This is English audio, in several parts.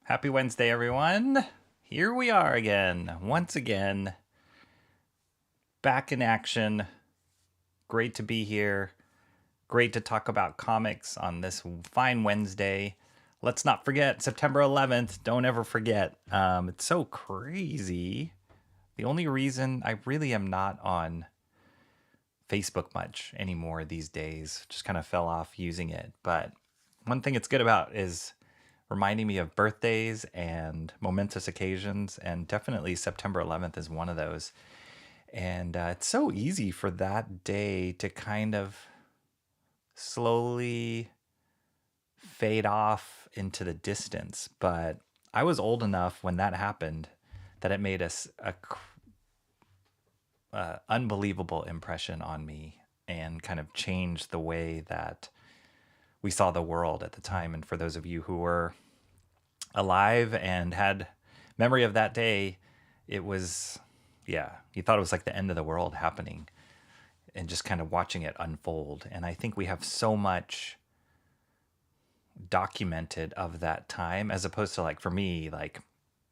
Happy Wednesday, everyone. Here we are again, once again, back in action. Great to be here. Great to talk about comics on this fine Wednesday. Let's not forget September 11th. Don't ever forget. It's so crazy. The only reason I really am not on Facebook much anymore these days, just kind of fell off using it. But one thing it's good about is reminding me of birthdays and momentous occasions, and definitely September 11th is one of those. And it's so easy for that day to kind of slowly fade off into the distance. But I was old enough when that happened that it made a unbelievable impression on me and kind of changed the way that we saw the world at the time. And for those of you who were alive and had memory of that day, it was, yeah, you thought it was like the end of the world happening and just kind of watching it unfold. And I think we have so much documented of that time, as opposed to, like, for me, like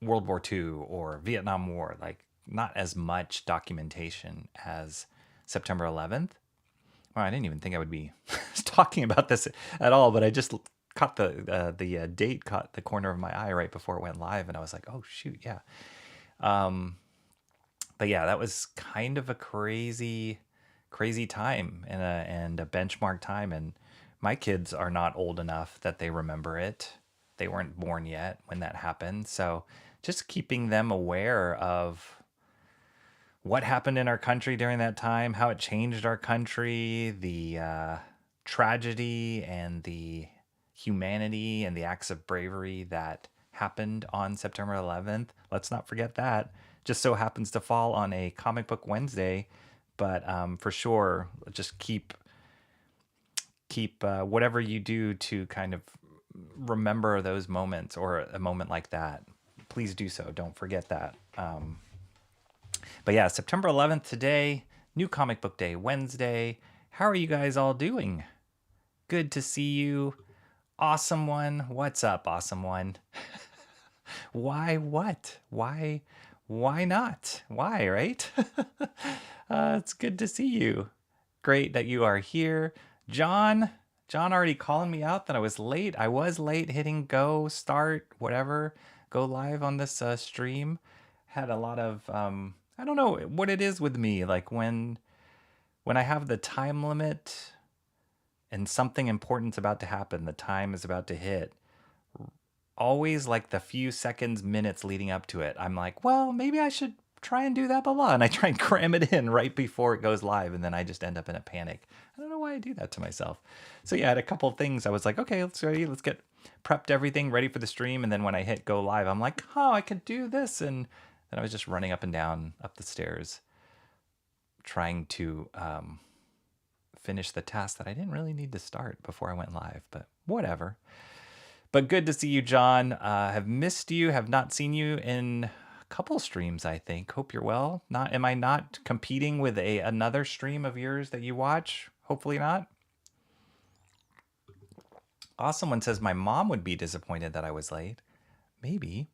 World War II or Vietnam War, like not as much documentation as September 11th. Well, I didn't even think I would be talking about this at all, but I just caught the date, caught the corner of my eye right before it went live, and I was like, oh shoot, yeah. But yeah, that was kind of a crazy time and a benchmark time. And my kids are not old enough that they remember it. They weren't born yet when that happened. So just keeping them aware of what happened in our country during that time, how it changed our country, the tragedy and the humanity and the acts of bravery that happened on September 11th. Let's not forget that. Just so happens to fall on a comic book Wednesday, but for sure, just keep whatever you do to kind of remember those moments, or a moment like that. Please do so. Don't forget that. But yeah, September 11th today, new comic book day Wednesday. How are you guys all doing? Good to see you. Awesome one. What's up, awesome one? Why what? Why not? Why, right? It's good to see you. Great that you are here. John already calling me out that I was late. I was late hitting go, start, whatever, go live on this stream. Had a lot of I don't know what it is with me, like when I have the time limit and something important's about to happen, the time is about to hit, always like the few seconds, minutes leading up to it, I'm like, well, maybe I should try and do that, blah, blah. And I try and cram it in right before it goes live. And then I just end up in a panic. I don't know why I do that to myself. So yeah, I had a couple of things. I was like, okay, let's get prepped, everything ready for the stream. And then when I hit go live, I'm like, oh, I could do this. And then I was just running up and down, up the stairs, trying to finish the task that I didn't really need to start before I went live, but whatever. But good to see you, John. Have missed you, have not seen you in a couple streams, I think. Hope you're well. Am I not competing with another stream of yours that you watch? Hopefully not. Awesome one says my mom would be disappointed that I was late. Maybe.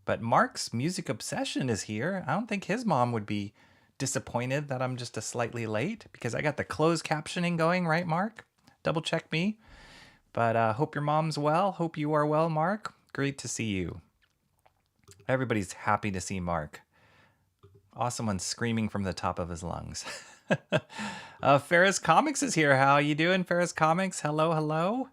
But Mark's music obsession is here. I don't think his mom would be disappointed that I'm just a slightly late, because I got the closed captioning going, right, Mark? Double check me. But hope your mom's well. Hope you are well, Mark. Great to see you. Everybody's happy to see Mark. Awesome one screaming from the top of his lungs. Ferris Comics is here. How you doing, Ferris Comics? Hello, hello.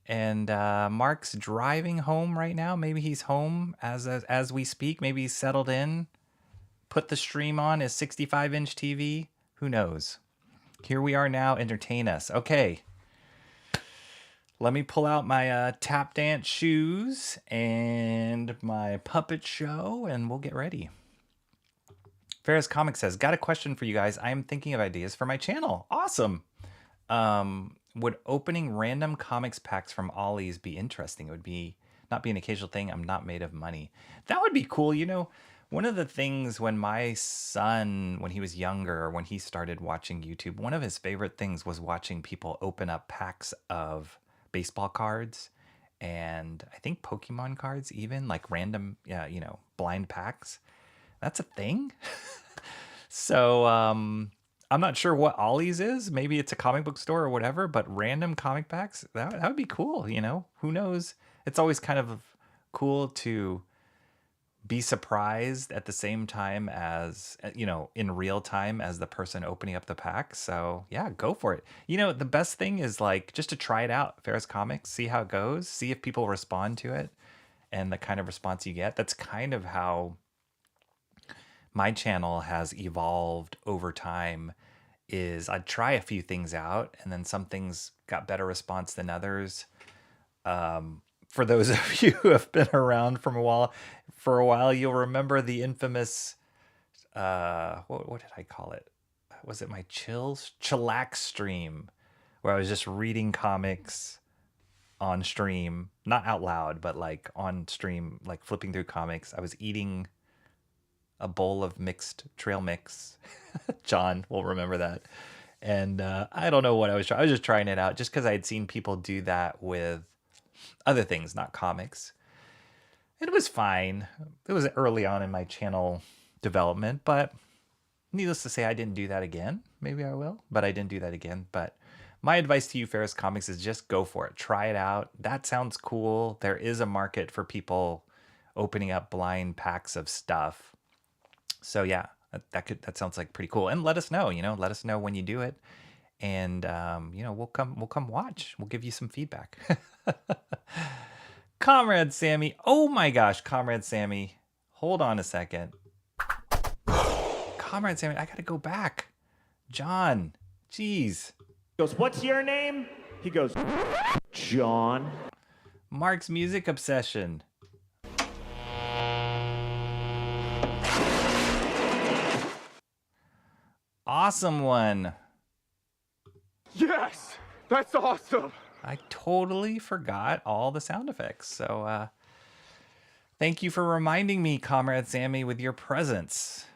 And Mark's driving home right now. Maybe he's home as we speak. Maybe he's settled in. Put the stream on his 65-inch TV. Who knows? Here we are now. Entertain us. Okay. Let me pull out my tap dance shoes and my puppet show, and we'll get ready. Ferris Comics says, got a question for you guys. I am thinking of ideas for my channel. Awesome. Would opening random comics packs from Ollie's be interesting? It would be not be an occasional thing. I'm not made of money. That would be cool. You know, one of the things when my son, when he was younger, when he started watching YouTube, one of his favorite things was watching people open up packs of baseball cards and I think Pokemon cards, even like random, blind packs. That's a thing. So I'm not sure what Ollie's is. Maybe it's a comic book store or whatever, but random comic packs, that would be cool. You know, who knows? It's always kind of cool to be surprised at the same time as, in real time as the person opening up the pack. So yeah, go for it. You know, the best thing is like just to try it out, Ferris Comics, see how it goes, see if people respond to it and the kind of response you get. That's kind of how my channel has evolved over time. Is I'd try a few things out and then some things got better response than others. For those of you who have been around for a while, you'll remember the infamous, what did I call it? Was it my chillax stream where I was just reading comics on stream, not out loud, but like on stream, like flipping through comics. I was eating a bowl of mixed trail mix. John will remember that. And I don't know what I was trying. I was just trying it out just because I had seen people do that with other things, not comics. It was fine. It was early on in my channel development, but needless to say, I didn't do that again. Maybe I will, but I didn't do that again. But my advice to you, Ferris Comics, is just go for it. Try it out. That sounds cool. There is a market for people opening up blind packs of stuff. So yeah, that sounds like pretty cool. And let us know. Let us know when you do it, and we'll come watch. We'll give you some feedback. Comrade Sammy. Oh my gosh, Comrade Sammy. Hold on a second. Comrade Sammy, I gotta go back. John, jeez. He goes, what's your name? He goes, John. Mark's music obsession. Awesome one. Yes, that's awesome. I totally forgot all the sound effects. So thank you for reminding me, Comrade Sammy, with your presence.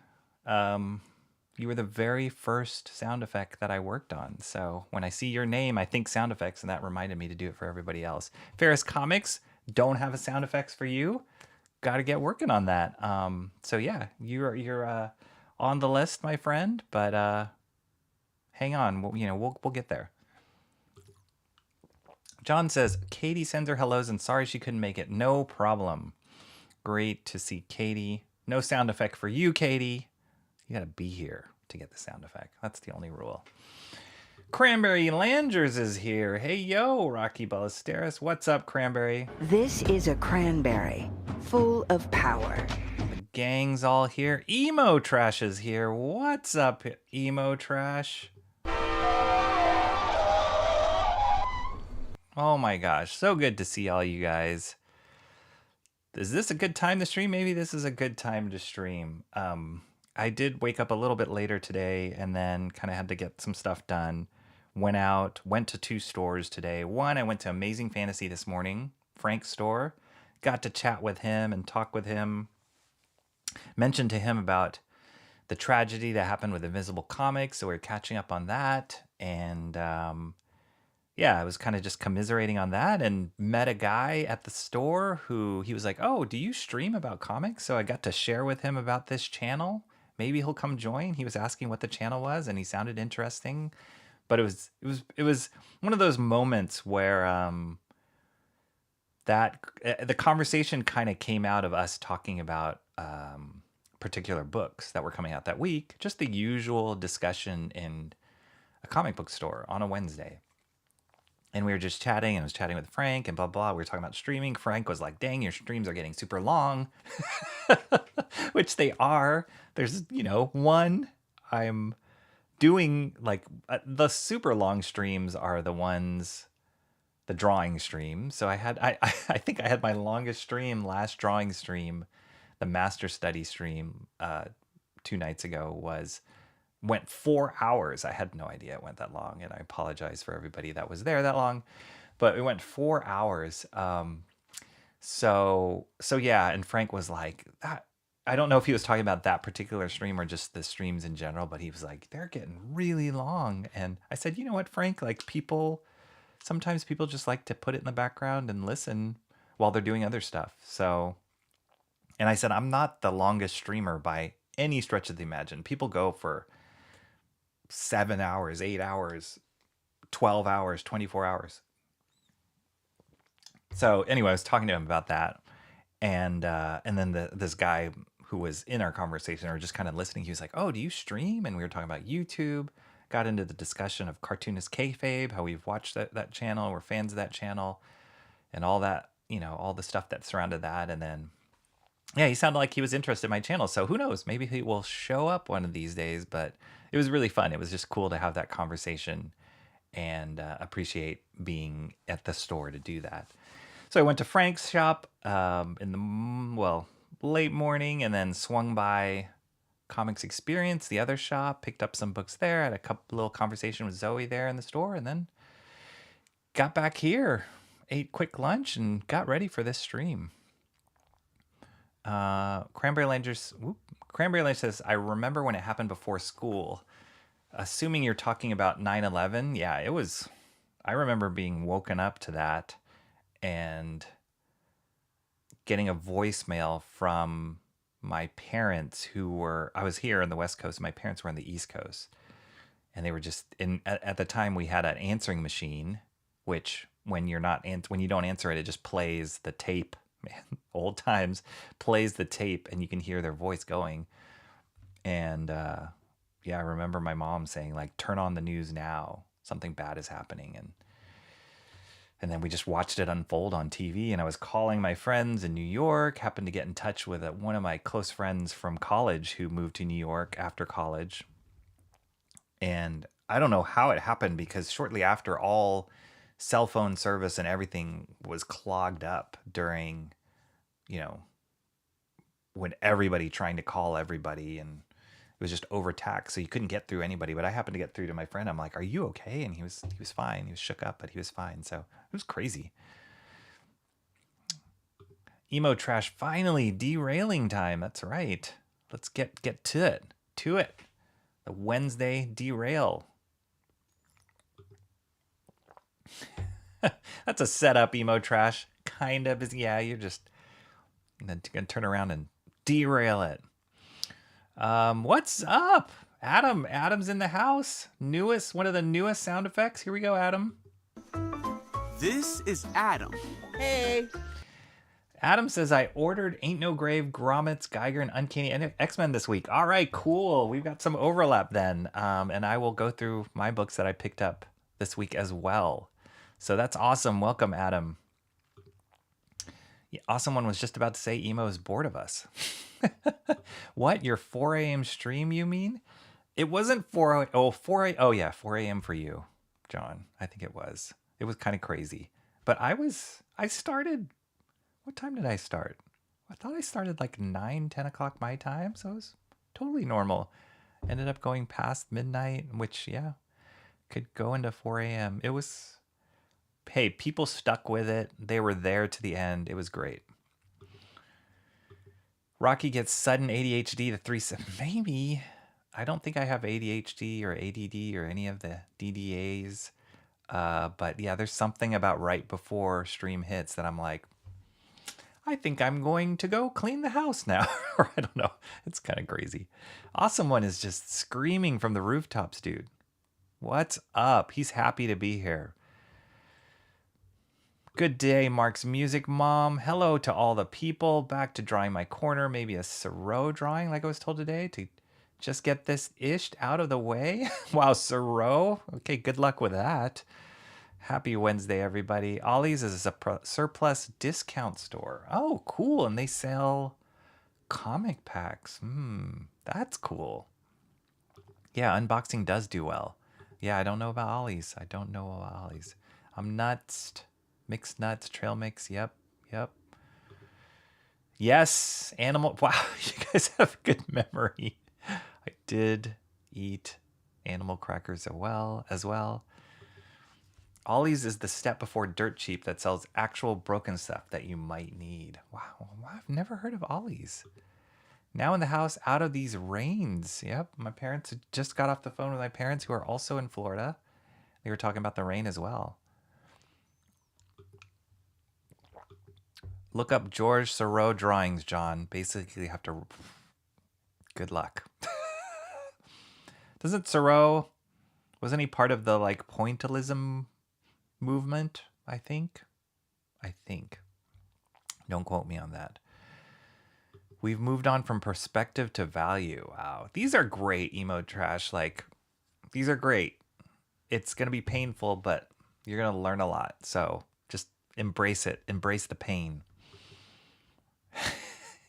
You were the very first sound effect that I worked on. So when I see your name, I think sound effects, and that reminded me to do it for everybody else. Ferris Comics don't have a sound effects for you. Got to get working on that. So yeah, you're on the list, my friend. But hang on, we'll get there. John says, Katie sends her hellos and sorry she couldn't make it. No problem. Great to see Katie. No sound effect for you, Katie. You got to be here to get the sound effect. That's the only rule. Cranberry Langers is here. Hey, yo, Rocky Ballesteros. What's up, Cranberry? This is a cranberry full of power. The gang's all here. Emo Trash is here. What's up, Emo Trash? Oh my gosh, so good to see all you guys. Is this a good time to stream? Maybe this is a good time to stream. I did wake up a little bit later today and then kind of had to get some stuff done. Went to 2 stores today. One, I went to Amazing Fantasy this morning, Frank's store. Got to chat with him and talk with him. Mentioned to him about the tragedy that happened with Invisible Comics, so we were catching up on that. And yeah, I was kind of just commiserating on that and met a guy at the store who he was like, oh, do you stream about comics? So I got to share with him about this channel. Maybe he'll come join. He was asking what the channel was and he sounded interesting. But it was one of those moments where the conversation kind of came out of us talking about particular books that were coming out that week. Just the usual discussion in a comic book store on a Wednesday. And we were just chatting, and I was chatting with Frank and blah, blah. We were talking about streaming. Frank was like, dang, your streams are getting super long, which they are. There's, one I'm doing like the super long streams are the ones, the drawing stream. So I think I had my longest stream, last drawing stream, the master study stream 2 nights ago went 4 hours. I had no idea it went that long, and I apologize for everybody that was there that long, but it went 4 hours. So yeah, and Frank was like, I don't know if he was talking about that particular stream or just the streams in general, but he was like, they're getting really long. And I said, you know what, Frank, like sometimes people just like to put it in the background and listen while they're doing other stuff. So, and I said, I'm not the longest streamer by any stretch of the imagination. People go for 7 hours, 8 hours, 12 hours, 24 hours. So anyway, I was talking to him about that. And then this guy who was in our conversation or just kind of listening, he was like, oh, do you stream? And we were talking about YouTube, got into the discussion of Cartoonist Kayfabe, how we've watched that channel, we're fans of that channel, and all that, all the stuff that surrounded that. And then, yeah, he sounded like he was interested in my channel. So who knows, maybe he will show up one of these days, but it was really fun. It was just cool to have that conversation and appreciate being at the store to do that. So I went to Frank's shop in the, late morning, and then swung by Comics Experience, the other shop, picked up some books there, had a little conversation with Zoe there in the store, and then got back here ate quick lunch and got ready for this stream. Cranberry Lane says, I remember when it happened before school. Assuming you're talking about 9/11, yeah, it was. I remember being woken up to that and getting a voicemail from my parents who were, I was here on the West Coast, my parents were on the East Coast. And they were just at the time we had an answering machine, which when you don't answer it, it just plays the tape. Man, old times, plays the tape and you can hear their voice going. And yeah, I remember my mom saying like, turn on the news now, something bad is happening. And then we just watched it unfold on TV. And I was calling my friends in New York, happened to get in touch with one of my close friends from college who moved to New York after college. And I don't know how it happened because shortly after, all cell phone service and everything was clogged up during, when everybody trying to call everybody, and it was just overtaxed, so you couldn't get through anybody. But I happened to get through to my friend. I'm like, "Are you okay?" And he was fine. He was shook up, but he was fine. So it was crazy. Emo trash finally derailing time. That's right. Let's get to it. The Wednesday derail. That's a setup, emo trash. Kind of is. Yeah, you're just gonna turn around and derail it. What's up? Adam's in the house. One of the newest sound effects. Here we go, Adam. This is Adam. Hey. Adam says, I ordered Aint No Grave, Grommets, Geiger, and Uncanny X-Men this week. All right, cool. We've got some overlap then. And I will go through my books that I picked up this week as well. So that's awesome. Welcome, Adam. The awesome one was just about to say Emo is bored of us. What? Your 4 a.m. stream, you mean? It wasn't 4 a.m. for you, John. I think it was. It was kind of crazy. But I started... What time did I start? I thought I started like 9, 10 o'clock my time, so it was totally normal. Ended up going past midnight, which, yeah, could go into 4 a.m. It was, hey, people stuck with it. They were there to the end. It was great. Rocky gets sudden ADHD to 3. Maybe. I don't think I have ADHD or ADD or any of the DDAs. But yeah, there's something about right before stream hits that I'm like, I think I'm going to go clean the house now. Or I don't know. It's kind of crazy. Awesome one is just screaming from the rooftops, dude. What's up? He's happy to be here. Good day, Mark's Music Mom. Hello to all the people. Back to drawing my corner. Maybe a Siro drawing like I was told today to just get this ished out of the way. Wow, Siro. Okay, good luck with that. Happy Wednesday, everybody. Ollie's is a surplus discount store. Oh, cool. And they sell comic packs. That's cool. Yeah, unboxing does do well. Yeah, I don't know about Ollie's. I'm nuts. Mixed nuts, trail mix. Yep. Yes, animal. Wow, you guys have good memory. I did eat animal crackers as well. Ollie's is the step before Dirt Cheap that sells actual broken stuff that you might need. Wow, I've never heard of Ollie's. Now in the house, out of these rains. Yep, my parents just got off the phone with my parents who are also in Florida. They were talking about the rain as well. Look up George Siro drawings, John. Basically, you have to... Good luck. Doesn't Siro... Wasn't he part of the, like, pointillism movement, I think. Don't quote me on that. We've moved on from perspective to value. Wow. These are great, emo trash. Like, these are great. It's going to be painful, but you're going to learn a lot. So just embrace it. Embrace the pain.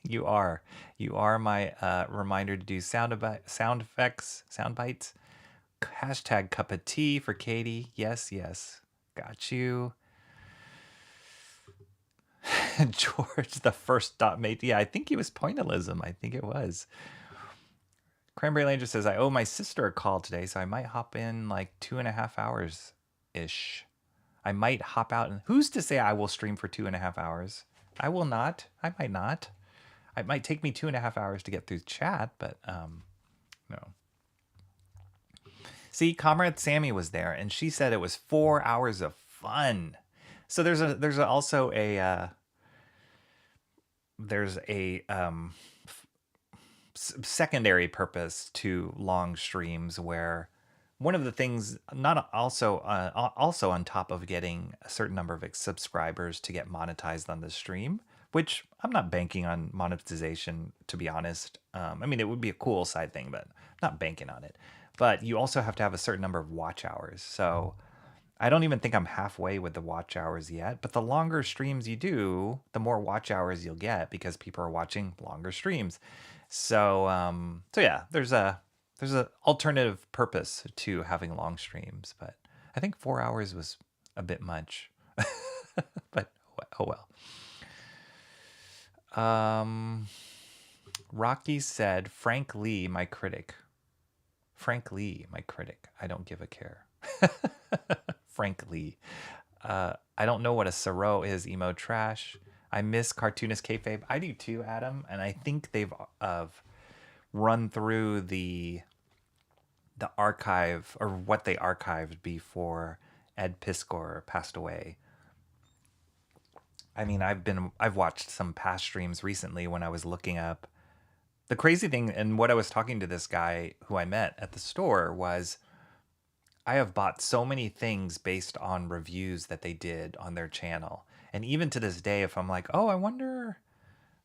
You are my reminder to do sound effects, sound bites. Hashtag cup of tea for Katie. Yes. Got you. George, the first dot mate. Yeah, I think he was pointillism. I think it was. Cranberry Ranger says, I owe my sister a call today, so I might hop in like 2.5 hours-ish. I might hop out. And who's to say I will stream for 2.5 hours? I will not. I might not. It might take me 2.5 hours to get through chat, but no. See, Comrade Sammy was there, and she said it was 4 hours of fun. So there's also a secondary purpose to long streams where one of the things, not also on top of getting a certain number of subscribers to get monetized on the stream, which I'm not banking on monetization, to be honest. I mean, it would be a cool side thing, but I'm not banking on it. But you also have to have a certain number of watch hours. So I don't even think I'm halfway with the watch hours yet. But the longer streams you do, the more watch hours you'll get because people are watching longer streams. So yeah, there's a alternative purpose to having long streams. But I think 4 hours was a bit much. But oh well. Rocky said, Frank Lee, my critic. Frank Lee, my critic. I don't give a care. Frank Lee. I don't know what a Soro is, emo trash. I miss cartoonist kayfabe. I do too, Adam. And I think they've run through the archive, or what they archived before Ed Piskor passed away. I mean, I've watched some past streams recently when I was looking up. The crazy thing, and what I was talking to this guy who I met at the store was, I have bought so many things based on reviews that they did on their channel. And even to this day, if I'm like, oh, I wonder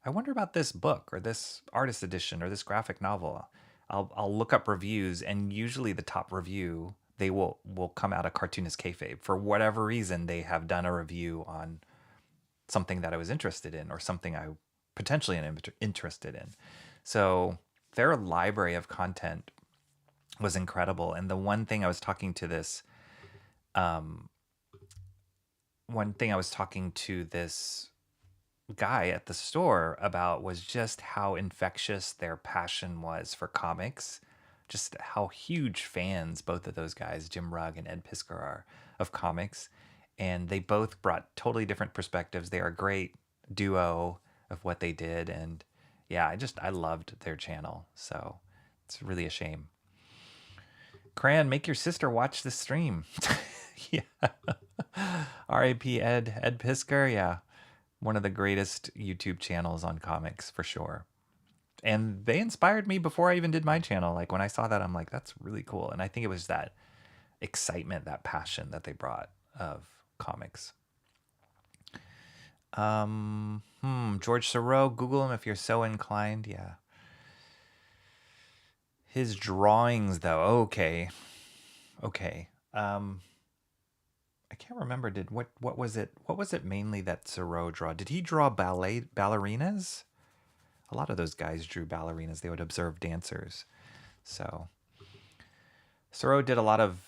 about this book or this artist edition or this graphic novel, I'll look up reviews, and usually the top review, they will come out of Cartoonist Kayfabe. For whatever reason, they have done a review on something that I was interested in, or something I potentially am interested in. So their library of content was incredible. And the one thing I was talking to this guy at the store about was just how infectious their passion was for comics, just how huge fans both of those guys, Jim Rugg and Ed Piskor, are of comics. And they both brought totally different perspectives. They are a great duo of what they did. And yeah, I loved their channel. So it's really a shame. Cran, make your sister watch this stream. Yeah. R.I.P. Ed Piskor. Yeah. One of the greatest YouTube channels on comics for sure. And they inspired me before I even did my channel. Like when I saw that, I'm like, that's really cool. And I think it was that excitement, that passion that they brought of comics. George Soro, Google him if you're so inclined. Yeah. His drawings, though. Okay. I can't remember. What was it mainly that Soro draw? Did he draw ballerinas? A lot of those guys drew ballerinas. They would observe dancers. So Soro did a lot of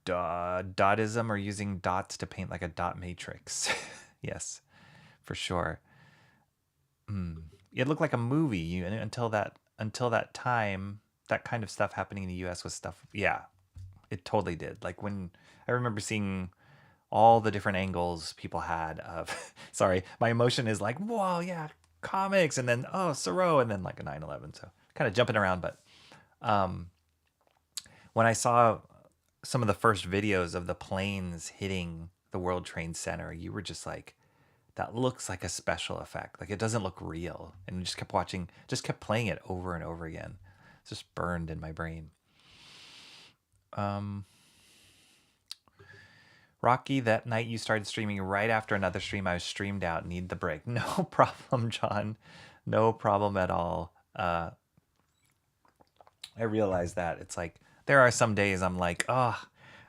dotism, or using dots to paint like a dot matrix. Yes, for sure. It looked like a movie until that time. That kind of stuff happening in the US was stuff. Yeah, it totally did. Like when I remember seeing all the different angles people had of, sorry, my emotion is like, whoa, yeah, comics, and then, oh, Soro, and then like a 9/11. So kind of jumping around. But when I saw some of the first videos of the planes hitting the World Trade Center, you were just like, that looks like a special effect. Like it doesn't look real. And we just kept playing it over and over again. It's just burned in my brain. Rocky, that night you started streaming right after another stream I was streamed out. Need the break. No problem, John. No problem at all. I realize that. It's like, there are some days I'm like, oh,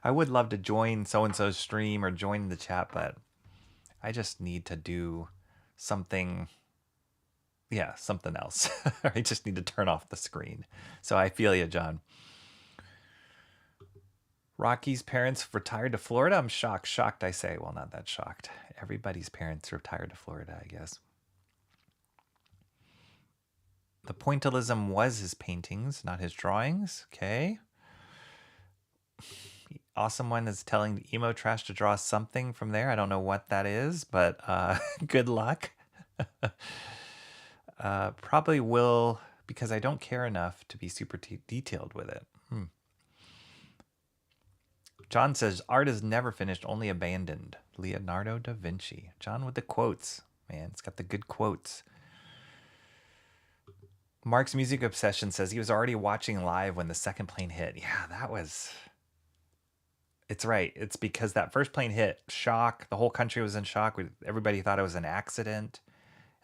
I would love to join so-and-so's stream or join the chat, but I just need to do something. Yeah, something else. I just need to turn off the screen. So I feel you, John. Rocky's parents retired to Florida. I'm shocked. Shocked, I say. Well, not that shocked. Everybody's parents retired to Florida, I guess. The pointillism was his paintings, not his drawings. Okay. Awesome One is telling the emo trash to draw something from there. I don't know what that is, but good luck. Probably will, because I don't care enough to be super detailed with it. John says, art is never finished, only abandoned. Leonardo da Vinci. John with the quotes. Man, it's got the good quotes. Mark's music obsession says he was already watching live when the second plane hit. Yeah, that was... It's right. It's because that first plane hit, shock. The whole country was in shock. Everybody thought it was an accident.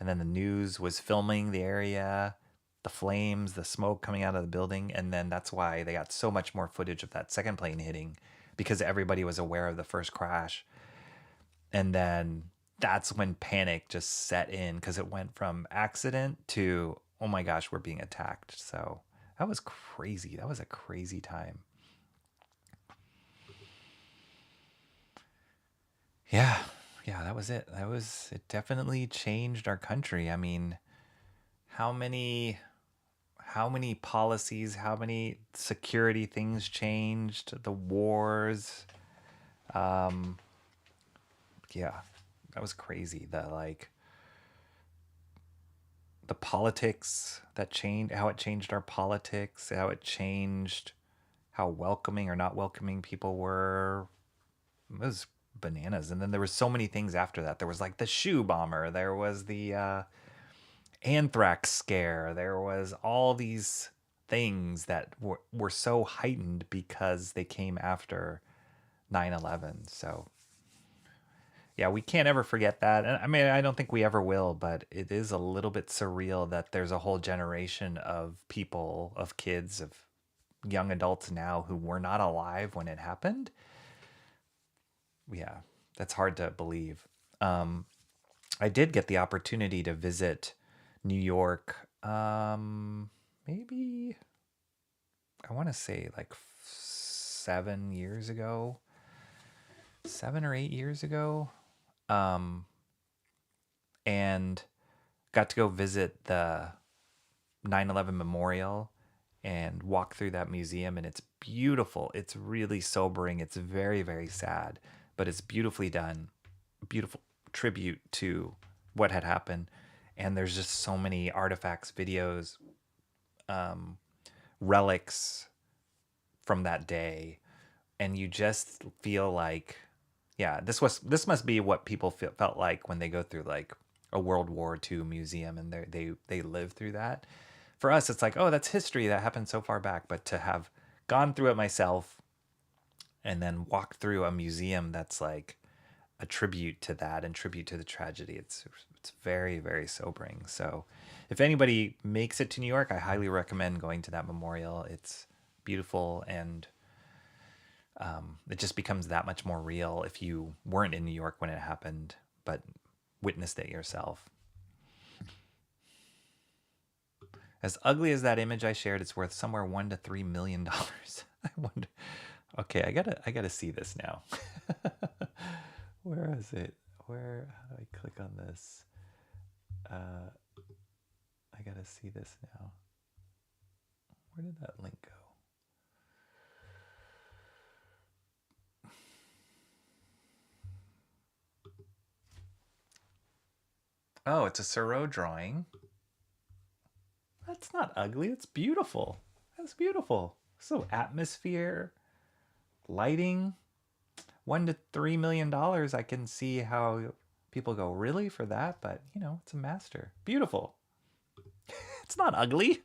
And then the news was filming the area, the flames, the smoke coming out of the building. And then that's why they got so much more footage of that second plane hitting, because everybody was aware of the first crash. And then that's when panic just set in, because it went from accident to, oh my gosh, we're being attacked. So that was crazy. That was a crazy time. Yeah, that was it. It definitely changed our country. I mean, how many policies, how many security things changed, the wars. Yeah, that was crazy. The politics that changed, how it changed our politics, how it changed how welcoming or not welcoming people were. It was bananas. And then there was so many things after that. There was like the shoe bomber, there was the anthrax scare, there was all these things that were so heightened because they came after 9/11. So yeah, we can't ever forget that. And I mean, I don't think we ever will, but it is a little bit surreal that there's a whole generation of people, of kids, of young adults now who were not alive when it happened. Yeah, that's hard to believe. I did get the opportunity to visit New York, maybe, I want to say like 7 years ago, 7 or 8 years ago. And got to go visit the 9/11 memorial and walk through that museum. And it's beautiful. It's really sobering. It's very, very sad, but it's beautifully done. Beautiful tribute to what had happened. And there's just so many artifacts, videos, relics from that day. And you just feel like, yeah, this must be what people felt like when they go through like a World War II museum and they live through that. For us, it's like, oh, that's history that happened so far back. But to have gone through it myself and then walk through a museum that's like a tribute to that and tribute to the tragedy, it's very, very sobering. So if anybody makes it to New York, I highly recommend going to that memorial. It's beautiful, and it just becomes that much more real if you weren't in New York when it happened, but witnessed it yourself. As ugly as that image I shared, it's worth somewhere $1 to $3 million. I wonder. Okay, I gotta see this now. Where is it? How do I click on this? I gotta see this now. Where did that link go? Oh, it's a Seurat drawing. That's not ugly. It's beautiful. That's beautiful. So atmosphere, lighting, $1 to $3 million. I can see how people go, really, for that? But, you know, it's a master. Beautiful. It's not ugly.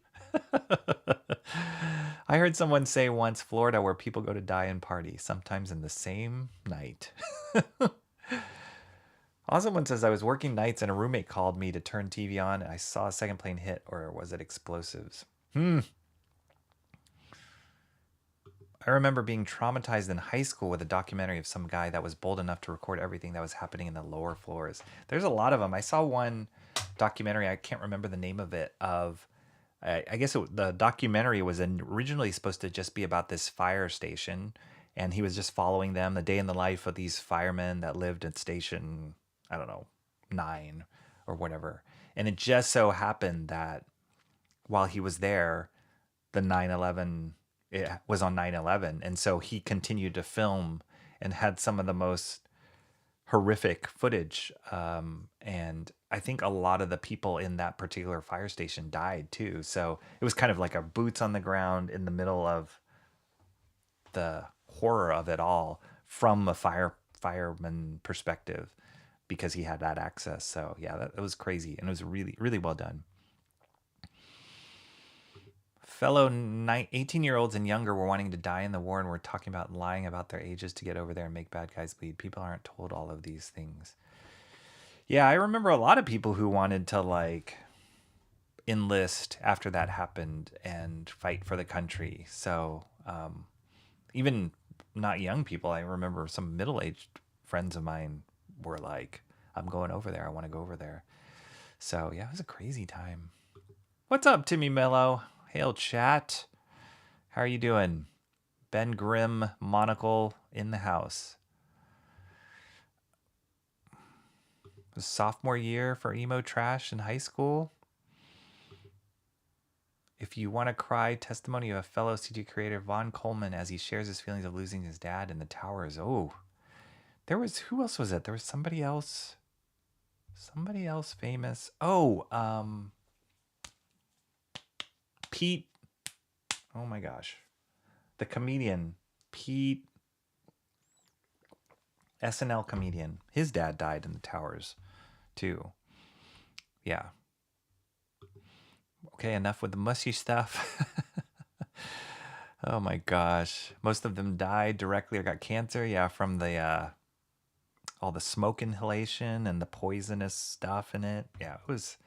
I heard someone say once, Florida, where people go to die and party, sometimes in the same night. Awesome One says, I was working nights and a roommate called me to turn TV on. And I saw a second plane hit, or was it explosives? I remember being traumatized in high school with a documentary of some guy that was bold enough to record everything that was happening in the lower floors. There's a lot of them. I saw one documentary, I can't remember the name of it, I guess the documentary was originally supposed to just be about this fire station, and he was just following them, the day in the life of these firemen that lived at station, I don't know, 9 or whatever. And it just so happened that while he was there, the 9/11 it was on 9/11, and so he continued to film and had some of the most horrific footage. And I think a lot of the people in that particular fire station died too. So it was kind of like a boots on the ground in the middle of the horror of it all from a fireman perspective, because he had that access. So yeah, that was crazy, and it was really, really well done. Fellow 18-year-olds and younger were wanting to die in the war and were talking about lying about their ages to get over there and make bad guys bleed. People aren't told all of these things. Yeah, I remember a lot of people who wanted to like enlist after that happened and fight for the country. So even not young people, I remember some middle-aged friends of mine were like, I'm going over there. I want to go over there. So yeah, it was a crazy time. What's up, Timmy Mello? Hail, chat. How are you doing? Ben Grimm monocle in the house. It was sophomore year for emo trash in high school. If you want to cry, testimony of a fellow CG creator, Von Coleman, as he shares his feelings of losing his dad in the towers. Oh, who else was it? There was somebody else famous. Oh, Pete, oh my gosh, the comedian, Pete, SNL comedian. His dad died in the towers too. Yeah. Okay, enough with the mushy stuff. Oh my gosh. Most of them died directly or got cancer. Yeah, from the all the smoke inhalation and the poisonous stuff in it. Yeah, it was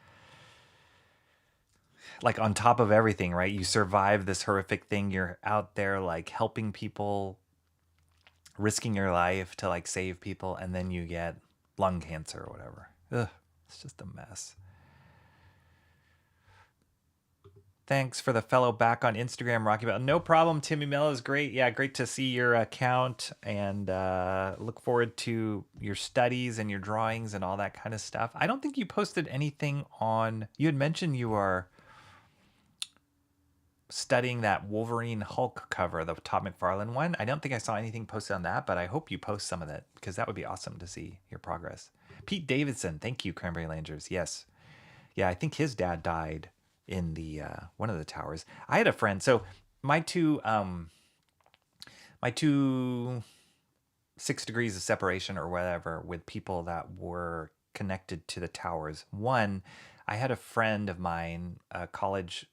like on top of everything, right? You survive this horrific thing. You're out there like helping people, risking your life to like save people, and then you get lung cancer or whatever. Ugh, it's just a mess. Thanks for the fellow back on Instagram, Rocky Bell. No problem, Timmy Mello is great. Yeah, great to see your account, and look forward to your studies and your drawings and all that kind of stuff. I don't think you posted anything on... You had mentioned you are studying that Wolverine Hulk cover, the Todd McFarlane one. I don't think I saw anything posted on that, but I hope you post some of that, because that would be awesome to see your progress. Pete Davidson, thank you, Cranberry Langers. Yes. Yeah, I think his dad died in the one of the towers. I had a friend, so my two 6 degrees of separation or whatever with people that were connected to the towers. One, I had a friend of mine, a college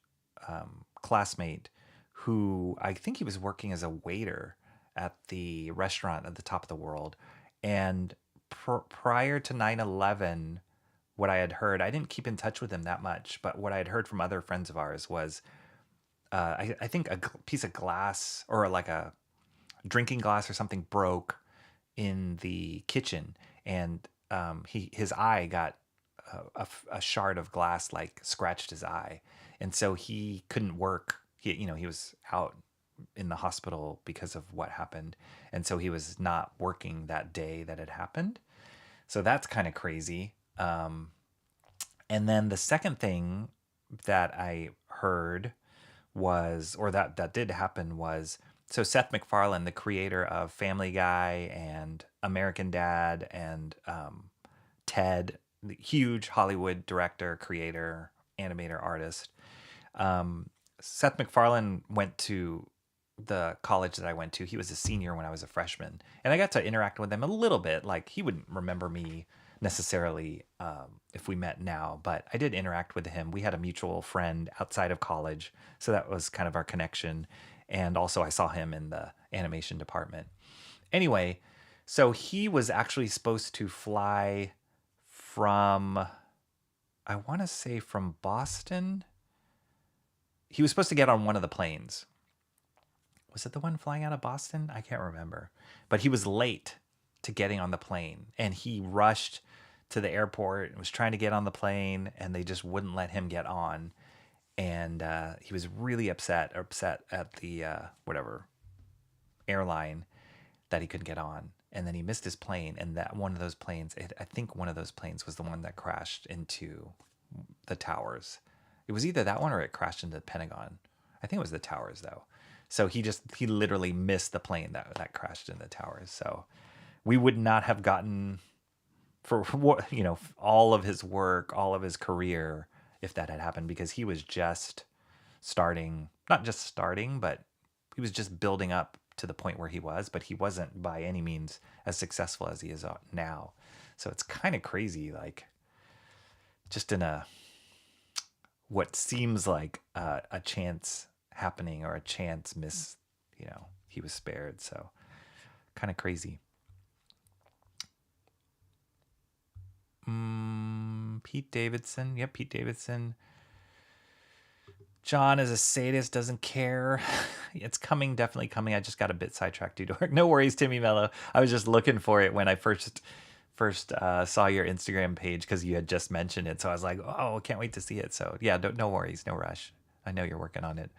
classmate, who I think he was working as a waiter at the restaurant at the top of the world. And prior to 9/11, what I had heard, I didn't keep in touch with him that much, but what I had heard from other friends of ours was, I think a piece of glass or like a drinking glass or something broke in the kitchen, and his eye got a shard of glass like scratched his eye, and so he couldn't work. He was out in the hospital because of what happened, and so he was not working that day that it happened. So that's kind of crazy. And then the second thing that I heard was, or that did happen was, so Seth MacFarlane, the creator of Family Guy and American Dad and Ted, the huge Hollywood director, creator, animator, artist. Seth MacFarlane went to the college that I went to. He was a senior when I was a freshman, and I got to interact with him a little bit. Like, he wouldn't remember me necessarily if we met now, but I did interact with him. We had a mutual friend outside of college, so that was kind of our connection. And also I saw him in the animation department. Anyway, so he was actually supposed to fly from, I want to say from Boston. He was supposed to get on one of the planes. Was it the one flying out of Boston? I can't remember. But he was late to getting on the plane, and he rushed to the airport and was trying to get on the plane, and they just wouldn't let him get on. And he was really upset at the whatever airline that he couldn't get on. And then he missed his plane, and that one of those planes, I think one of those planes was the one that crashed into the towers. It was either that one or it crashed into the Pentagon. I think it was the towers, though. So he literally missed the plane that crashed in the towers. So we would not have gotten for what, all of his work, all of his career, if that had happened, because he was just starting, not just starting, but he was just building up to the point where he was, but he wasn't by any means as successful as he is now. So it's kind of crazy, like just in what seems like a chance happening or a chance miss, he was spared. So kind of crazy. Pete Davidson. Yep, Pete Davidson. John is a sadist, doesn't care. It's coming, definitely coming. I just got a bit sidetracked due to work. No worries, Timmy Mello. I was just looking for it when I first saw your Instagram page because you had just mentioned it. So I was like, oh, can't wait to see it. So yeah, no worries, no rush. I know you're working on it.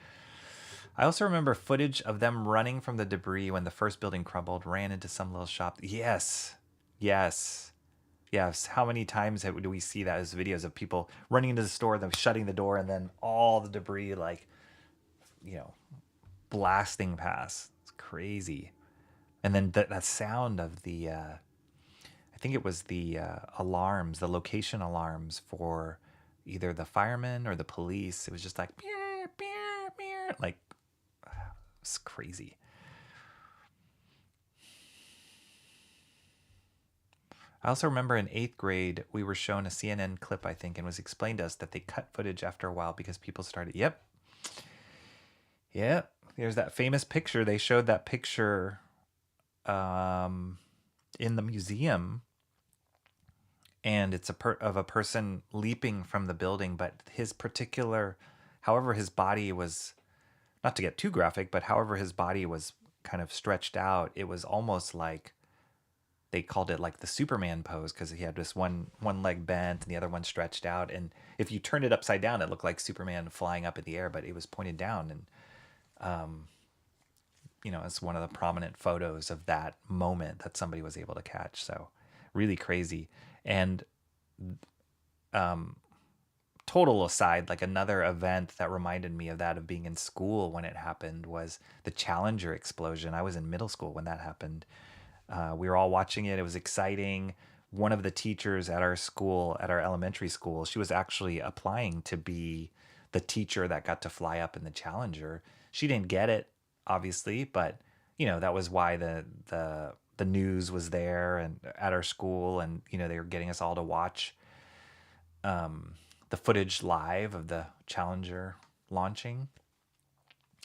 I also remember footage of them running from the debris when the first building crumbled, ran into some little shop. Yes. How many times do we see that as videos of people running into the store, them shutting the door, and then all the debris, blasting past. It's crazy. And then that sound of the, I think it was the alarms, the location alarms for either the firemen or the police. It was just like, beer, beer, beer. Like, it's crazy. I also remember in 8th grade, we were shown a CNN clip, I think, and was explained to us that they cut footage after a while because people started, Yep. There's that famous picture. They showed that picture in the museum, and it's of a person leaping from the building, but however his body was, not to get too graphic, but however his body was kind of stretched out, it was almost like, they called it like the Superman pose because he had this one leg bent and the other one stretched out. And if you turned it upside down, it looked like Superman flying up in the air, but it was pointed down. And, it's one of the prominent photos of that moment that somebody was able to catch. So really crazy. And total aside, like another event that reminded me of that, of being in school when it happened, was the Challenger explosion. I was in middle school when that happened. We were all watching it. It was exciting. One of the teachers at our school, at our elementary school, she was actually applying to be the teacher that got to fly up in the Challenger. She didn't get it, obviously, but that was why the news was there and at our school, and they were getting us all to watch the footage live of the Challenger launching,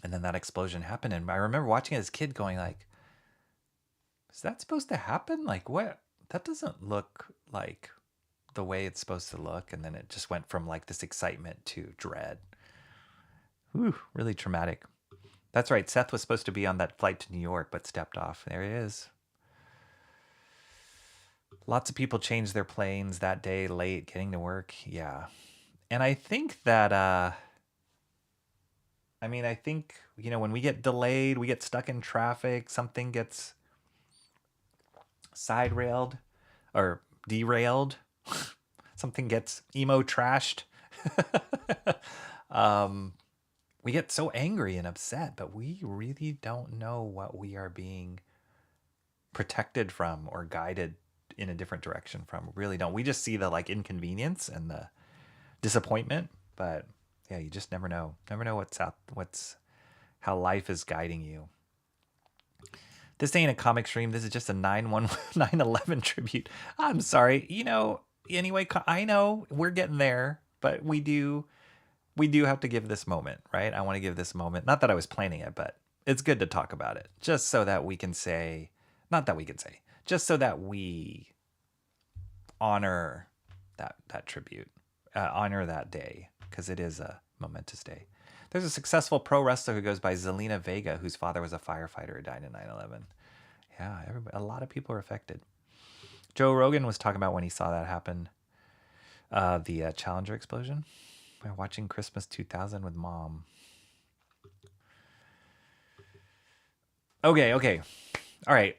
and then that explosion happened. And I remember watching it as a kid, going like, is that supposed to happen? Like, what? That doesn't look like the way it's supposed to look. And then it just went from like this excitement to dread. Whew, really traumatic. That's right. Seth was supposed to be on that flight to New York, but stepped off. There he is. Lots of people changed their planes that day late getting to work. Yeah. And I think that, when we get delayed, we get stuck in traffic, something gets side railed or derailed, something gets emo trashed. We get so angry and upset, but we really don't know what we are being protected from or guided in a different direction from. We really don't. We just see the inconvenience and the disappointment, but yeah, you just never know. Never know how life is guiding you. This ain't a comic stream. This is just a 9/11 tribute. I'm sorry. Anyway, I know we're getting there, but we do have to give this moment, right? I want to give this moment. Not that I was planning it, but it's good to talk about it. Just so that we can say, just so that we honor that tribute, honor that day, because it is a momentous day. There's a successful pro wrestler who goes by Zelina Vega, whose father was a firefighter who died in 9/11. Yeah, a lot of people are affected. Joe Rogan was talking about when he saw that happen, the Challenger explosion. By watching Christmas 2000 with mom. Okay. All right.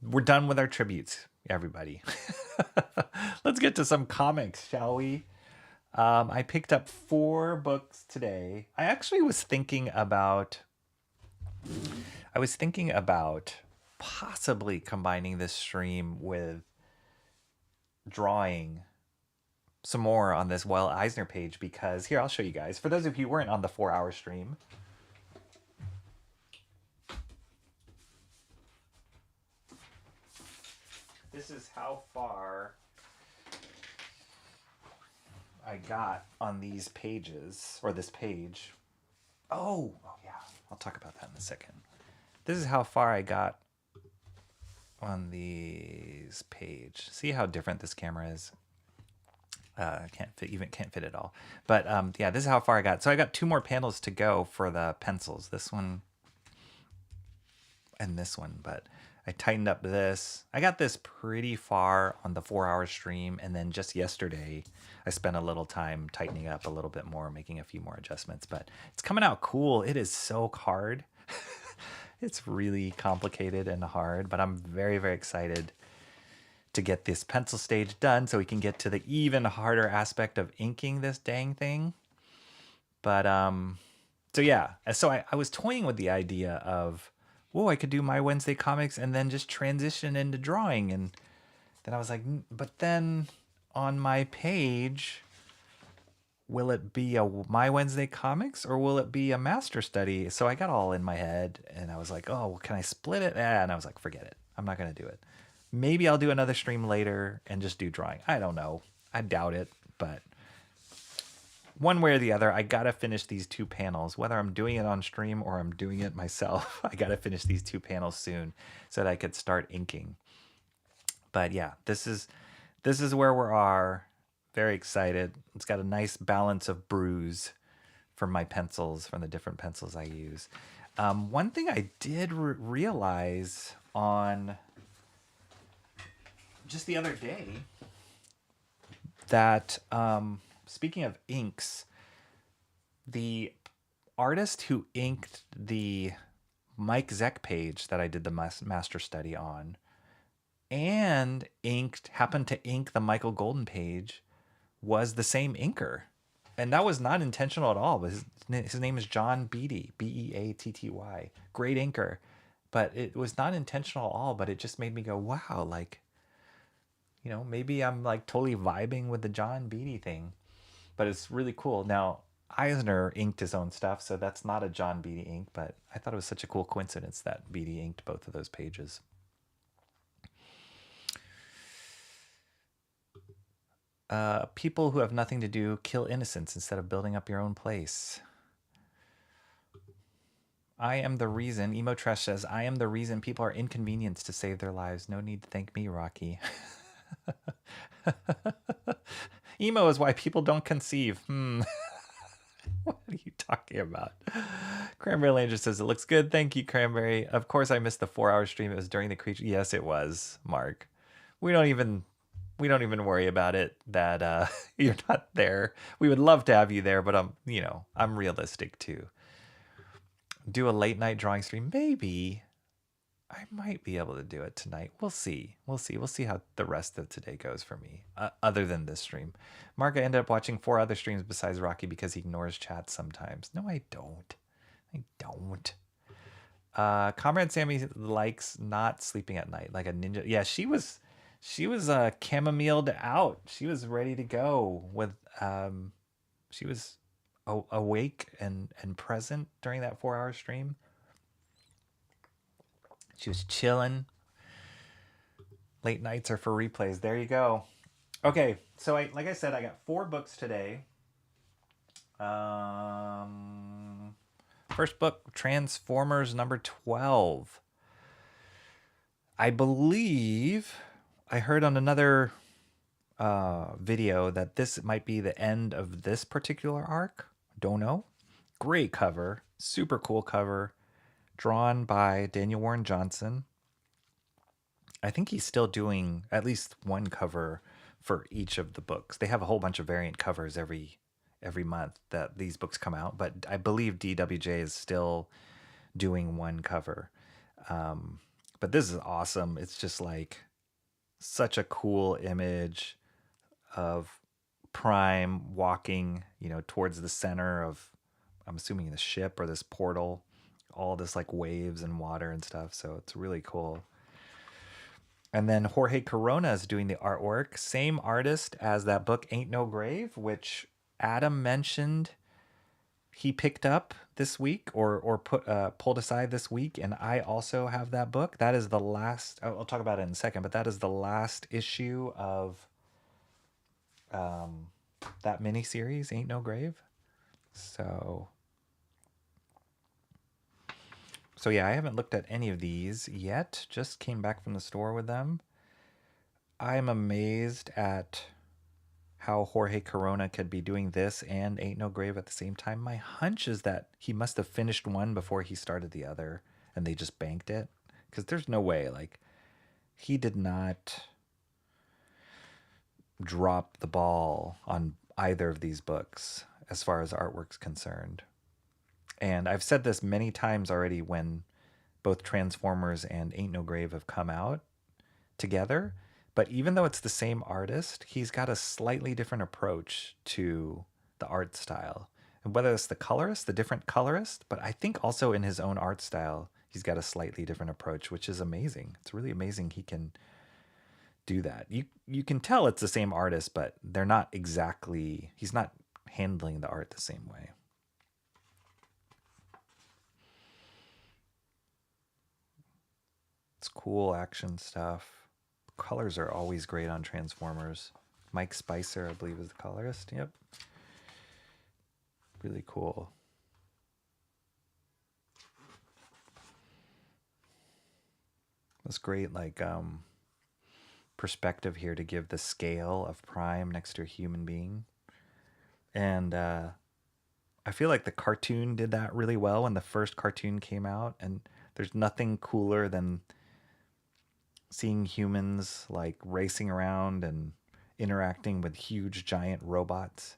We're done with our tributes, everybody. Let's get to some comics, shall we? I picked up 4 books today. I actually was thinking about I was thinking about possibly combining this stream with drawing some more on this Will Eisner page, because here, I'll show you guys. For those of you who weren't on the 4-hour stream, this is how far I got on these pages, or this page. Oh yeah, I'll talk about that in a second. This is how far I got on these page. See how different this camera is? Can't fit it all. But yeah, this is how far I got. So I got 2 more panels to go for the pencils. This one and this one. But I tightened up this. I got this pretty far on the 4-hour stream. And then just yesterday, I spent a little time tightening up a little bit more, making a few more adjustments. But it's coming out cool. It is so hard. It's really complicated and hard. But I'm very, very excited to get this pencil stage done so we can get to the even harder aspect of inking this dang thing. But so yeah, so I was toying with the idea of, whoa, I could do my Wednesday comics and then just transition into drawing. And then I was like, but then on my page, will it be a my Wednesday comics or will it be a master study? So I got all in my head and I was like, oh, well, can I split it? And I was like, forget it. I'm not going to do it. Maybe I'll do another stream later and just do drawing. I don't know. I doubt it, but one way or the other, I got to finish these 2 panels. Whether I'm doing it on stream or I'm doing it myself, I got to finish these 2 panels soon so that I could start inking. But yeah, this is where we are. Very excited. It's got a nice balance of bruise from my pencils, from the different pencils I use. One thing I did realize on just the other day, that speaking of inks, the artist who inked the Mike Zeck page that I did the master study on and happened to ink the Michael Golden page was the same inker. And that was not intentional at all. But his name is John Beatty, Beatty. Great inker. But it was not intentional at all, but it just made me go, wow, like, you know, maybe I'm like totally vibing with the John Beatty thing, but it's really cool. Now, Eisner inked his own stuff, so that's not a John Beatty ink, but I thought it was such a cool coincidence that Beatty inked both of those pages. People who have nothing to do kill innocents instead of building up your own place. I am the reason, Emo Trash says, I am the reason people are inconvenienced to save their lives. No need to thank me, Rocky. Emo is why people don't conceive. What are you talking about? Cranberry Langer says, it looks good. Thank you, Cranberry. Of course, I missed the 4-hour stream. It was during the creature. Yes, it was, Mark. We don't even worry about it that you're not there. We would love to have you there, but I'm realistic too. Do a late night drawing stream, maybe. I might be able to do it tonight. We'll see. We'll see how the rest of today goes for me, other than this stream. Mark, I ended up watching 4 other streams besides Rocky because he ignores chat sometimes. No, I don't. Comrade Sammy likes not sleeping at night like a ninja. Yeah, she was chamomiled out. She was ready to go with she was awake and present during that 4-hour stream. She was chilling. Late nights are for replays. There you go. Okay, so like I said, I got 4 books today. First book, Transformers number 12. I believe I heard on another video that this might be the end of this particular arc. Don't know. Great cover. Super cool cover. Drawn by Daniel Warren Johnson. I think he's still doing at least one cover for each of the books. They have a whole bunch of variant covers every month that these books come out, but I believe DWJ is still doing one cover. But this is awesome. It's just like such a cool image of Prime walking, towards the center of, I'm assuming, the ship or this portal. all this like waves and water and stuff. So it's really cool. And then Jorge Corona is doing the artwork. Same artist as that book, Aint No Grave, which Adam mentioned he picked up this week or pulled aside this week. And I also have that book. That is the last, I'll talk about it in a second, but that is the last issue of that miniseries, Aint No Grave. So yeah, I haven't looked at any of these yet. Just came back from the store with them. I'm amazed at how Jorge Corona could be doing this and Aint No Grave at the same time. My hunch is that he must have finished one before he started the other, and they just banked it. Because there's no way, like, he did not drop the ball on either of these books as far as artwork's concerned. And I've said this many times already when both Transformers and Aint No Grave have come out together. But even though it's the same artist, he's got a slightly different approach to the art style. And whether it's the colorist, the different colorist, but I think also in his own art style, he's got a slightly different approach, which is amazing. It's really amazing he can do that. You can tell it's the same artist, but they're not exactly, he's not handling the art the same way. It's cool action stuff. Colors are always great on Transformers. Mike Spicer, I believe, is the colorist. Yep. Really cool. That's great, like, perspective here to give the scale of Prime next to a human being. And I feel like the cartoon did that really well when the first cartoon came out. And there's nothing cooler than seeing humans like racing around and interacting with huge giant robots.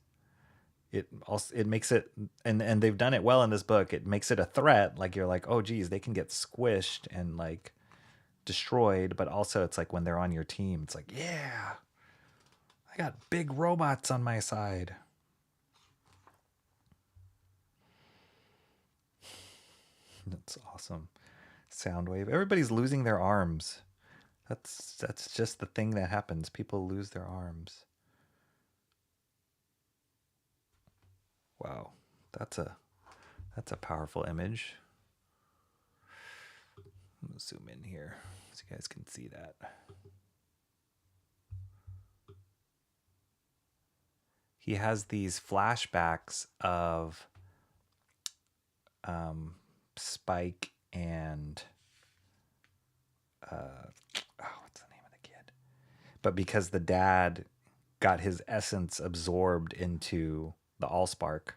It makes it, and they've done it well in this book. It makes it a threat. Like you're like, oh geez, they can get squished and like destroyed. But also it's like when they're on your team, it's like, yeah, I got big robots on my side. That's awesome. Soundwave. Everybody's losing their arms. That's just the thing that happens. People lose their arms. Wow, that's a powerful image. I'm gonna zoom in here so you guys can see that. He has these flashbacks of Spike and what's the name of the kid? But because the dad got his essence absorbed into the Allspark,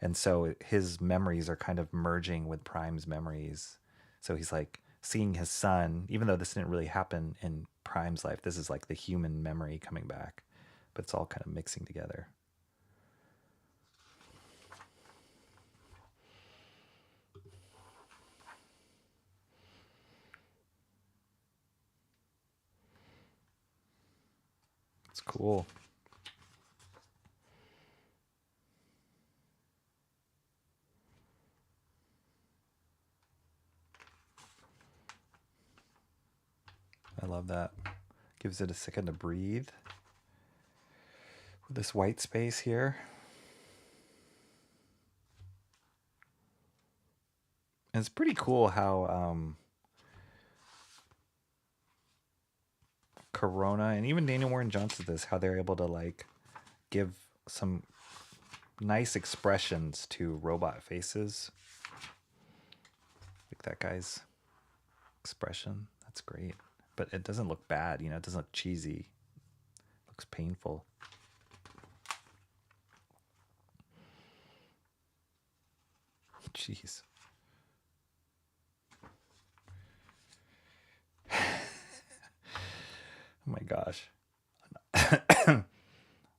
and so his memories are kind of merging with Prime's memories. So he's like seeing his son, even though this didn't really happen in Prime's life. This is like the human memory coming back, but it's all kind of mixing together. It's cool. I love that. Gives it a second to breathe. With this white space here. And it's pretty cool how Corona and even Daniel Warren Johnson this, how they're able to like give some nice expressions to robot faces. Like that guy's expression. That's great. But it doesn't look bad, you know, it doesn't look cheesy. It looks painful. Jeez. Oh my gosh.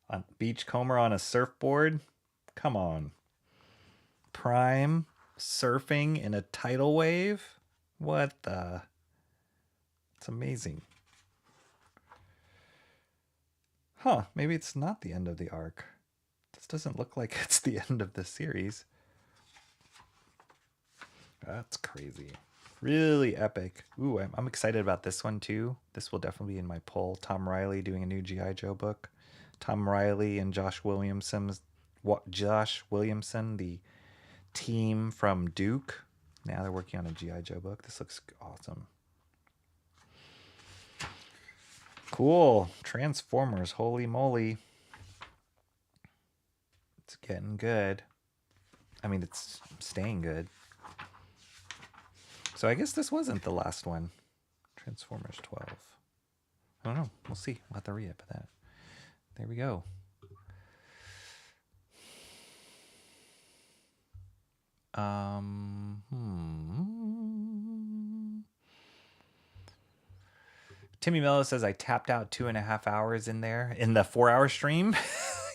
On Beachcomber on a surfboard? Come on. Prime surfing in a tidal wave? What the? It's amazing. Huh, maybe it's not the end of the arc. This doesn't look like it's the end of the series. That's crazy. Really epic. Ooh, I'm excited about this one too. This will definitely be in my poll. Tom Riley doing a new G.I. Joe book. Tom Riley and Josh Williamson, the team from Duke. Now they're working on a G.I. Joe book. This looks awesome. Cool. Transformers. Holy moly. It's getting good. I mean, it's staying good. So I guess this wasn't the last one. Transformers 12. I don't know. We'll see. We'll have to re-up that. There we go. Timmy Mello says I tapped out 2.5 hours in there in the 4-hour stream.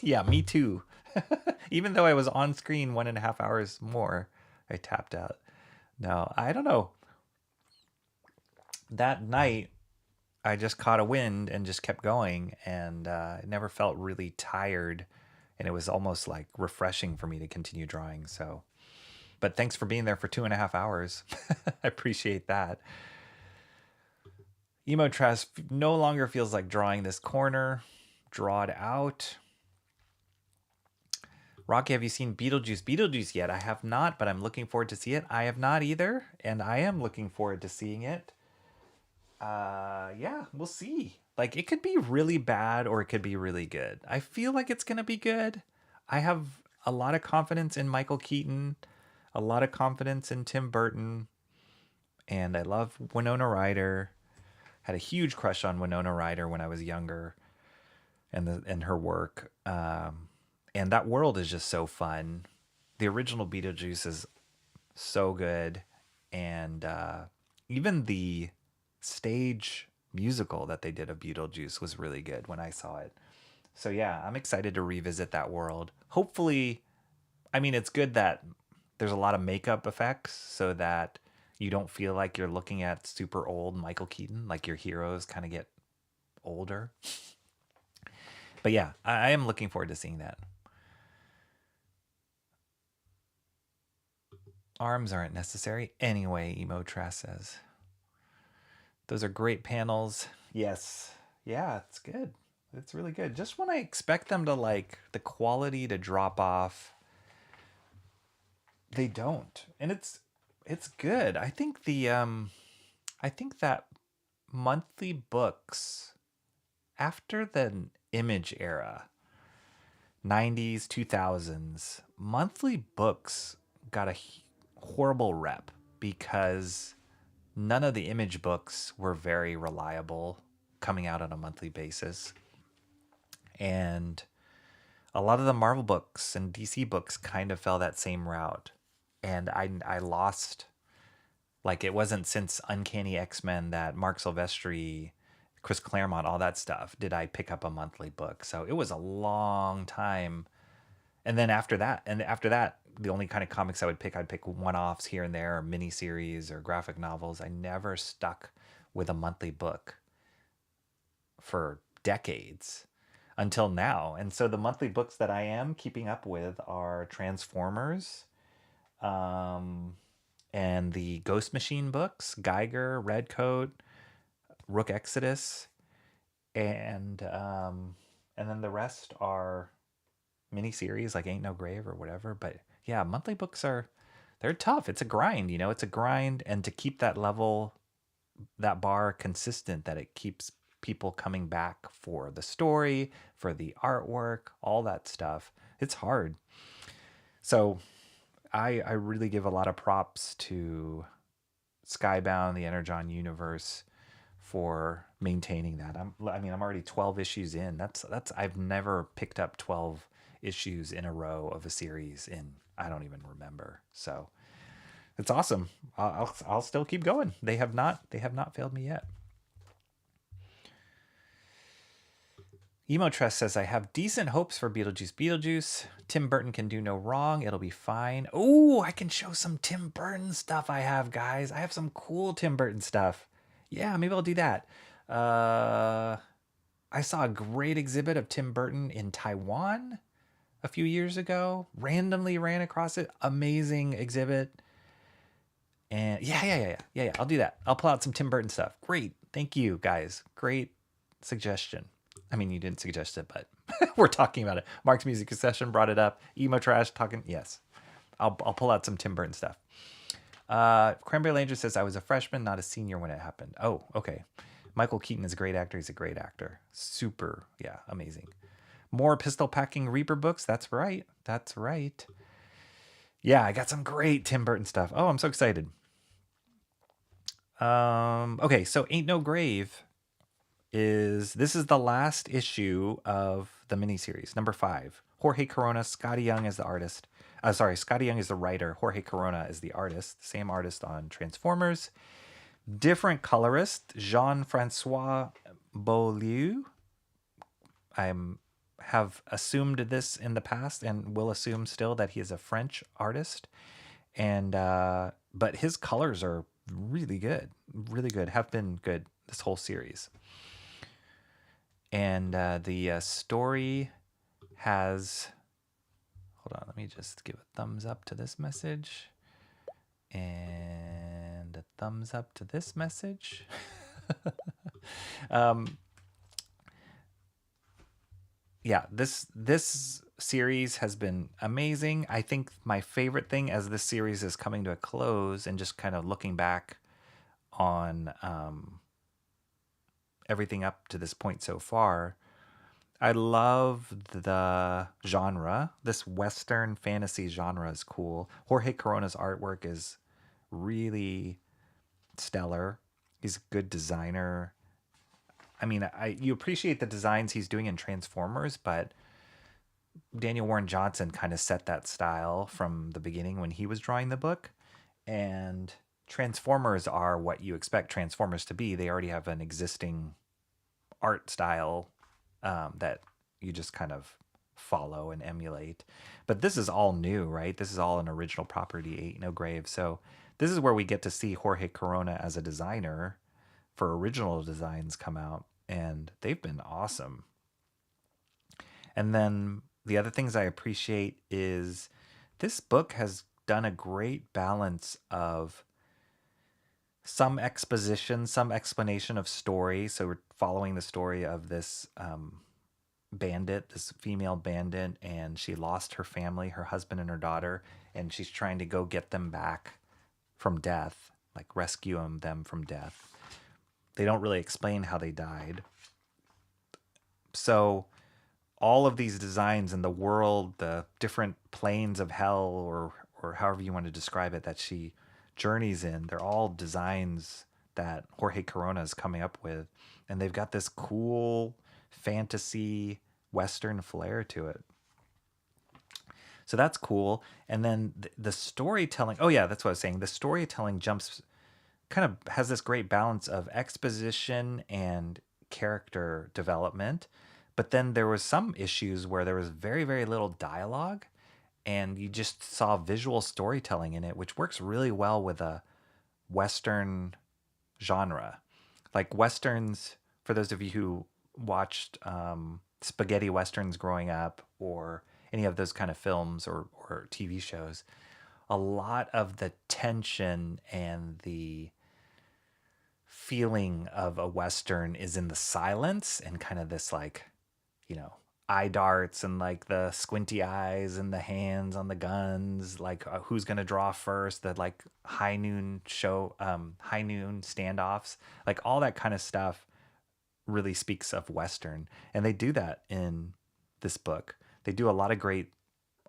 Yeah, me too. Even though I was on screen 1.5 hours more, I tapped out. No, I don't know. That night, I just caught a wind and just kept going, and it never felt really tired, and it was almost like refreshing for me to continue drawing. So, but thanks for being there for 2.5 hours. I appreciate that. Emo Trash no longer feels like drawing this corner. Draw it out. Rocky, have you seen Beetlejuice yet? I have not, but I'm looking forward to see it. I have not either, and I am looking forward to seeing it. Yeah, we'll see. Like, it could be really bad or it could be really good. I feel like it's gonna be good. I have a lot of confidence in Michael Keaton, a lot of confidence in Tim Burton, and I love Winona Ryder. Had a huge crush on Winona Ryder when I was younger, and her work. And that world is just so fun. The original Beetlejuice is so good, and even the stage musical that they did of Beetlejuice was really good when I saw it. So yeah, I'm excited to revisit that world. Hopefully, I mean, it's good that there's a lot of makeup effects so that you don't feel like you're looking at super old Michael Keaton, like your heroes kind of get older. But yeah, I am looking forward to seeing that. Arms aren't necessary anyway, Emo Trash says. Those are great panels. Yes. Yeah, it's good. It's really good. Just when I expect them to, like, the quality to drop off, they don't. And it's good. I think that monthly books after the Image era, 90s, 2000s, monthly books got a horrible rep because none of the Image books were very reliable coming out on a monthly basis. And a lot of the Marvel books and DC books kind of fell that same route. And I lost, like, it wasn't since Uncanny X-Men that Mark Silvestri, Chris Claremont, all that stuff, did I pick up a monthly book. So it was a long time. And then after that, the only kind of comics I'd pick one-offs here and there, or miniseries or graphic novels. I never stuck with a monthly book for decades until now. And so the monthly books that I am keeping up with are Transformers, and the Ghost Machine books, Geiger, Redcoat, Rook Exodus, and then the rest are miniseries like Aint No Grave or whatever. But yeah, monthly books they're tough. It's a grind, it's a grind. And to keep that level, that bar consistent, that it keeps people coming back for the story, for the artwork, all that stuff, it's hard. So I really give a lot of props to Skybound, the Energon universe, for maintaining that. I'm already 12 issues in. That's I've never picked up 12 issues in a row of a series in, I don't even remember. So it's awesome. I'll still keep going. They have not failed me yet. Emo Tress says, I have decent hopes for Beetlejuice. Tim Burton can do no wrong. It'll be fine. Oh, I can show some Tim Burton stuff I have, guys. I have some cool Tim Burton stuff. Yeah, maybe I'll do that. I saw a great exhibit of Tim Burton in Taiwan a few years ago. Randomly ran across it. Amazing exhibit. And yeah. I'll do that. I'll pull out some Tim Burton stuff. Great. Thank you, guys. Great suggestion. I mean, you didn't suggest it, but we're talking about it. Mark's Music Session brought it up. Emo Trash talking. Yes. I'll pull out some Tim Burton stuff. Cranberry Langer says, I was a freshman, not a senior when it happened. Oh, okay. Michael Keaton is a great actor. He's a great actor. Super. Yeah, amazing. More Pistol Packing Reaper books. That's right. That's right. Yeah, I got some great Tim Burton stuff. Oh, I'm so excited. Okay, so Ain't No Grave is the last issue of the miniseries, number 5. Jorge Corona, Scotty Young is the artist. Scotty Young is the writer. Jorge Corona is the artist. Same artist on Transformers. Different colorist, Jean-Francois Beaulieu. I have assumed this in the past and will assume still that he is a French artist. And but his colors are really good, have been good this whole series. And the story has, hold on, let me just give a thumbs up to this message and a thumbs up to this message. Yeah, this series has been amazing. I think my favorite thing as this series is coming to a close and just kind of looking back on everything up to this point so far, I love the genre. This Western fantasy genre is cool. Jorge Corona's artwork is really stellar. He's a good designer. I mean, you appreciate the designs he's doing in Transformers, but Daniel Warren Johnson kind of set that style from the beginning when he was drawing the book. And Transformers are what you expect Transformers to be. They already have an existing art style that you just kind of follow and emulate. But this is all new, right? This is all an original property, Ain't No Grave. So this is where we get to see Jorge Corona as a designer for original designs come out, and they've been awesome. And then the other things I appreciate is this book has done a great balance of some exposition, some explanation of story. So we're following the story of this bandit, this female bandit, and she lost her family, her husband and her daughter, and she's trying to go get them back from death, like rescue them from death. They don't really explain how they died. So all of these designs in the world, the different planes of hell, or however you want to describe it, that she journeys in, they're all designs that Jorge Corona is coming up with. And they've got this cool fantasy Western flair to it. So that's cool. And then the storytelling, oh yeah, that's what I was saying. The storytelling kind of has this great balance of exposition and character development. But then there was some issues where there was very, very little dialogue, and you just saw visual storytelling in it, which works really well with a Western genre. Like Westerns, for those of you who watched spaghetti Westerns growing up, or any of those kind of films or TV shows, a lot of the tension and the feeling of a Western is in the silence and kind of this, like, you know, eye darts and like the squinty eyes and the hands on the guns, like who's going to draw first, the like high noon standoffs, like all that kind of stuff really speaks of Western. And they do that in this book. They do a lot of great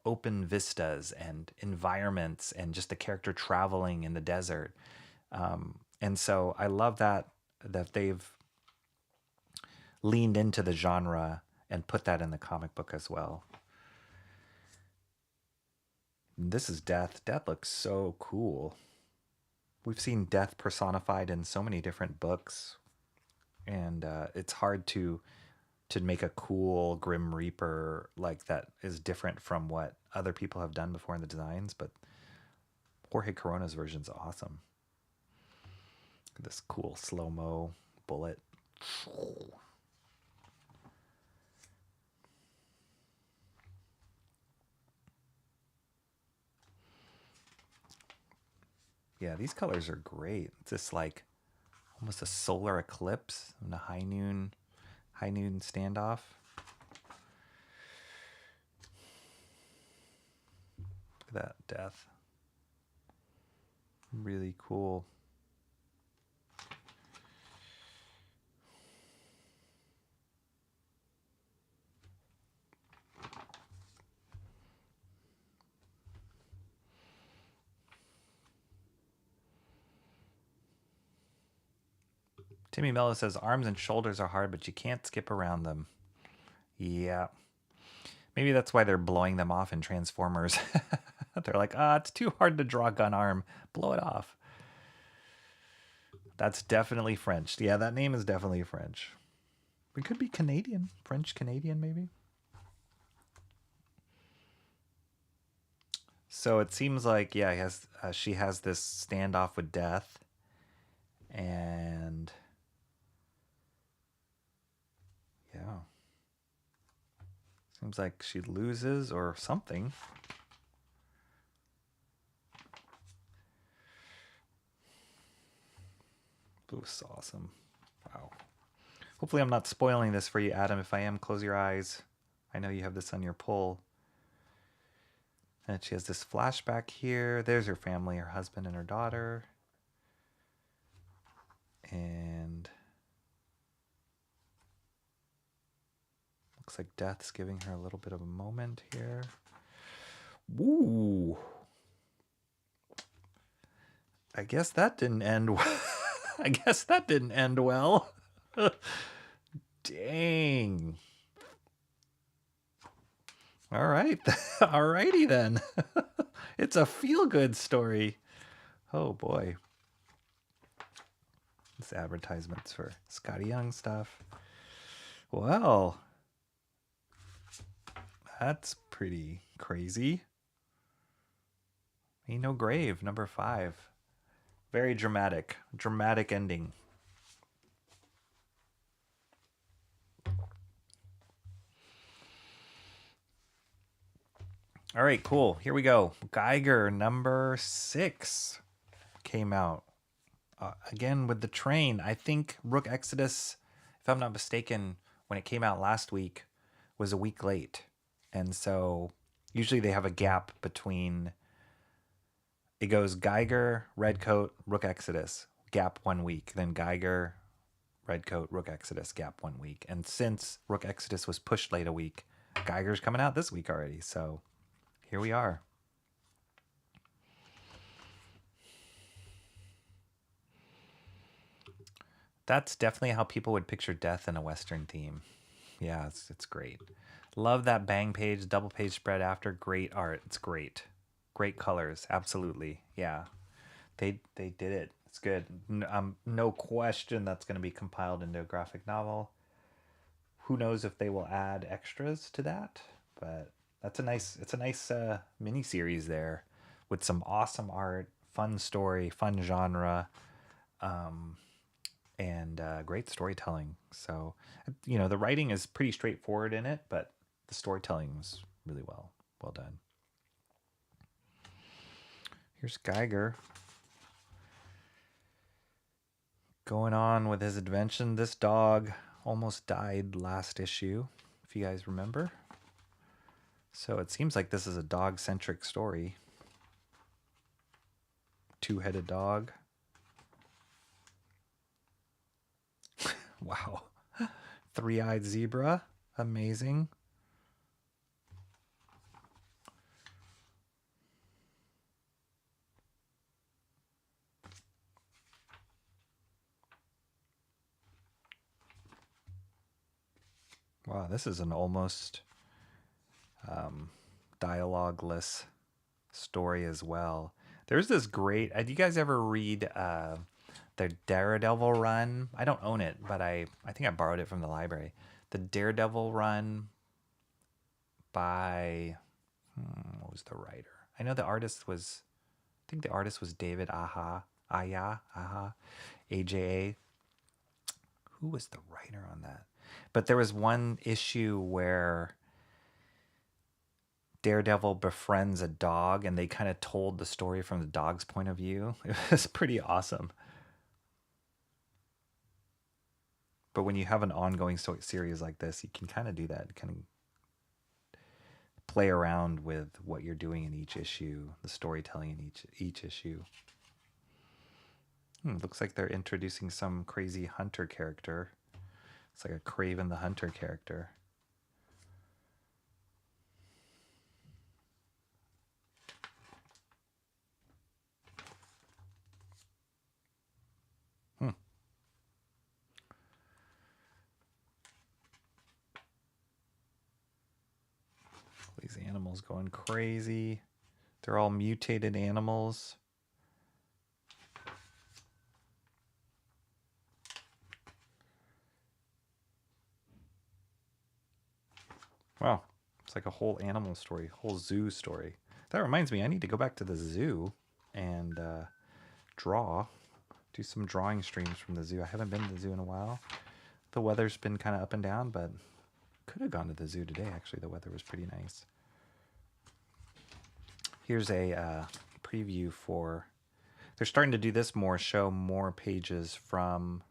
open vistas and environments and just the character traveling in the desert. And so I love that they've leaned into the genre and put that in the comic book as well. This is Death. Death looks so cool. We've seen Death personified in so many different books, and it's hard to make a cool Grim Reaper like that is different from what other people have done before in the designs, but Jorge Corona's version's awesome. This cool slow-mo bullet. Yeah, these colors are great. It's just like almost a solar eclipse and a high noon standoff. Look at that death. Really cool. Timmy Mello says arms and shoulders are hard, but you can't skip around them. Yeah. Maybe that's why they're blowing them off in Transformers. They're like, it's too hard to draw gun arm. Blow it off. That's definitely French. Yeah, that name is definitely French. It could be Canadian. French Canadian, maybe. So it seems like, yeah, he has, she has this standoff with death. And yeah. Seems like she loses or something. This is awesome. Wow. Hopefully I'm not spoiling this for you, Adam. If I am, close your eyes. I know you have this on your pull. And she has this flashback here. There's her family, her husband and her daughter. And looks like Death's giving her a little bit of a moment here. Ooh. I guess that didn't end well. I guess that didn't end well. Dang. All right. Alrighty then. It's a feel-good story. Oh boy. This advertisements for Scotty Young stuff. Well, that's pretty crazy. Ain't No Grave, number 5. Very dramatic. Dramatic ending. All right, cool. Here we go. Geiger, number 6 came out. Again with the train. I think Rook Exodus, if I'm not mistaken, when it came out last week, was a week late. And so usually they have a gap between... It goes Geiger, Redcoat, Rook Exodus, gap 1 week. Then Geiger, Redcoat, Rook Exodus, gap 1 week. And since Rook Exodus was pushed late a week, Geiger's coming out this week already. So here we are. That's definitely how people would picture Death in a Western theme. Yeah, it's great. Love that bang page, double page spread after. Great art. It's great. Great colors. Absolutely. Yeah. They did it. It's good. No question that's going to be compiled into a graphic novel. Who knows if they will add extras to that, but it's a nice mini series there with some awesome art, fun story, fun genre, and great storytelling. So, the writing is pretty straightforward in it, but the storytelling was really well done. Here's Geiger going on with his invention. This dog almost died last issue, if you guys remember. So it seems like this is a dog-centric story. Two-headed dog. Wow. Three-eyed zebra. Amazing. Wow, this is an almost dialogue-less story as well. There's this great... Do you guys ever read the Daredevil run? I don't own it, but I think I borrowed it from the library. The Daredevil run by... what was the writer? I know the artist was... I think the artist was David Aja. AJA. Who was the writer on that? But there was one issue where Daredevil befriends a dog, and they kind of told the story from the dog's point of view. It was pretty awesome. But when you have an ongoing series like this, you can kind of do that, kind of play around with what you're doing in each issue, the storytelling in each issue. Looks like they're introducing some crazy hunter character. It's like a Kraven the Hunter character. These animals going crazy. They're all mutated animals. Wow, it's like a whole animal story, whole zoo story. That reminds me, I need to go back to the zoo and do some drawing streams from the zoo. I haven't been to the zoo in a while. The weather's been kind of up and down, but could have gone to the zoo today, actually. The weather was pretty nice. Here's a preview for... They're starting to do this more, show more pages from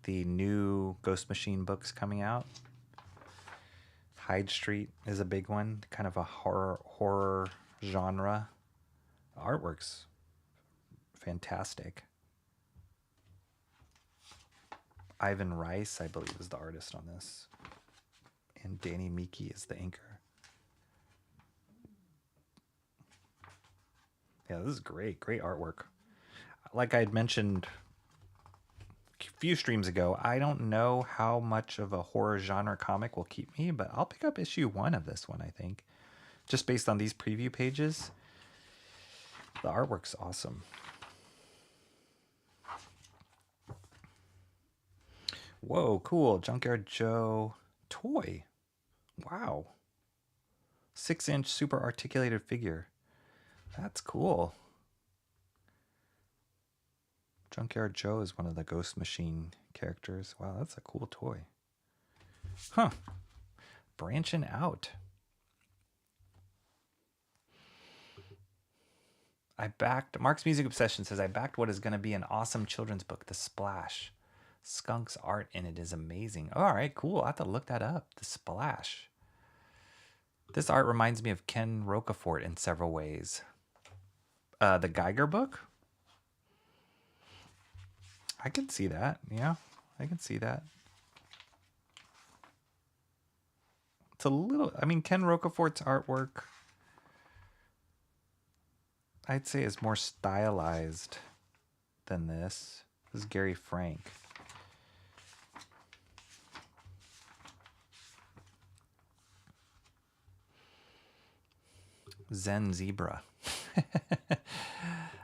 the new Ghost Machine books coming out. Hyde Street is a big one, kind of a horror genre. The artwork's fantastic. Ivan Rice, I believe, is the artist on this. And Danny Miki is the inker. Yeah, this is great. Great artwork. Like I had mentioned a few streams ago, I don't know how much of a horror genre comic will keep me, but I'll pick up issue 1 of this one, I think. Just based on these preview pages. The artwork's awesome. Whoa, cool. Junkyard Joe toy. Wow. 6-inch super articulated figure. That's cool. Junkyard Joe is one of the Ghost Machine characters. Wow, that's a cool toy. Huh. Branching out. Mark's Music Obsession says, I backed what is going to be an awesome children's book, The Splash. Skunk's art in it is amazing. All right, cool. I have to look that up. The Splash. This art reminds me of Ken Rocafort in several ways. The Geiger book? I can see that. Yeah, I can see that. It's a little... I mean, Ken Rocafort's artwork, I'd say, is more stylized than this. This is Gary Frank. Zen Zebra.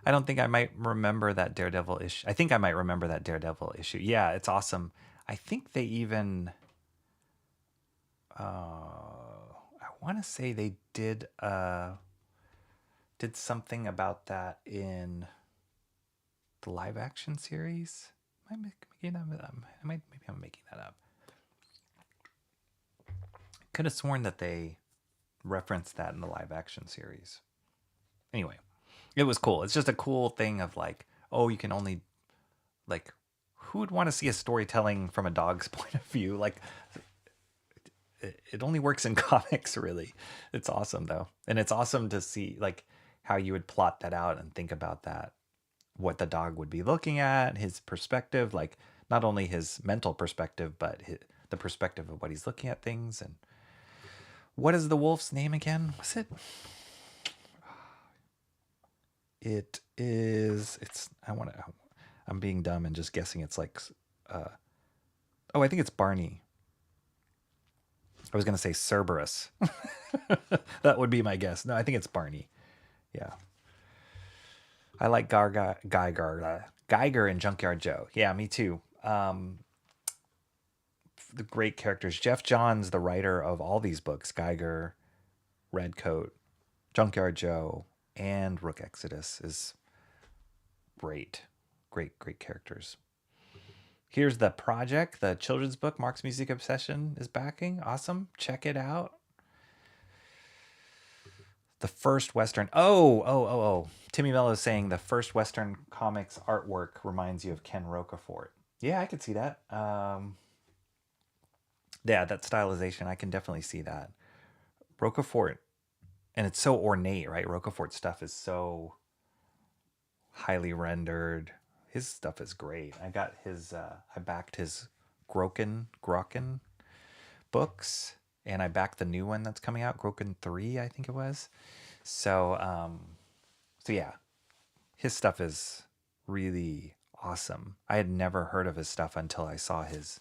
I don't think I might remember that Daredevil issue. I think I might remember that Daredevil issue. Yeah, it's awesome. I think they even... I want to say they did something about that in the live action series. Maybe I'm making that up. Could have sworn that they referenced that in the live action series. Anyway, it was cool. It's just a cool thing of like, oh, you can only, like, who would want to see a storytelling from a dog's point of view? Like, it only works in comics, really. It's awesome, though. And it's awesome to see, like, how you would plot that out and think about that. What the dog would be looking at, his perspective, like, not only his mental perspective, but the perspective of what he's looking at things. And what is the wolf's name again? Was it? I'm being dumb and just guessing it's like, I think it's Barney. I was going to say Cerberus. That would be my guess. No, I think it's Barney. Yeah. I like Geiger and Junkyard Joe. Yeah, me too. The great characters. Jeff Johns, the writer of all these books, Geiger, Redcoat, Junkyard Joe, and Rook Exodus, is great. Great characters. Here's The Project, the children's book Mark's Music Obsession is backing. Awesome. Check it out. The first Western. Oh. Timmy Mello is saying the first Western comics artwork reminds you of Ken Roquefort. Yeah, I could see that. Yeah, that stylization, I can definitely see that. Roquefort, and it's so ornate, right? Roquefort stuff is so highly rendered. His stuff is great. I got his, I backed his Grokken books, and I backed the new one that's coming out, Grokken 3, I think it was. So, so yeah, his stuff is really awesome. I had never heard of his stuff until I saw his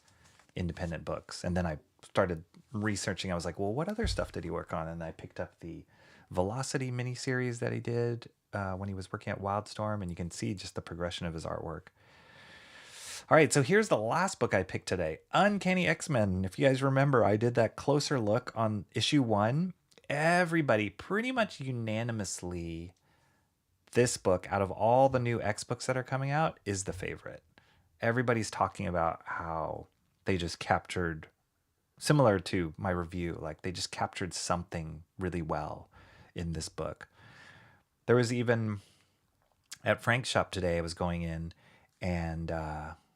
independent books, and then I started researching. I was like, well, what other stuff did he work on? And I picked up the Velocity miniseries that he did when he was working at Wildstorm, and you can see just the progression of his artwork. All right, so here's the last book I picked today, Uncanny X-Men. If you guys remember, I did that closer look on issue 1. Everybody pretty much unanimously, this book, out of all the new X books that are coming out, is the favorite. Everybody's talking about how they just captured, similar to my review, like they just captured something really well in this book. There was even, at Frank's shop today, I was going in, and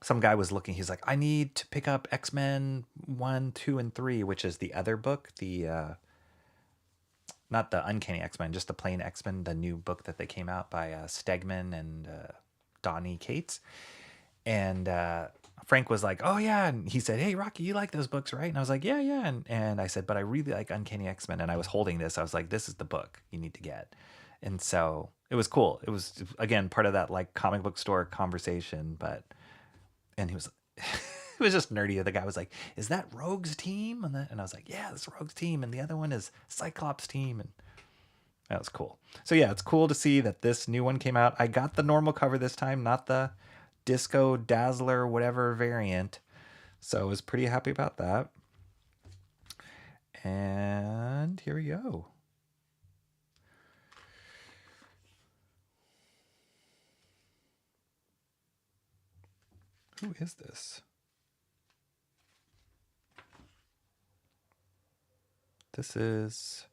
some guy was looking. He's like, I need to pick up X-Men 1, 2, and 3, which is the other book, the not the Uncanny X-Men, just the plain X-Men, the new book that they came out by Stegman and Donnie Cates. And Frank was like, oh yeah. And he said, hey, Rocky, you like those books, right? And I was like, yeah. And I said, but I really like Uncanny X-Men. And I was holding this. I was like, this is the book you need to get. And so it was cool. It was, again, part of that like comic book store conversation. And he was, it was just nerdy. The guy was like, is that Rogue's team? And I was like, yeah, that's Rogue's team. And the other one is Cyclops' team. And that was cool. So yeah, it's cool to see that this new one came out. I got the normal cover this time, not the Disco Dazzler whatever variant. So I was pretty happy about that. And here we go. Who is this? This is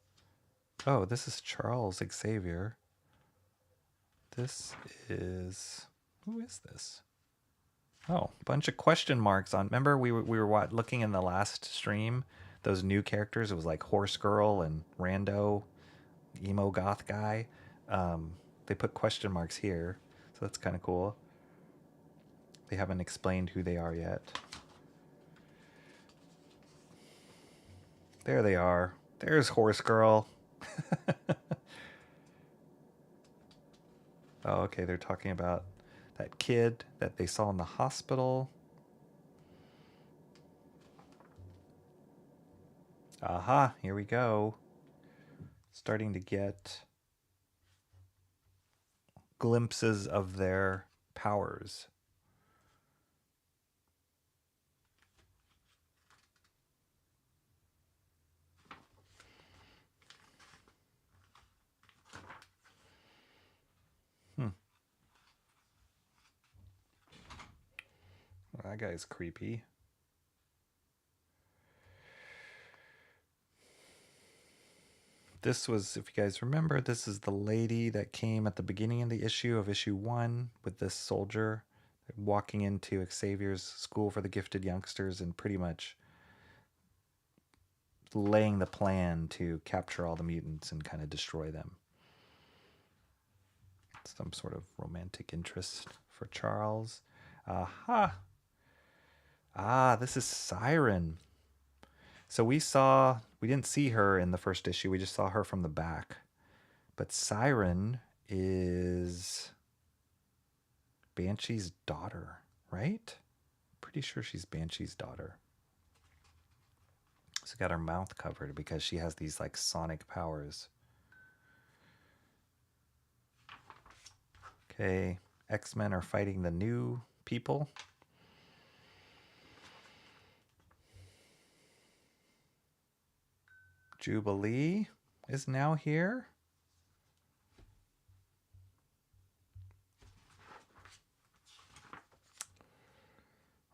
Charles Xavier. This is, who is this? Oh, bunch of question marks on. Remember we were looking in the last stream, those new characters. It was like Horse Girl and Rando, emo goth guy. They put question marks here, so that's kind of cool. They haven't explained who they are yet. There they are. There's Horse Girl. Oh, okay, they're talking about that kid that they saw in the hospital. Aha, here we go. Starting to get glimpses of their powers. That guy's creepy. This was, if you guys remember, this is the lady that came at the beginning of the issue of issue 1 with this soldier walking into Xavier's school for the gifted youngsters and pretty much laying the plan to capture all the mutants and kind of destroy them. Some sort of romantic interest for Charles. Aha! Ah, this is Siren. So we didn't see her in the first issue. We just saw her from the back. But Siren is Banshee's daughter, right? Pretty sure she's Banshee's daughter. She's got her mouth covered because she has these like sonic powers. Okay, X-Men are fighting the new people. Jubilee is now here.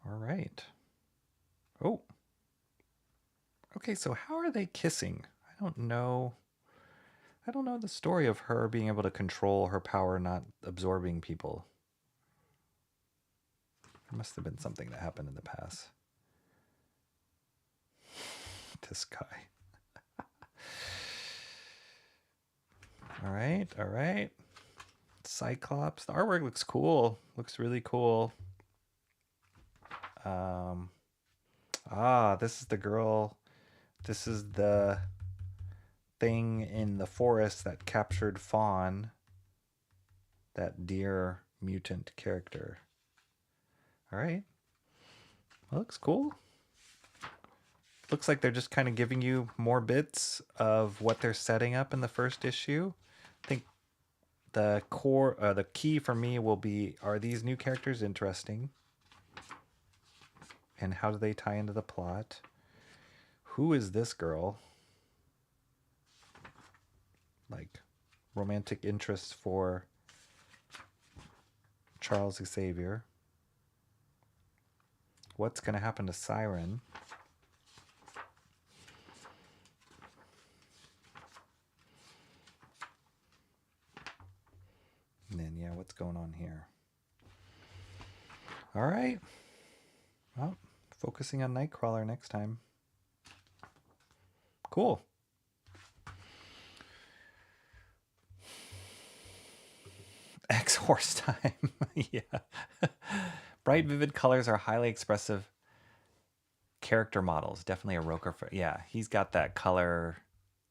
All right. Oh. Okay, so how are they kissing? I don't know. I don't know the story of her being able to control her power not absorbing people. There must have been something that happened in the past. This guy. All right, all right. Cyclops. The artwork looks cool. Looks really cool. This is the girl. This is the thing in the forest that captured Fawn. That deer mutant character. All right. Well, looks cool. Looks like they're just kind of giving you more bits of what they're setting up in the first issue. I think the core, the key for me will be, are these new characters interesting? And how do they tie into the plot? Who is this girl? Like, romantic interests for Charles Xavier. What's going to happen to Siren? And then, yeah, what's going on here? All right. Well, focusing on Nightcrawler next time. Cool. X-Horse time. Yeah. Bright, vivid colors are highly expressive character models. Definitely a Roker. Yeah, he's got that color,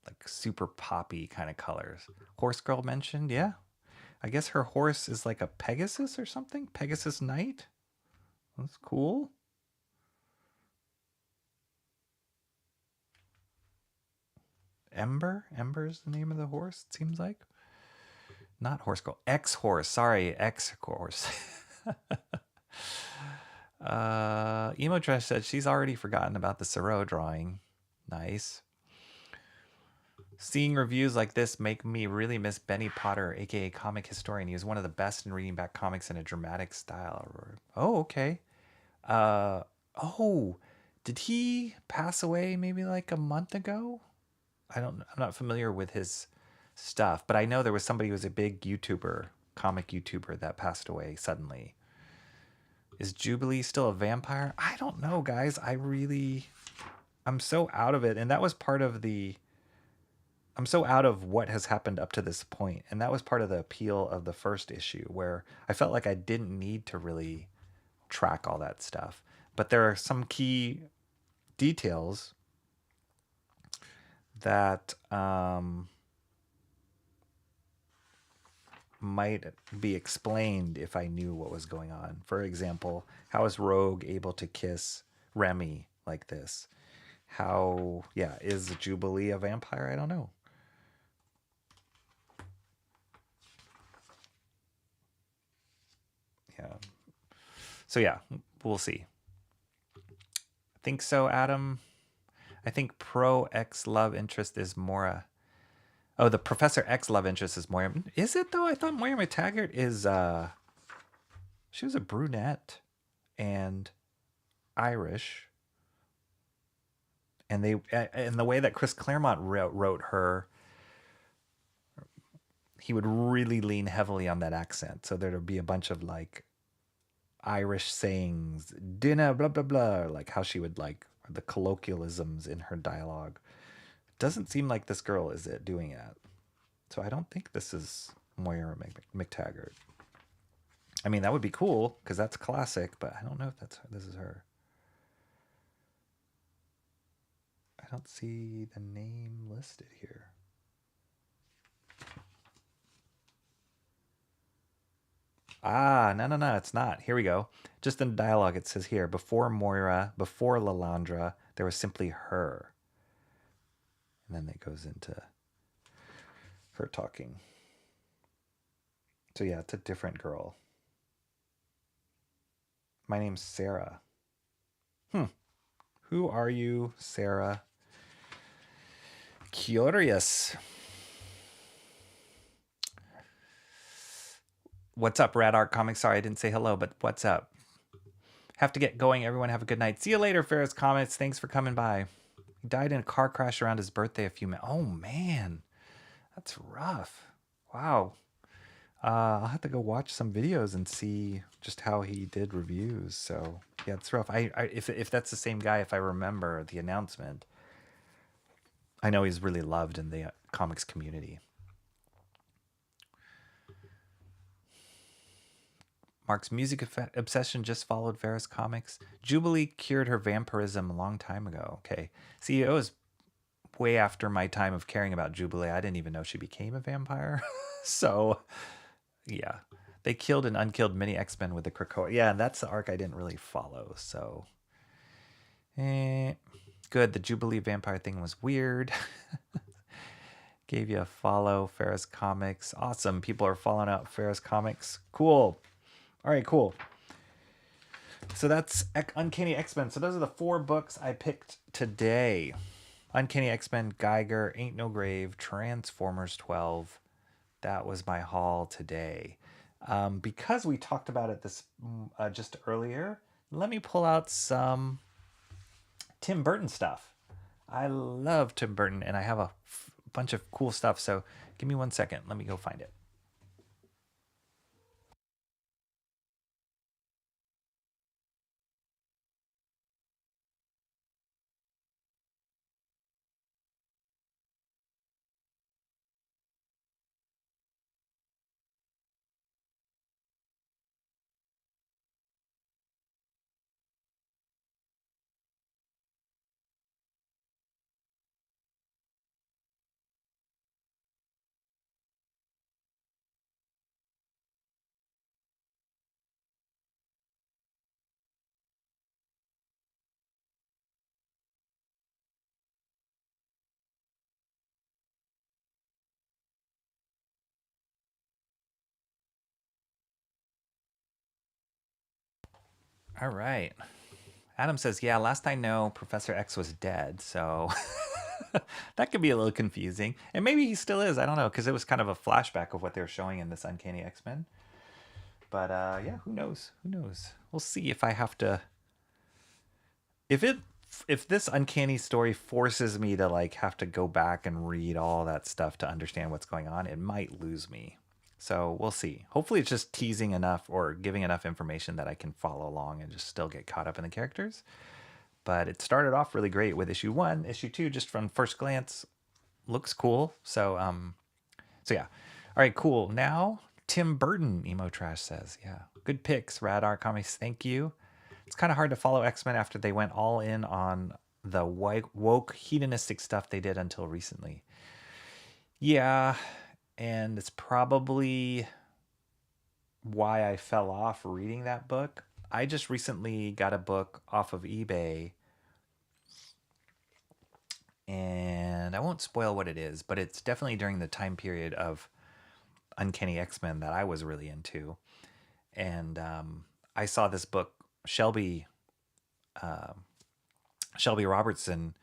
like super poppy kind of colors. Horse Girl mentioned, yeah. I guess her horse is like a Pegasus or something? Pegasus Knight? That's cool. Ember? Ember is the name of the horse, it seems like. Not Horse Girl. X-Horse. Sorry, X-Horse. Emo Trash said she's already forgotten about the Sero drawing. Nice. Seeing reviews like this make me really miss Benny Potter, aka Comic Historian. He was one of the best in reading back comics in a dramatic style. Oh, okay. Did he pass away maybe like a month ago? I'm not familiar with his stuff, but I know there was somebody who was a big YouTuber, comic YouTuber, that passed away suddenly. Is Jubilee still a vampire? I don't know, guys. I'm so out of it. And that was part of I'm so out of what has happened up to this point. And that was part of the appeal of the first issue, where I felt like I didn't need to really track all that stuff. But there are some key details that might be explained if I knew what was going on. For example, how is Rogue able to kiss Remy like this? Is Jubilee a vampire? I don't know. Yeah. So yeah, we'll see. I think so, Adam. I think Pro X love interest is Moira. Oh, the Professor X love interest is Moira. Is it though? I thought Moira McTaggart is she was a brunette and Irish. And the way that Chris Claremont wrote her, he would really lean heavily on that accent. So there'd be a bunch of like Irish sayings, dinner, blah, blah, blah, like how she would like the colloquialisms in her dialogue. Doesn't seem like this girl is doing it. So I don't think this is Moira McTaggart. I mean, that would be cool because that's classic, but I don't know if this is her. I don't see the name listed here. No, it's not. Here we go. Just in dialogue, it says here, before Moira, before Lalandra, there was simply her. And then it goes into her talking. So yeah, it's a different girl. My name's Sarah. Who are you, Sarah? Curious. What's up, Rad Art Comics? Sorry, I didn't say hello, but what's up? Have to get going. Everyone have a good night. See you later, Ferris Comics. Thanks for coming by. He died in a car crash around his birthday a few minutes. Oh, man. That's rough. Wow. I'll have to go watch some videos and see just how he did reviews. So yeah, it's rough. If that's the same guy, if I remember the announcement, I know he's really loved in the comics community. Mark's music obsession just followed Vera's comics. Jubilee cured her vampirism a long time ago. Okay. See, it was way after my time of caring about Jubilee. I didn't even know she became a vampire. So, yeah. They killed and unkilled many X-Men with the Krakoa. Yeah, that's the arc I didn't really follow. So, good. The Jubilee vampire thing was weird. Gave you a follow. Farrah's Comics. Awesome. People are following out Farrah's Comics. Cool. All right, cool. So that's Uncanny X-Men. So those are the 4 books I picked today. Uncanny X-Men, Geiger, Aint No Grave, Transformers 12. That was my haul today. Because we talked about it this just earlier, let me pull out some Tim Burton stuff. I love Tim Burton, and I have a bunch of cool stuff. So give me 1 second. Let me go find it. All right. Adam says, yeah, last I know, Professor X was dead. So that could be a little confusing. And maybe he still is. I don't know, because it was kind of a flashback of what they were showing in this Uncanny X-Men. But yeah, who knows? Who knows? We'll see if I have to... If this Uncanny story forces me to like have to go back and read all that stuff to understand what's going on, it might lose me. So we'll see. Hopefully it's just teasing enough or giving enough information that I can follow along and just still get caught up in the characters. But it started off really great with issue 1. Issue 2, just from first glance, looks cool. So yeah. All right, cool. Now, Tim Burton, Emo Trash says. Yeah, good picks, Radar Comics. Thank you. It's kind of hard to follow X-Men after they went all in on the woke, hedonistic stuff they did until recently. Yeah, and it's probably why I fell off reading that book. I just recently got a book off of eBay, and I won't spoil what it is, but it's definitely during the time period of Uncanny X-Men that I was really into. And I saw this book, Shelby Robertson.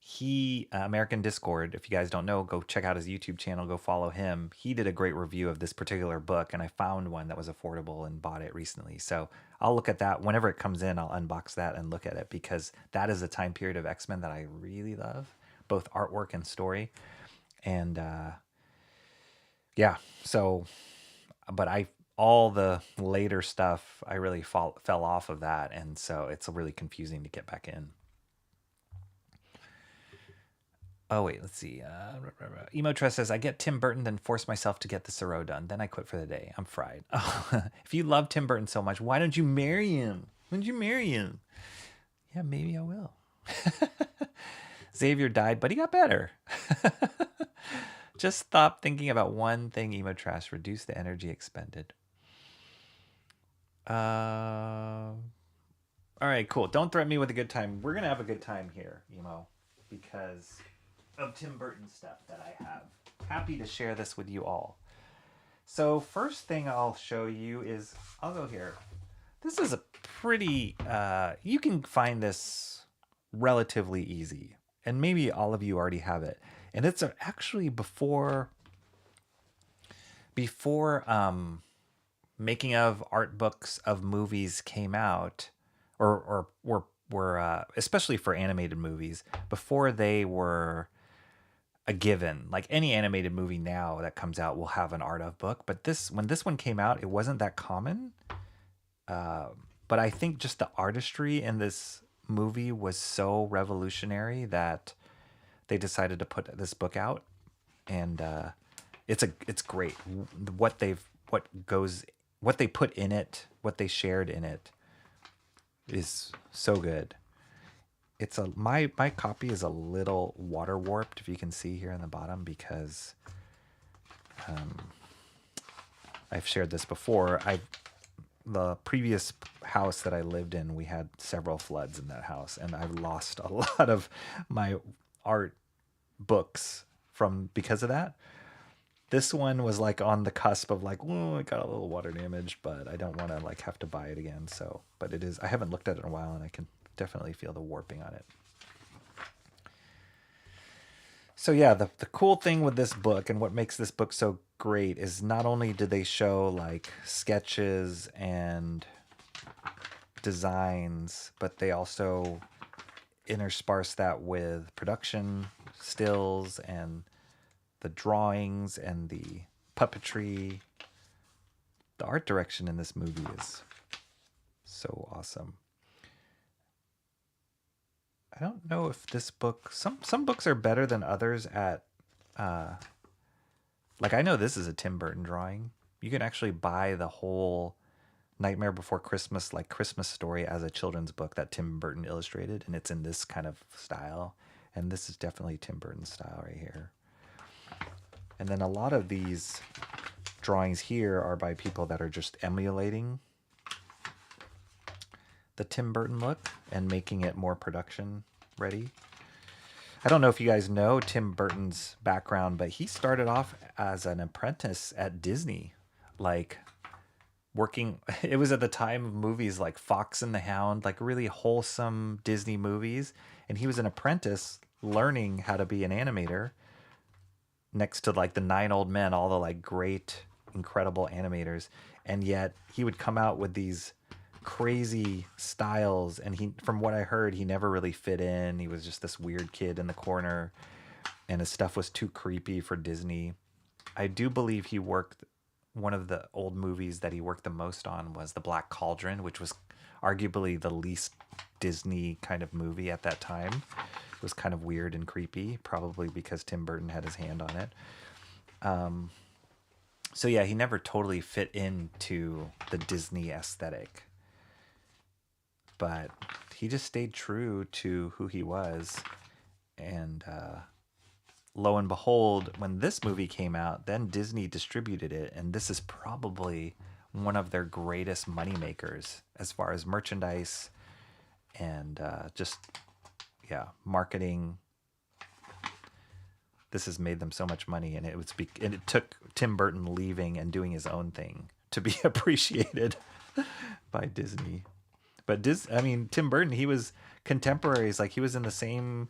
He, American Discord, if you guys don't know, go check out his YouTube channel, go follow him. He did a great review of this particular book, and I found one that was affordable and bought it recently. So I'll look at that. Whenever it comes in, I'll unbox that and look at it, because that is a time period of X-Men that I really love, both artwork and story. And yeah, so, but all the later stuff, I really fell off of that, and so it's really confusing to get back in. Oh, wait, let's see. Emo Trust says, I get Tim Burton, then force myself to get the Thoreau done. Then I quit for the day. I'm fried. If you love Tim Burton so much, why don't you marry him? Why don't you marry him? Yeah, maybe I will. Xavier died, but he got better. Just stop thinking about one thing, Emo Trash. Reduce the energy expended. All right, cool. Don't threaten me with a good time. We're going to have a good time here, Emo, because of Tim Burton stuff that I have. Happy to share this with you all. So first thing I'll show you is, I'll go here. This is a pretty, you can find this relatively easy, and maybe all of you already have it. And it's actually before making of art books of movies came out, or were especially for animated movies, before they were a given. Like any animated movie now that comes out will have an art of book, but when this one came out, it wasn't that common. But I think just the artistry in this movie was so revolutionary that they decided to put this book out, and it's great. What they put in it, what they shared in it, is so good. My copy is a little water warped, if you can see here in the bottom, because I've shared this before. The previous house that I lived in, we had several floods in that house, and I've lost a lot of my art books because of that. This one was like on the cusp of like, oh, it got a little water damage, but I don't want to like have to buy it again. So, but it is, I haven't looked at it in a while, and I can definitely feel the warping on it. So yeah, the cool thing with this book, and what makes this book so great, is not only do they show like sketches and designs, but they also intersperse that with production stills and the drawings and the puppetry. The art direction in this movie is so awesome. I don't know if this book, some books are better than others at, like I know this is a Tim Burton drawing. You can actually buy the whole Nightmare Before Christmas, like Christmas story, as a children's book that Tim Burton illustrated, and it's in this kind of style. And this is definitely Tim Burton's style right here. And then a lot of these drawings here are by people that are just emulating the Tim Burton look and making it more production ready. I don't know if you guys know Tim Burton's background, but he started off as an apprentice at Disney, like working. It was at the time of movies like Fox and the Hound, like really wholesome Disney movies. And he was an apprentice learning how to be an animator next to like the 9 old men, all the like great, incredible animators. And yet he would come out with these crazy styles, and he, from what I heard, he never really fit in. He was just this weird kid in the corner, and his stuff was too creepy for Disney. I do believe he worked, one of the old movies that he worked the most on was The Black Cauldron, which was arguably the least Disney kind of movie at that time. It was kind of weird and creepy, probably because Tim Burton had his hand on it. So yeah, he never totally fit into the Disney aesthetic, but he just stayed true to who he was. And lo and behold, when this movie came out, then Disney distributed it, and this is probably one of their greatest money makers as far as merchandise and just marketing. This has made them so much money, and it took Tim Burton leaving and doing his own thing to be appreciated by Disney. But Tim Burton, he was contemporaries. Like he was in the same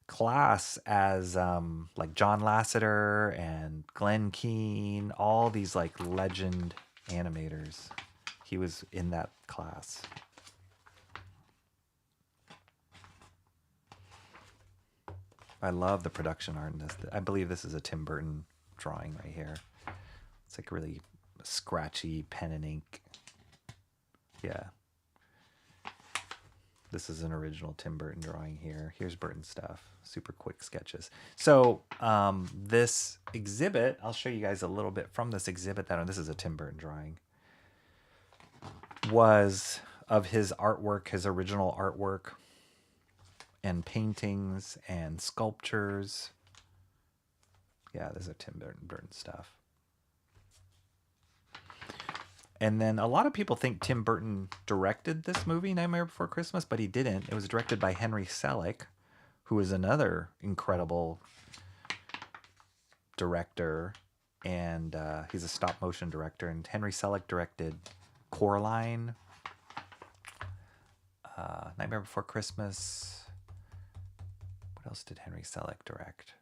class as like John Lasseter and Glenn Keane, all these like legend animators. He was in that class. I love the production art in this. I believe this is a Tim Burton drawing right here. It's like really scratchy pen and ink. Yeah. This is an original Tim Burton drawing here. Here's Burton stuff. Super quick sketches. So this exhibit, I'll show you guys a little bit from this exhibit. This is a Tim Burton drawing. Was of his artwork, his original artwork, and paintings and sculptures. Yeah, this is a Tim Burton stuff. And then a lot of people think Tim Burton directed this movie, Nightmare Before Christmas, but he didn't. It was directed by Henry Selick, who is another incredible director, and he's a stop motion director. And Henry Selick directed Coraline, Nightmare Before Christmas. What else did Henry Selick direct?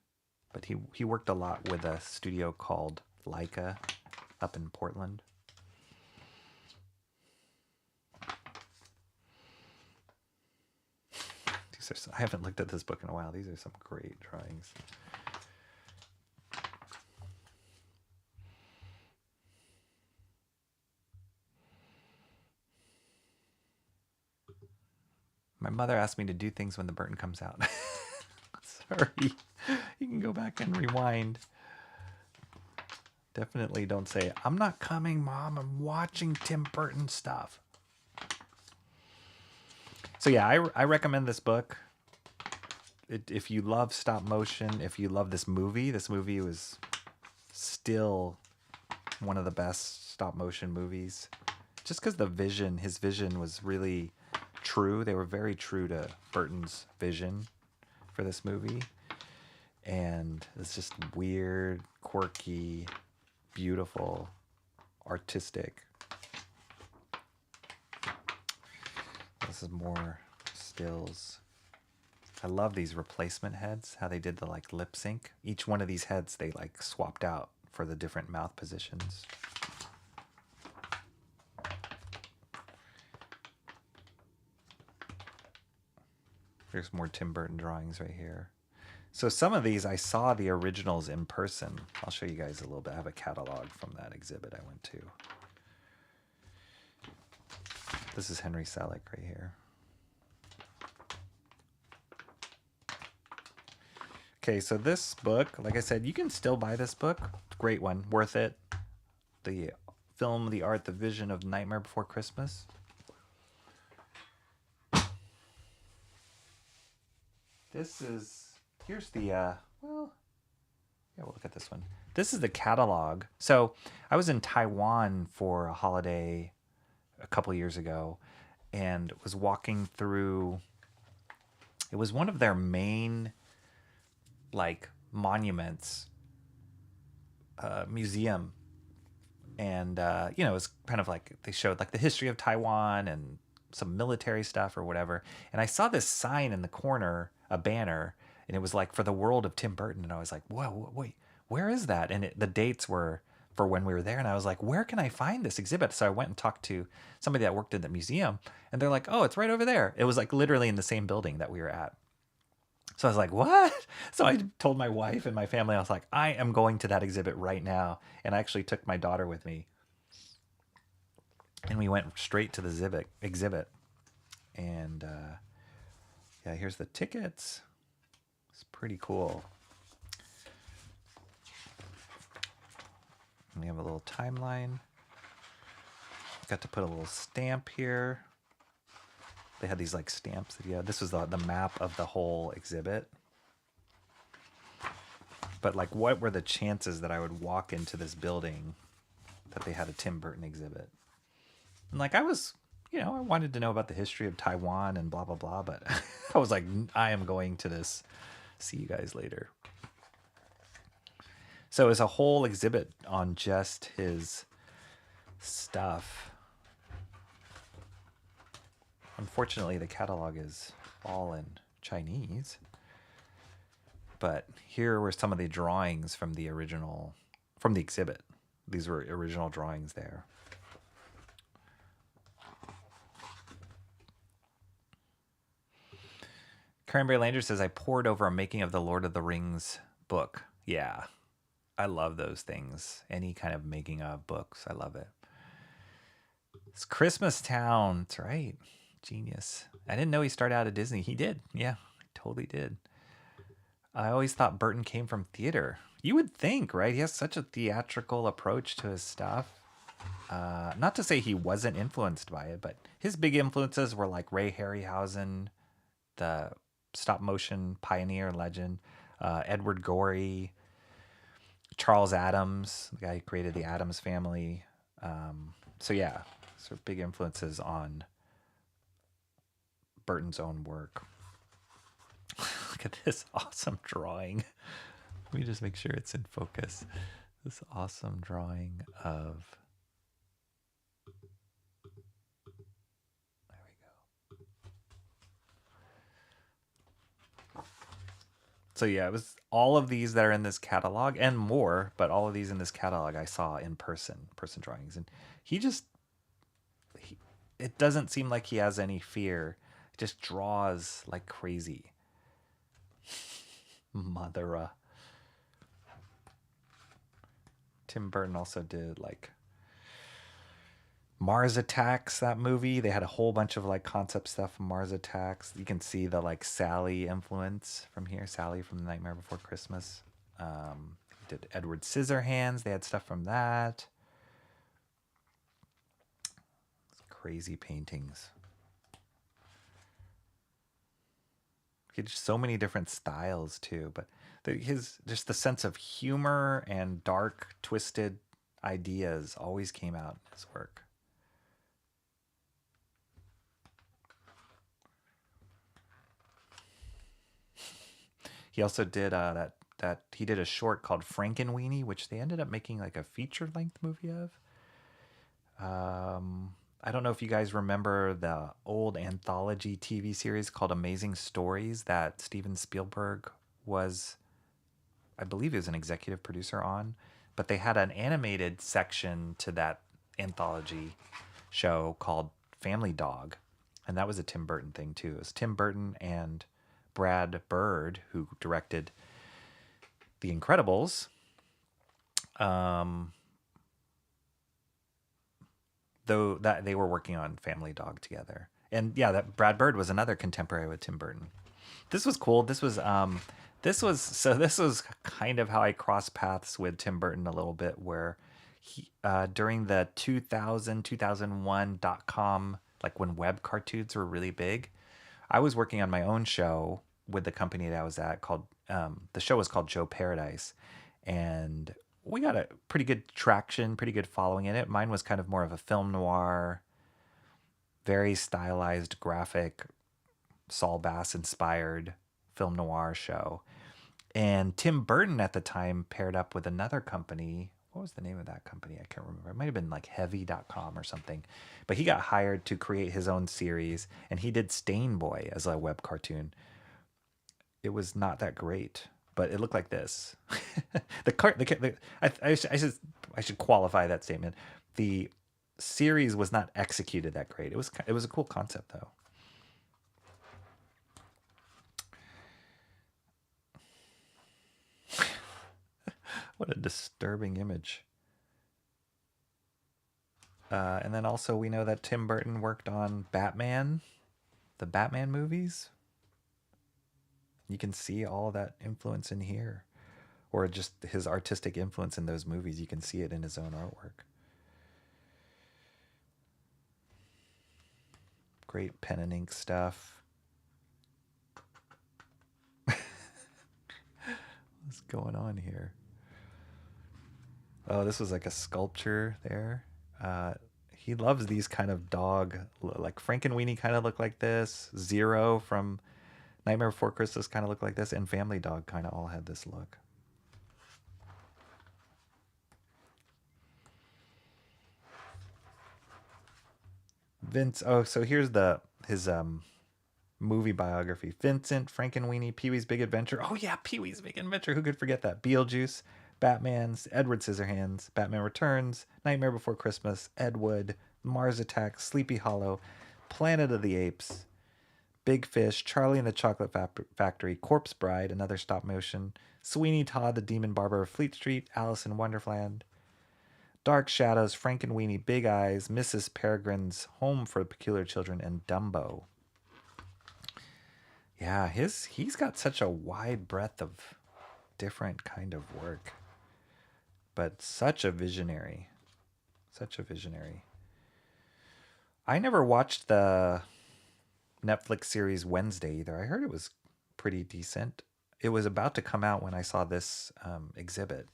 But he worked a lot with a studio called Leica up in Portland. I haven't looked at this book in a while. These are some great drawings. My mother asked me to do things when the Burton comes out. Sorry. You can go back and rewind. Definitely don't say, I'm not coming, Mom. I'm watching Tim Burton stuff. So yeah, I recommend this book. If you love stop motion, if you love this movie was still one of the best stop motion movies. Just because his vision was really true. They were very true to Burton's vision for this movie. And it's just weird, quirky, beautiful, artistic. This is more stills. I love these replacement heads, how they did the like lip sync. Each one of these heads they like swapped out for the different mouth positions. There's more Tim Burton drawings right here. So some of these I saw the originals in person. I'll show you guys a little bit. I have a catalog from that exhibit I went to. This is Henry Selick right here. Okay, so this book, like I said, you can still buy this book. Great one, worth it. The film, The Art, the Vision of Nightmare Before Christmas. This is, here's the, we'll look at this one. This is the catalog. So I was in Taiwan for a holiday a couple years ago and was walking through, it was one of their main like monuments, museum. And, you know, it was kind of like, they showed like the history of Taiwan and some military stuff or whatever. And I saw this sign in the corner, a banner, and it was like for the world of Tim Burton. And I was like, whoa, wait, where is that? And the dates were for when we were there. And I was like, where can I find this exhibit? So I went and talked to somebody that worked in the museum, and they're like, oh, it's right over there. It was like literally in the same building that we were at. So I was like, what? So I told my wife and my family, I was like, I am going to that exhibit right now. And I actually took my daughter with me. And we went straight to the exhibit. And yeah, here's the tickets. It's pretty cool. And we have a little timeline. Got to put a little stamp here. They had these like stamps. Yeah, this was the map of the whole exhibit. But like, what were the chances that I would walk into this building that they had a Tim Burton exhibit? And like, I was, you know, I wanted to know about the history of Taiwan and blah, blah, blah. But I was like, I am going to this. See you guys later. So it's a whole exhibit on just his stuff. Unfortunately, the catalog is all in Chinese. But here were some of the drawings from the original, from the exhibit. These were original drawings there. Cranberry Lander says, I pored over a making of the Lord of the Rings book. Yeah, I love those things. Any kind of making of books, I love it. It's Christmas Town. That's right. Genius. I didn't know he started out at Disney. He did. Yeah, he totally did. I always thought Burton came from theater. You would think, right? He has such a theatrical approach to his stuff. Not to say he wasn't influenced by it, but his big influences were like Ray Harryhausen, the stop motion pioneer legend, Edward Gorey, Charles Addams, the guy who created the Addams Family. So yeah, sort of big influences on Burton's own work. Look at this awesome drawing. Let me just make sure it's in focus. This awesome drawing of... There we go. So yeah, it was all of these that are in this catalog and more, but all of these in this catalog I saw in person drawings. And it doesn't seem like he has any fear. He just draws like crazy. Mother. Tim Burton also did like Mars Attacks, that movie. They had a whole bunch of like concept stuff from Mars Attacks. You can see the like Sally influence from here. Sally from The Nightmare Before Christmas. Did Edward Scissorhands. They had stuff from that. Crazy paintings. He had so many different styles too, but his just the sense of humor and dark, twisted ideas always came out in his work. He also did that he did a short called Frankenweenie, which they ended up making like a feature-length movie of. I don't know if you guys remember the old anthology TV series called Amazing Stories that Steven Spielberg was, I believe he was an executive producer on, but they had an animated section to that anthology show called Family Dog, and that was a Tim Burton thing too. It was Tim Burton and Brad Bird, who directed The Incredibles. Though that they were working on Family Dog together. And yeah, that Brad Bird was another contemporary with Tim Burton. This was cool. This was kind of how I crossed paths with Tim Burton a little bit, where he during the 2000-2001.com, like when web cartoons were really big, I was working on my own show with the company that I was at called the show was called Joe Paradise, and we got a pretty good traction, pretty good following in it. Mine was kind of more of a film noir, very stylized, graphic, Saul Bass inspired film noir show. And Tim Burton at the time paired up with another company. What was the name of that company? I can't remember. It might have been like heavy.com or something. But he got hired to create his own series, and he did Stain Boy as a web cartoon. It was not that great, but it looked like this. I should qualify that statement. The series was not executed that great. It was a cool concept though. What a disturbing image. And then also we know that Tim Burton worked on Batman, the Batman movies. You can see all that influence in here, or just his artistic influence in those movies. You can see it in his own artwork. Great pen and ink stuff. What's going on here? Oh, this was like a sculpture there. He loves these kind of dog, like Frankenweenie kind of look like this. Zero from Nightmare Before Christmas kind of looked like this, and Family Dog kind of all had this look. Vince, oh, so here's his movie biography. Vincent, Frankenweenie, Pee-wee's Big Adventure. Oh yeah, Pee-wee's Big Adventure. Who could forget that? Beetlejuice, Batman's, Edward Scissorhands, Batman Returns, Nightmare Before Christmas, Ed Wood, Mars Attacks, Sleepy Hollow, Planet of the Apes, Big Fish, Charlie and the Chocolate Factory, Corpse Bride, another stop motion, Sweeney Todd, the Demon Barber of Fleet Street, Alice in Wonderland, Dark Shadows, Frankenweenie, Big Eyes, Mrs. Peregrine's Home for Peculiar Children, and Dumbo. Yeah, he's got such a wide breadth of different kind of work, but such a visionary. Such a visionary. I never watched the Netflix series Wednesday either. I heard it was pretty decent. It was about to come out when I saw this exhibit.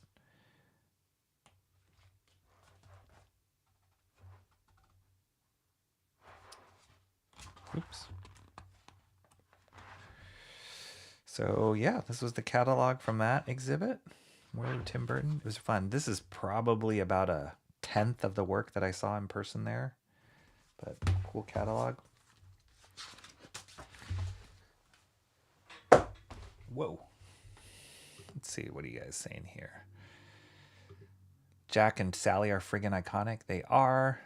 Oops. So yeah, this was the catalog from that exhibit. Where Tim Burton. It was fun. This is probably about 1/10 of the work that I saw in person there. But cool catalog. Whoa. Let's see, what are you guys saying here? Jack and Sally are friggin' iconic. They are.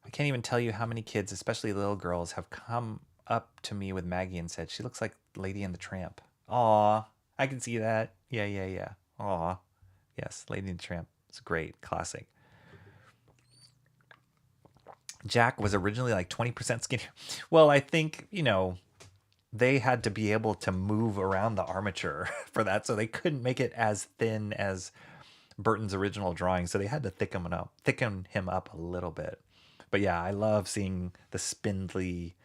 I can't even tell you how many kids, especially little girls, have come up to me with Maggie and said, she looks like Lady and the Tramp. Aw, I can see that. Yeah. Aw. Yes, Lady and the Tramp. It's a great classic. Jack was originally like 20% skinnier. Well, I think, they had to be able to move around the armature for that, so they couldn't make it as thin as Burton's original drawing, so they had to thicken him up a little bit. But yeah, I love seeing the spindly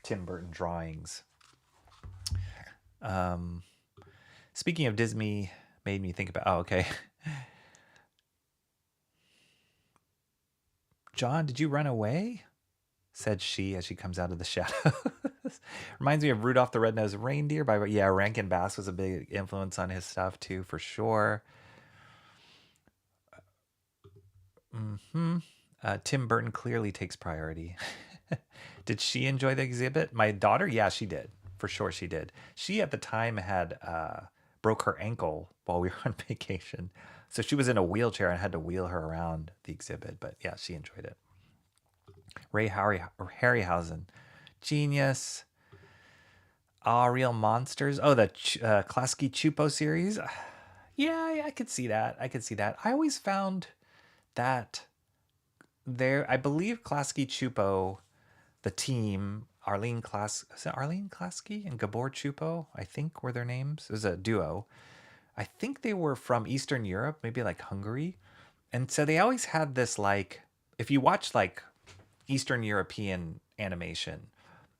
Tim Burton drawings. Speaking of Disney, made me think about. Oh, okay. John, did you run away? Said she as she comes out of the shadows. Reminds me of Rudolph the Red-Nosed Reindeer Rankin Bass was a big influence on his stuff too, for sure. Tim Burton clearly takes priority. Did she enjoy the exhibit? My daughter, yeah, she did. For sure she did. She at the time had broke her ankle while we were on vacation. So she was in a wheelchair and had to wheel her around the exhibit. But yeah, she enjoyed it. Ray Harryhausen, genius. Real Monsters. Oh, the Klasky Chupo series. Yeah, I could see that. I always found that I believe Klasky Chupo, the team, Arlene Klasky and Gabor Chupo, I think were their names. It was a duo. I think they were from Eastern Europe, maybe like Hungary. And so they always had this, like, if you watch like Eastern European animation,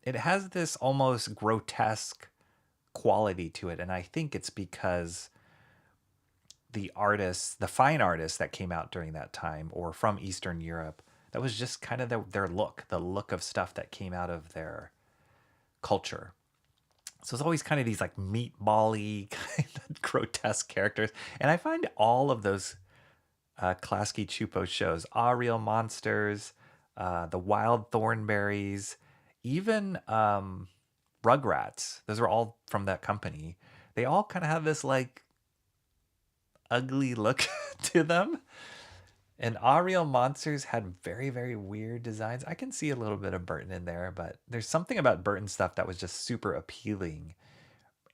it has this almost grotesque quality to it. And I think it's because the fine artists that came out during that time or from Eastern Europe, that was just kind of their look, the look of stuff that came out of their culture. So it's always kind of these like meatball-y kind of grotesque characters. And I find all of those Klasky Chupo shows, Real Monsters, the Wild Thornberrys, even Rugrats, those are all from that company. They all kind of have this like ugly look to them. And Real Monsters had very, very weird designs. I can see a little bit of Burton in there, but there's something about Burton stuff that was just super appealing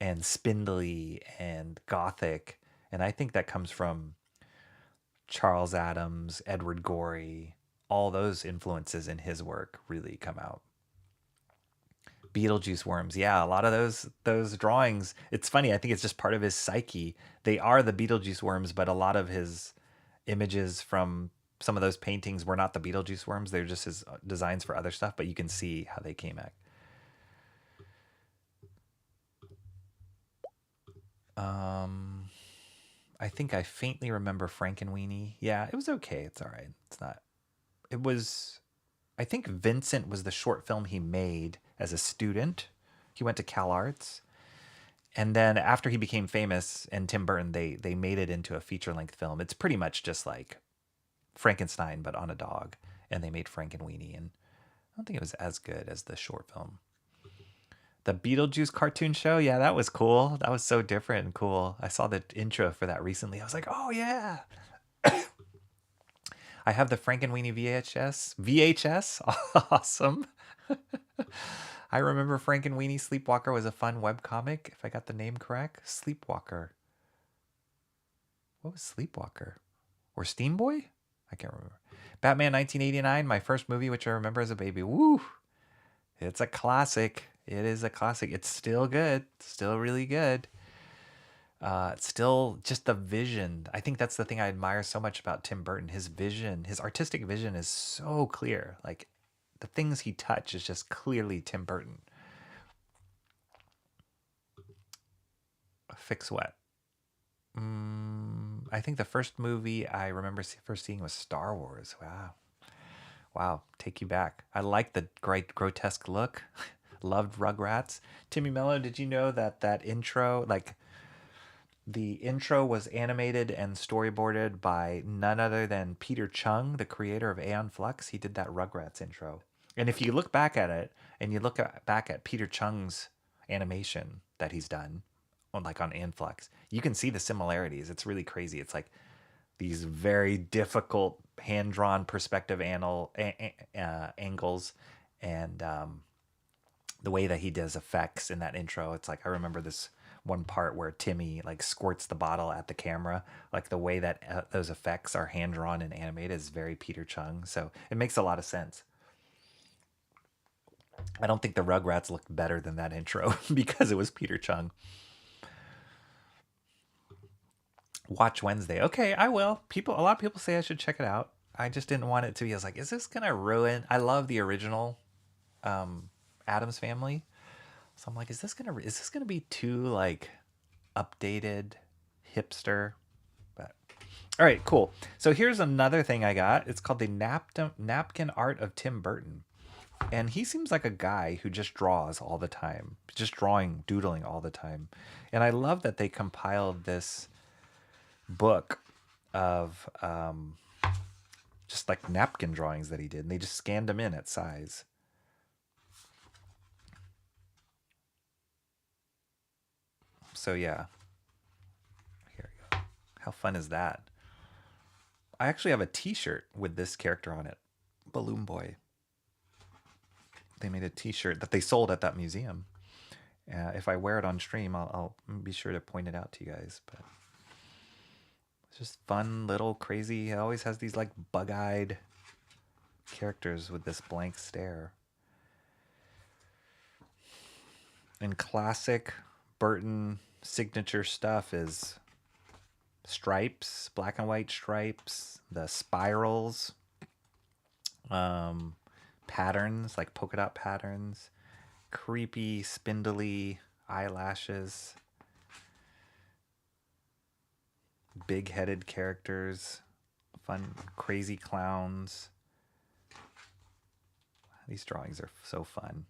and spindly and gothic. And I think that comes from Charles Addams, Edward Gorey. All those influences in his work really come out. Beetlejuice worms. Yeah, a lot of those drawings. It's funny. I think it's just part of his psyche. They are the Beetlejuice worms, but a lot of his images from some of those paintings were not the Beetlejuice worms. They're just his designs for other stuff, but you can see how they came out. I think I faintly remember Frankenweenie. Yeah, it was okay. It's all right. It's not. It was. I think Vincent was the short film he made as a student. He went to Cal Arts. And then after he became famous and Tim Burton, they made it into a feature-length film. It's pretty much just like Frankenstein, but on a dog. And they made Frankenweenie. And I don't think it was as good as the short film. The Beetlejuice cartoon show, yeah, that was cool. That was so different and cool. I saw the intro for that recently. I was like, oh, yeah. I have the Frankenweenie VHS. Awesome. I remember Frankenweenie Sleepwalker was a fun webcomic, if I got the name correct. Sleepwalker. What was Sleepwalker? Or Steamboy? I can't remember. Batman 1989, my first movie, which I remember as a baby. Woo! It's a classic. It is a classic. It's still good. Still really good. It's still just the vision. I think that's the thing I admire so much about Tim Burton. His vision, his artistic vision is so clear. Like, the things he touched is just clearly Tim Burton. Fix what? I think the first movie I remember first seeing was Star Wars. Wow, take you back. I like the great grotesque look. Loved Rugrats. Timmy Mello, did you know that intro, like the intro was animated and storyboarded by none other than Peter Chung, the creator of Aeon Flux. He did that Rugrats intro. And if you look back at it and you look back at Peter Chung's animation that he's done on Aeon Flux, you can see the similarities. It's really crazy. It's like these very difficult hand-drawn perspective angles and the way that he does effects in that intro. It's like, I remember this one part where Timmy like squirts the bottle at the camera. Like the way that those effects are hand drawn and animated is very Peter Chung. So it makes a lot of sense. I don't think the Rugrats looked better than that intro because it was Peter Chung. Watch Wednesday. Okay, I will. A lot of people say I should check it out. I just didn't want it to be. I was like, is this gonna ruin? I love the original Addams Family, so I'm like, is this gonna be too like updated, hipster? But all right, cool. So here's another thing I got. It's called the Napkin Art of Tim Burton. And he seems like a guy who just draws all the time, just doodling all the time. And I love that they compiled this book of just like napkin drawings that he did. And they just scanned them in at size. So yeah. Here we go. How fun is that? I actually have a t-shirt with this character on it. Balloon Boy. They made a t-shirt that they sold at that museum. If I wear it on stream, I'll be sure to point it out to you guys. But it's just fun, little, crazy. It always has these like bug-eyed characters with this blank stare. And classic Burton signature stuff is stripes, black and white stripes, the spirals, patterns, like polka dot patterns, creepy, spindly eyelashes, big-headed characters, fun, crazy clowns. These drawings are so fun.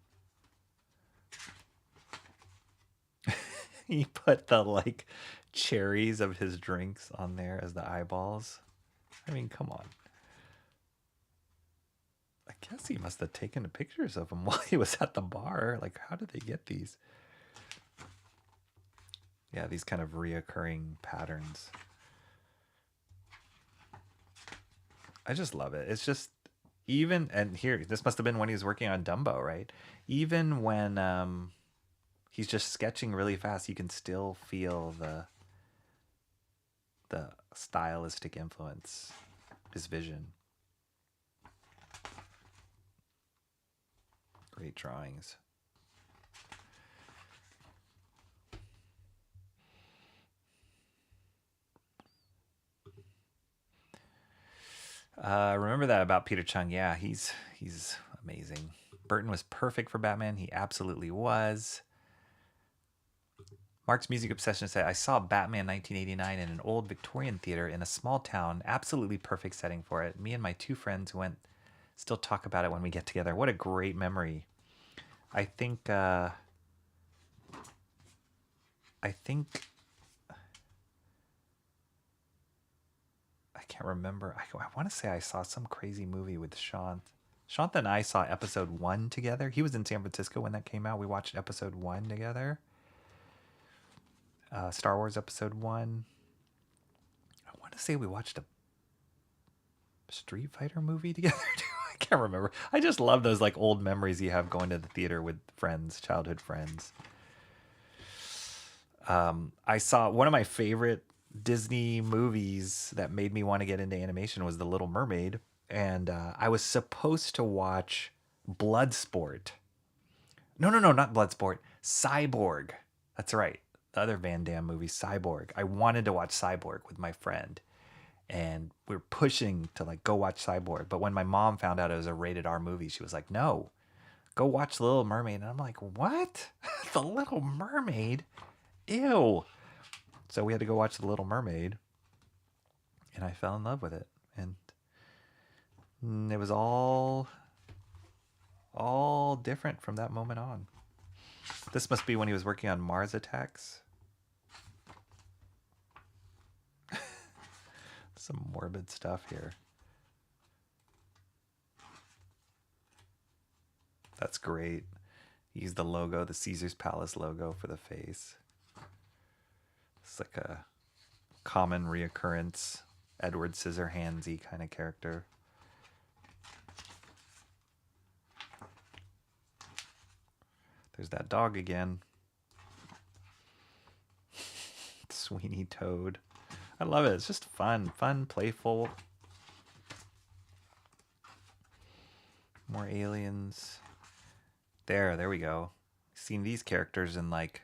He put the like cherries of his drinks on there as the eyeballs. I mean, come on. I guess he must have taken pictures of him while he was at the bar. Like, how did they get these? Yeah, these kind of reoccurring patterns. I just love it. It's just, even, and here, this must have been when he was working on Dumbo, right? Even when he's just sketching really fast, you can still feel the stylistic influence, his vision. Great drawings. Remember that about Peter Chung? Yeah, he's amazing. Burton was perfect for Batman. He absolutely was. Mark's Music Obsession said, I saw Batman 1989 in an old Victorian theater in a small town. Absolutely perfect setting for it. Me and my two friends who went still talk about it when we get together. What a great memory. I think I can't remember. I want to say I saw some crazy movie with Shant. Shant and I saw episode 1 together. He was in San Francisco when that came out. We watched episode 1 together. Star Wars episode 1. I want to say we watched a Street Fighter movie together too. I can't remember. I just love those like old memories you have going to the theater with friends, childhood friends. I saw one of my favorite Disney movies that made me want to get into animation was The Little Mermaid, and I was supposed to watch Bloodsport. No, not Bloodsport. Cyborg. That's right. The other Van Damme movie, Cyborg. I wanted to watch Cyborg with my friend, and we were pushing to like go watch Cyborg. But when my mom found out it was a rated R movie, she was like, "No, go watch The Little Mermaid." And I'm like, "What? The Little Mermaid? Ew." So we had to go watch The Little Mermaid, and I fell in love with it. And it was all different from that moment on. This must be when he was working on Mars Attacks. Some morbid stuff here. That's great. He used the logo, the Caesar's Palace logo for the face. It's like a common reoccurrence, Edward Scissorhands-y kind of character. There's that dog again. Sweeney Toad. I love it. It's just fun, playful. More aliens. There we go. Seen these characters in like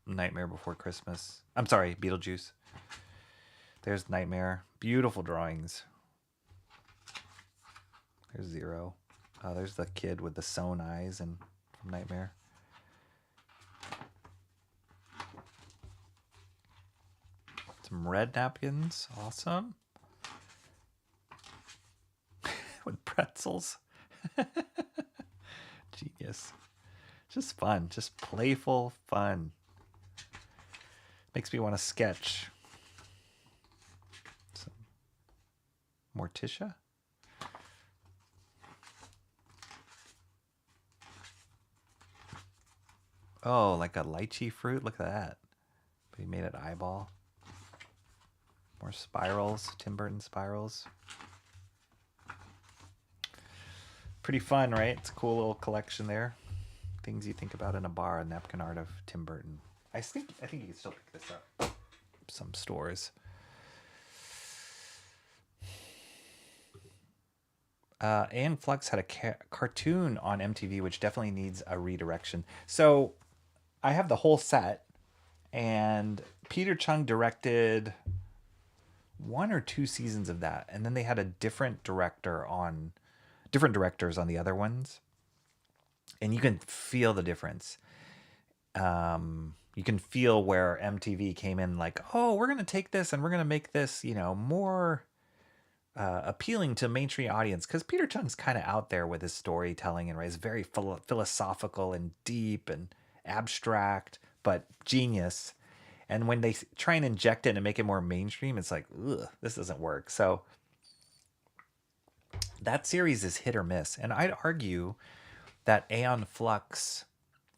Nightmare Before Christmas. I'm sorry, Beetlejuice. There's Nightmare. Beautiful drawings. There's Zero. Oh, there's the kid with the sewn eyes and from Nightmare. Some red napkins. Awesome. With pretzels. Genius. Just fun. Just playful fun. Makes me want to sketch. Some Morticia. Oh, like a lychee fruit. Look at that. But he made it eyeball. More spirals. Tim Burton spirals. Pretty fun, right? It's a cool little collection there. Things you think about in a bar. Napkin art of Tim Burton. I think you can still pick this up. Some stores. Aeon Flux had a cartoon on MTV, which definitely needs a redirection. So I have the whole set, and Peter Chung directed 1 or 2 seasons of that, and then they had a different directors on the other ones, and you can feel the difference. You can feel where MTV came in like, oh, we're going to take this and we're going to make this, more appealing to mainstream audience, because Peter Chung's kind of out there with his storytelling, and right, it's very philosophical and deep and abstract, but genius. And when they try and inject it and make it more mainstream, it's like, ugh, this doesn't work. So that series is hit or miss. And I'd argue that Aeon Flux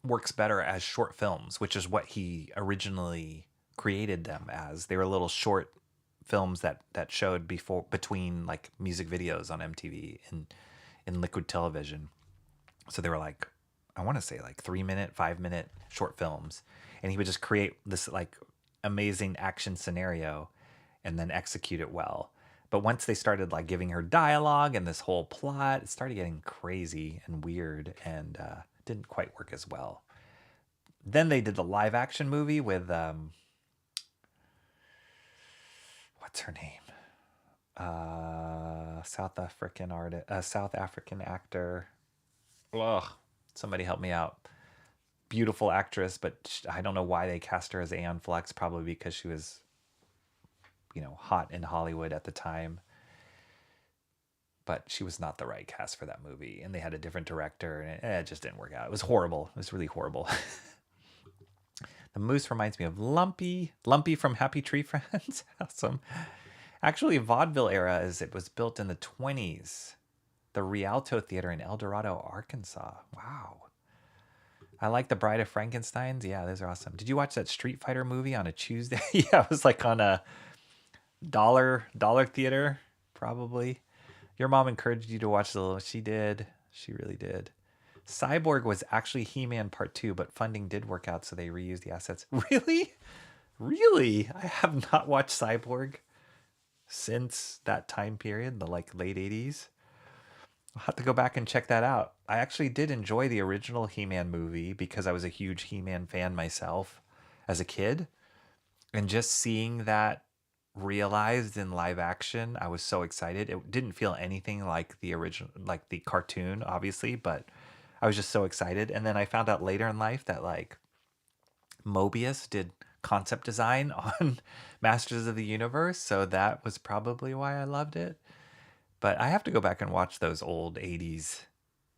works better as short films, which is what he originally created them as. They were little short films that showed between like music videos on MTV in liquid television. So they were like, I want to say like 3-minute, 5-minute short films. And he would just create this like amazing action scenario and then execute it well. But once they started like giving her dialogue and this whole plot, it started getting crazy and weird, and didn't quite work as well. Then they did the live action movie with what's her name? South African actor. Ugh, somebody help me out. Beautiful actress, but I don't know why they cast her as Aeon Flux. Probably because she was, hot in Hollywood at the time. But she was not the right cast for that movie, and they had a different director, and it just didn't work out. It was horrible. It was really horrible. The moose reminds me of Lumpy from Happy Tree Friends. Awesome. Actually, vaudeville era, as it was built in the 20s. The Rialto Theater in El Dorado, Arkansas. Wow. I like the Bride of Frankenstein's. Yeah, those are awesome. Did you watch that Street Fighter movie on a Tuesday? Yeah, it was like on a dollar theater, probably. Your mom encouraged you to watch she did. She really did. Cyborg was actually He-Man Part 2, but funding did work out, so they reused the assets. Really? Really? I have not watched Cyborg since that time period, the like late 80s. I'll have to go back and check that out. I actually did enjoy the original He-Man movie because I was a huge He-Man fan myself as a kid. And just seeing that realized in live action, I was so excited. It didn't feel anything like the original, like the cartoon, obviously, but I was just so excited. And then I found out later in life that like Mobius did concept design on Masters of the Universe. So that was probably why I loved it. But I have to go back and watch those old 80s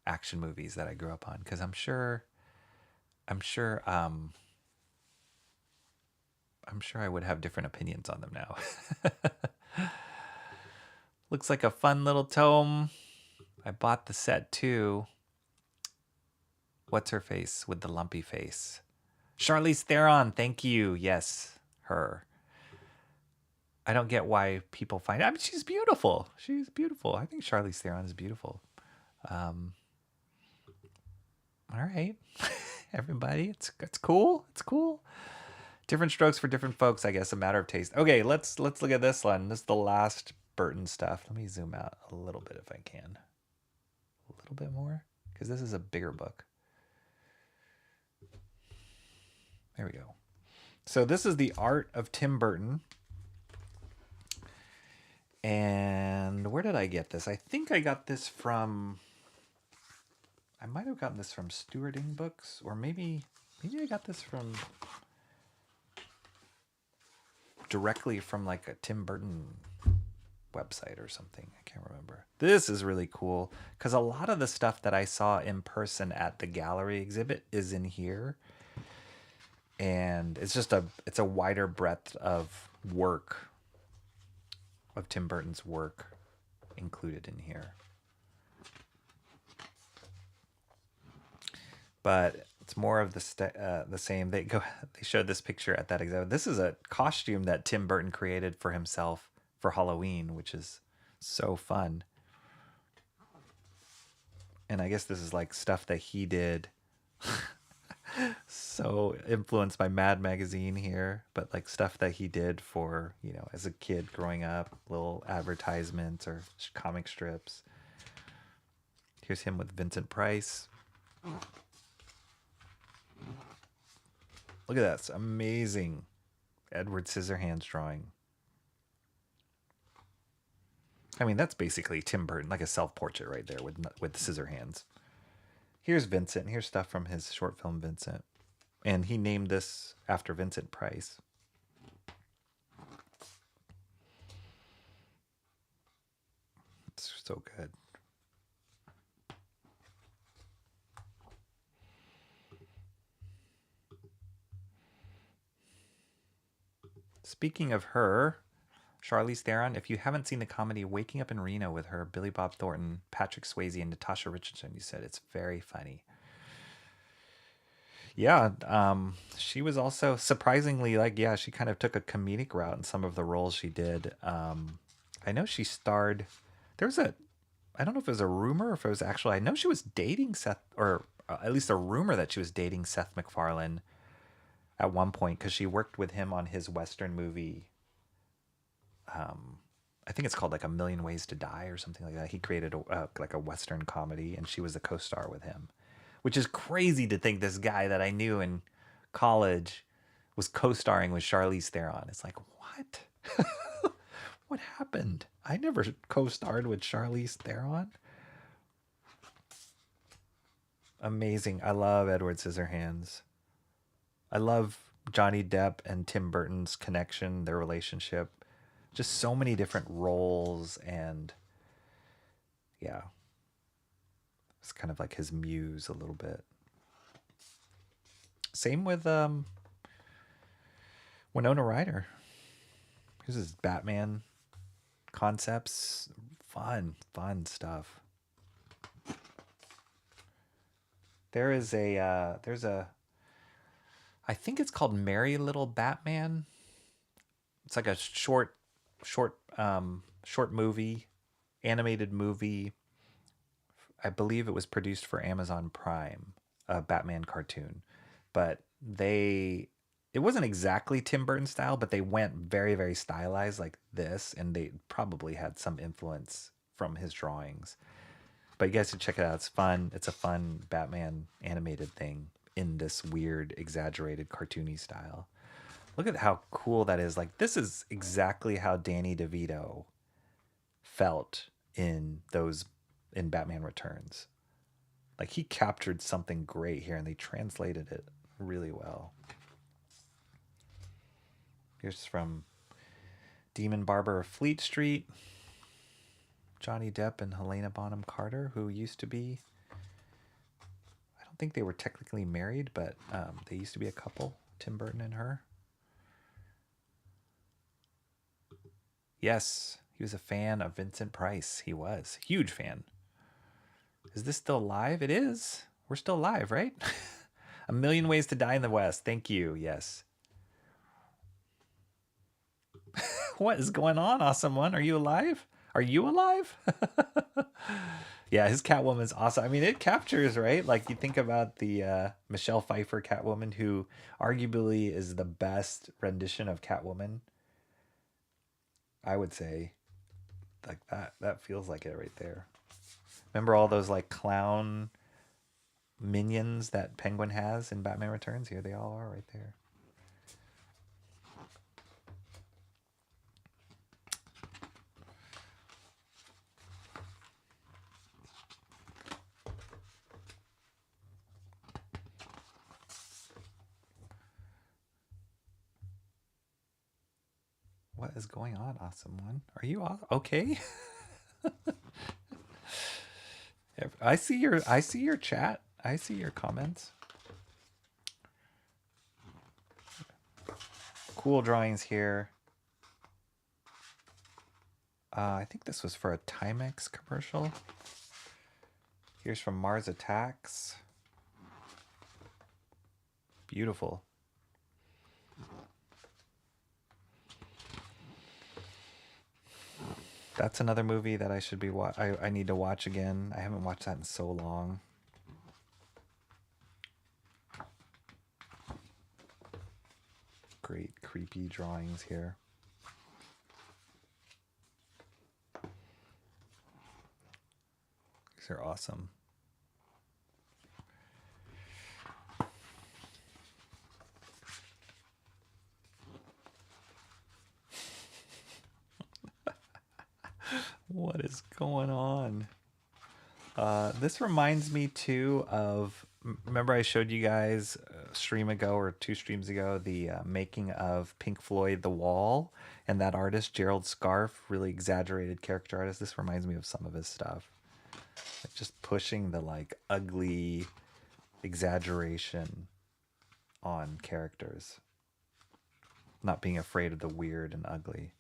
action movies that I grew up on, because I'm sure I would have different opinions on them now. Looks like a fun little tome. I bought the set too. What's her face with the lumpy face? Charlize Theron, thank you. Yes, her. I don't get why people find. I mean, she's beautiful. She's beautiful. I think Charlize Theron is beautiful. All right, everybody, it's cool. It's cool. Different strokes for different folks, I guess, a matter of taste. Okay, let's look at this one. This is the last Burton stuff. Let me zoom out a little bit if I can. A little bit more, because this is a bigger book. There we go. So this is the Art of Tim Burton. And where did I get this? I think I got this from... I might have gotten this from Stewarding Books, or maybe I got this from... directly from like a Tim Burton website or something. I can't remember. This is really cool because a lot of the stuff that I saw in person at the gallery exhibit is in here. And it's just it's a wider breadth of work, of Tim Burton's work included in here. But it's more of the same. They showed this picture at that exhibit. This is a costume that Tim Burton created for himself for Halloween, which is so fun. And I guess this is like stuff that he did. So influenced by Mad Magazine here, but like stuff that he did for, you know, as a kid growing up, little advertisements or comic strips. Here's him with Vincent Price. Look at that. It's amazing Edward Scissorhands drawing. I mean, that's basically Tim Burton, like a self-portrait right there with Scissorhands. Here's Vincent. Here's stuff from his short film, Vincent. And he named this after Vincent Price. It's so good. Speaking of her, Charlize Theron, if you haven't seen the comedy Waking Up in Reno with her, Billy Bob Thornton, Patrick Swayze, and Natasha Richardson, you said it's very funny. Yeah, she was also surprisingly she kind of took a comedic route in some of the roles she did. I know she starred, I don't know if it was a rumor or if it was actually, I know she was dating Seth, or at least a rumor that she was dating Seth MacFarlane at one point because she worked with him on his Western movie. I think it's called like A Million Ways to Die or something like that. He created like a Western comedy, and she was the co-star with him, which is crazy to think this guy that I knew in college was co-starring with Charlize Theron. It's like, what? What happened? I never co-starred with Charlize Theron. Amazing. I love Edward Scissorhands. I love Johnny Depp and Tim Burton's connection, their relationship. Just so many different roles, and yeah. It's kind of like his muse a little bit. Same with Winona Ryder. Here's his Batman concepts. Fun stuff. There's a I think it's called Merry Little Batman. It's like a short movie, animated movie. I believe it was produced for Amazon Prime, a Batman cartoon. But it wasn't exactly Tim Burton style, but they went very, very stylized like this, and they probably had some influence from his drawings. But you guys should check it out. It's fun. It's a fun Batman animated thing in this weird, exaggerated, cartoony style. Look at how cool that is. Like, this is exactly how Danny DeVito felt in Batman Returns. Like, he captured something great here, and they translated it really well. Here's from Demon Barber of Fleet Street. Johnny Depp and Helena Bonham Carter, who used to be... I don't think they were technically married, but they used to be a couple, Tim Burton and her. Yes, he was a fan of Vincent Price. He was. Huge fan. Is this still live? It is. We're still live, right? A Million Ways to Die in the West. Thank you. Yes. What is going on, Awesome One? Are you alive? Are you alive? Yeah, his Catwoman's awesome. I mean, it captures, right? Like you think about the Michelle Pfeiffer Catwoman, who arguably is the best rendition of Catwoman. I would say, like that feels like it right there. Remember all those like clown minions that Penguin has in Batman Returns? Here they all are right there. What is going on, awesome one? Are you okay? I see your chat. I see your comments. Cool drawings here. I think this was for a Timex commercial. Here's from Mars Attacks. Beautiful. That's another movie that I should be I need to watch again. I haven't watched that in so long. Great creepy drawings here. These are awesome. What is going on? This reminds me too of, remember I showed you guys a stream ago or 2 streams ago the making of Pink Floyd The Wall, and that artist Gerald Scarfe, really exaggerated character artist. This reminds me of some of his stuff, like just pushing the like ugly exaggeration on characters, not being afraid of the weird and ugly.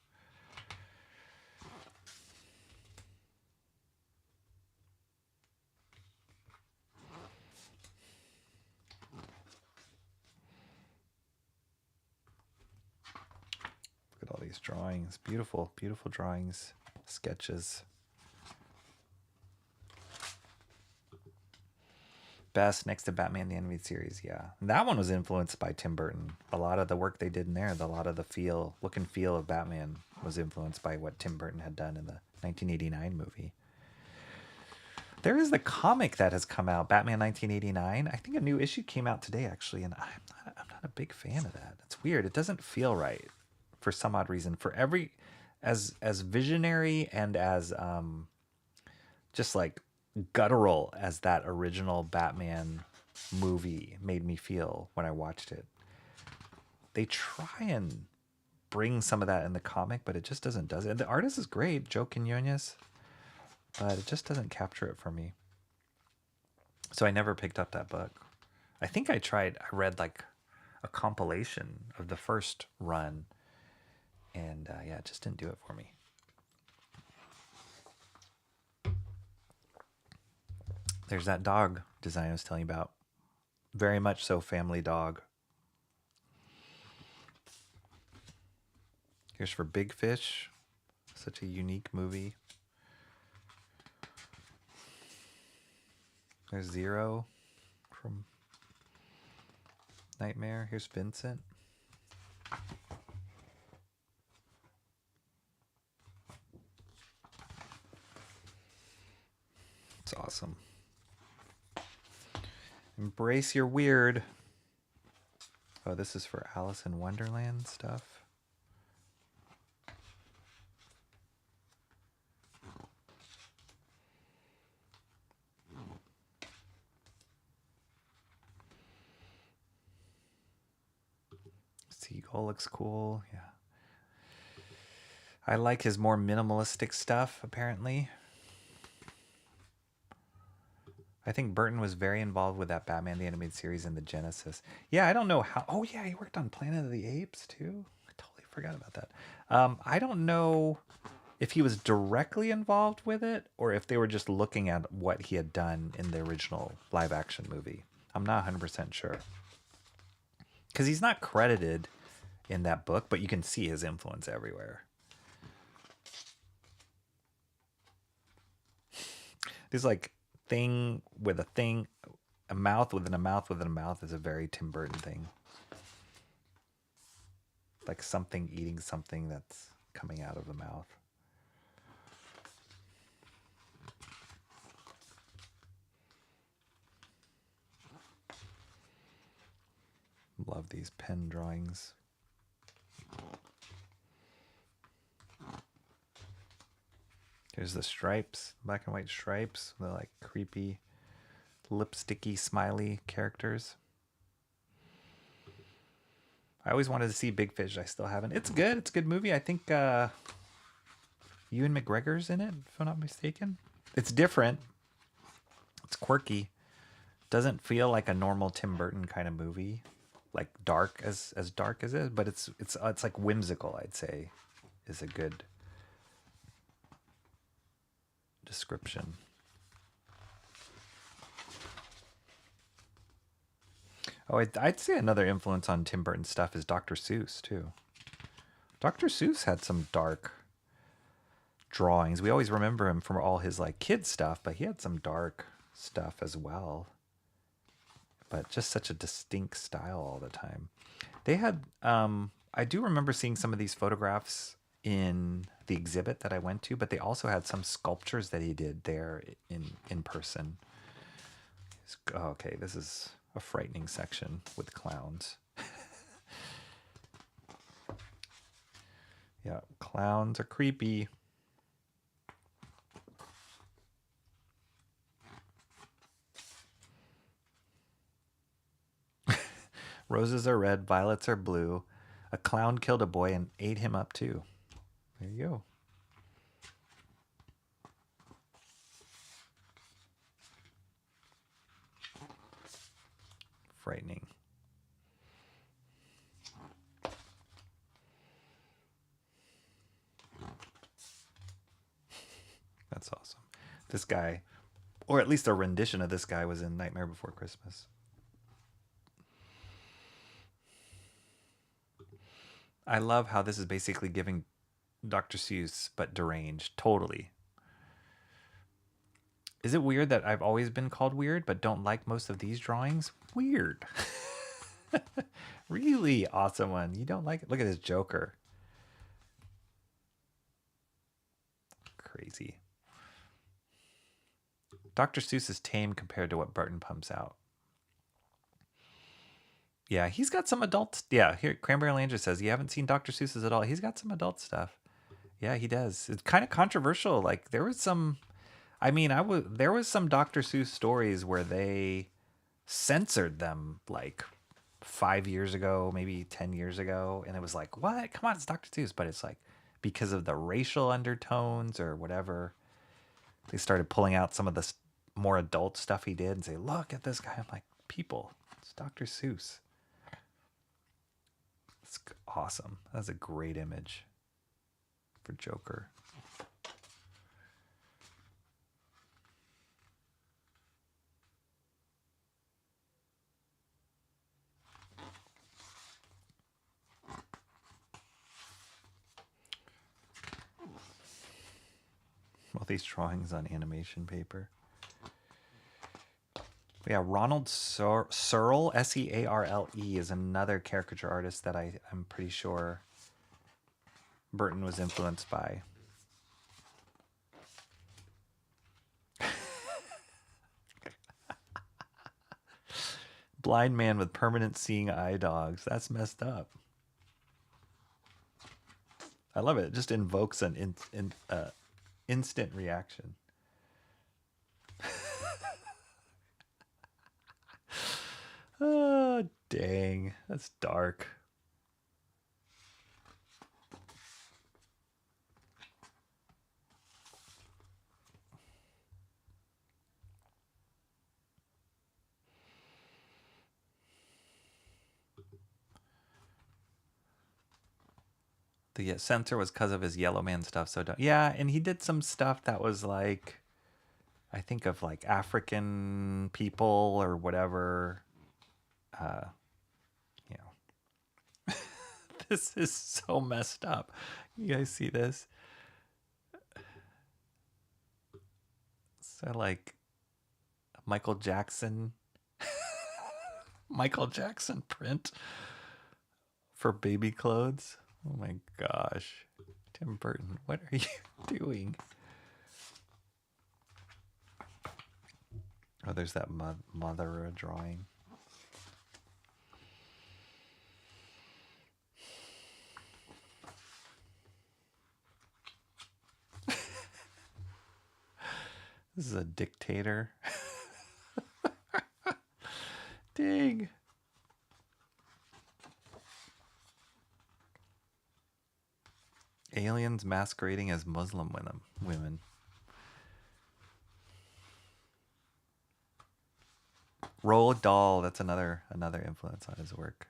All these drawings, beautiful, beautiful drawings, sketches. Best next to Batman the Animated Series, yeah. And that one was influenced by Tim Burton. A lot of the work they did in there, a lot of the look and feel of Batman was influenced by what Tim Burton had done in the 1989 movie. There is the comic that has come out, Batman 1989. I think a new issue came out today, actually, and I'm not a big fan of that. It's weird. It doesn't feel right. For some odd reason, for every as visionary and as just like guttural as that original Batman movie made me feel when I watched it, they try and bring some of that in the comic, but it just does it. The artist is great, Joe Quinones, but it just doesn't capture it for me. So I never picked up that book. I think I read like a compilation of the first run. And yeah, it just didn't do it for me. There's that dog design I was telling you about. Very much so family dog. Here's for Big Fish. Such a unique movie. There's Zero from Nightmare. Here's Vincent. It's awesome. Embrace your weird. Oh, this is for Alice in Wonderland stuff. Seagull looks cool, yeah. I like his more minimalistic stuff, apparently. I think Burton was very involved with that Batman the Animated Series in the Genesis. Yeah, I don't know how... Oh, yeah, he worked on Planet of the Apes, too. I totally forgot about that. I don't know if he was directly involved with it or if they were just looking at what he had done in the original live-action movie. I'm not 100% sure. Because he's not credited in that book, but you can see his influence everywhere. This like thing with a thing, a mouth within a mouth within a mouth is a very Tim Burton thing. Like something eating something that's coming out of the mouth. Love these pen drawings. Here's the stripes, black and white stripes. They're like creepy, lipsticky, smiley characters. I always wanted to see Big Fish. I still haven't. It's good. It's a good movie. I think Ewan McGregor's in it, if I'm not mistaken. It's different. It's quirky. Doesn't feel like a normal Tim Burton kind of movie. Like dark as dark as it is, but it's like whimsical, I'd say, is a good description. Oh, I'd say another influence on Tim Burton stuff is Dr. Seuss too. Dr. Seuss had some dark drawings. We always remember him from all his like kids stuff, but he had some dark stuff as well. But just such a distinct style all the time. They had, I do remember seeing some of these photographs in the exhibit that I went to, but they also had some sculptures that he did there in person. Oh, okay, this is a frightening section with clowns. Yeah, clowns are creepy. Roses are red, violets are blue. A clown killed a boy and ate him up too. There you go. Frightening. That's awesome. This guy, or at least a rendition of this guy, was in Nightmare Before Christmas. I love how this is basically giving Dr. Seuss, but deranged. Totally. Is it weird that I've always been called weird, but don't like most of these drawings? Weird. Really awesome one. You don't like it? Look at this Joker. Crazy. Dr. Seuss is tame compared to what Burton pumps out. Yeah, he's got some adult. Yeah, here Cranberry Landry says you haven't seen Dr. Seuss's at all. He's got some adult stuff. Yeah, he does. It's kind of controversial. Like there was some, there was some Dr. Seuss stories where they censored them like 5 years ago, maybe 10 years ago, and it was like, what? Come on, it's Dr. Seuss, but it's like because of the racial undertones or whatever, they started pulling out some of the more adult stuff he did and say, look at this guy. I'm like, people, it's Dr. Seuss. It's awesome. That's a great image for Joker. All these drawings on animation paper. Yeah, Ronald Searle, S-E-A-R-L-E, is another caricature artist that I'm pretty sure Burton was influenced by. Blind man with permanent seeing eye dogs. That's messed up. I love it. It just invokes an instant reaction. Oh, dang. That's dark. The censor was because of his Yellow Man stuff. So yeah, and he did some stuff that was like, I think of like African people or whatever. You know, this is so messed up. You guys see this? that like Michael Jackson? Michael Jackson print for baby clothes? Oh my gosh. Tim Burton, what are you doing? Oh, there's that mother drawing. This is a dictator. Dang. Aliens masquerading as Muslim women. Roald Dahl, that's another influence on his work.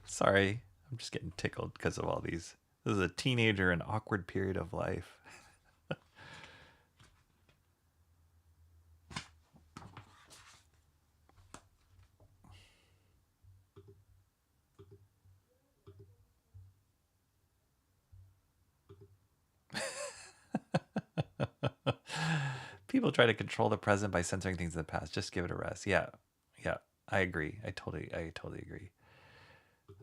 Sorry, I'm just getting tickled because of all these. This is a teenager in an awkward period of life. People try to control the present by censoring things in the past. Just give it a rest. Yeah, I agree. I totally agree.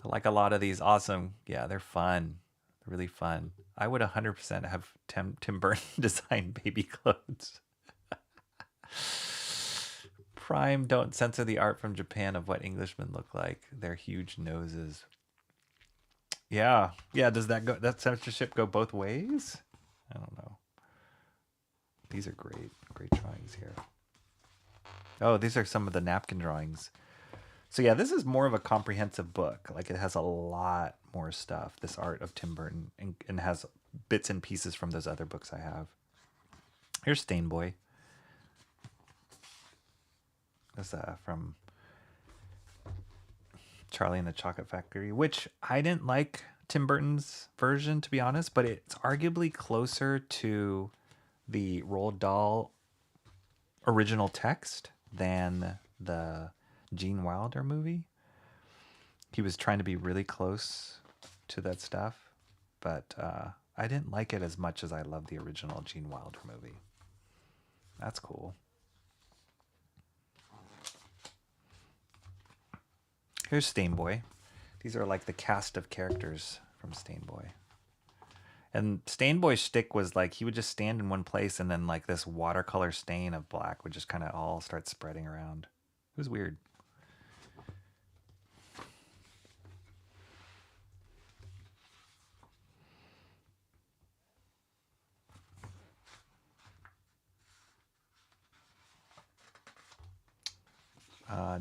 I like a lot of these. Awesome. Yeah, they're fun. They're really fun. I would 100% have Tim Burton design baby clothes. Prime, don't censor the art from Japan of what Englishmen look like. Their huge noses. Yeah. Does that censorship go both ways? I don't know. These are great drawings here. Oh, these are some of the napkin drawings. So yeah, this is more of a comprehensive book. Like it has a lot more stuff, this Art of Tim Burton, and has bits and pieces from those other books I have. Here's Stain Boy. That's from Charlie and the Chocolate Factory, which I didn't like Tim Burton's version, to be honest, but it's arguably closer to the Roald Dahl original text than the Gene Wilder movie. He was trying to be really close to that stuff, but I didn't like it as much as I love the original Gene Wilder movie. That's cool. Here's Stain Boy. These are like the cast of characters from Stain Boy. And Stain Boy's shtick was like he would just stand in one place and then like this watercolor stain of black would just kind of all start spreading around. It was weird.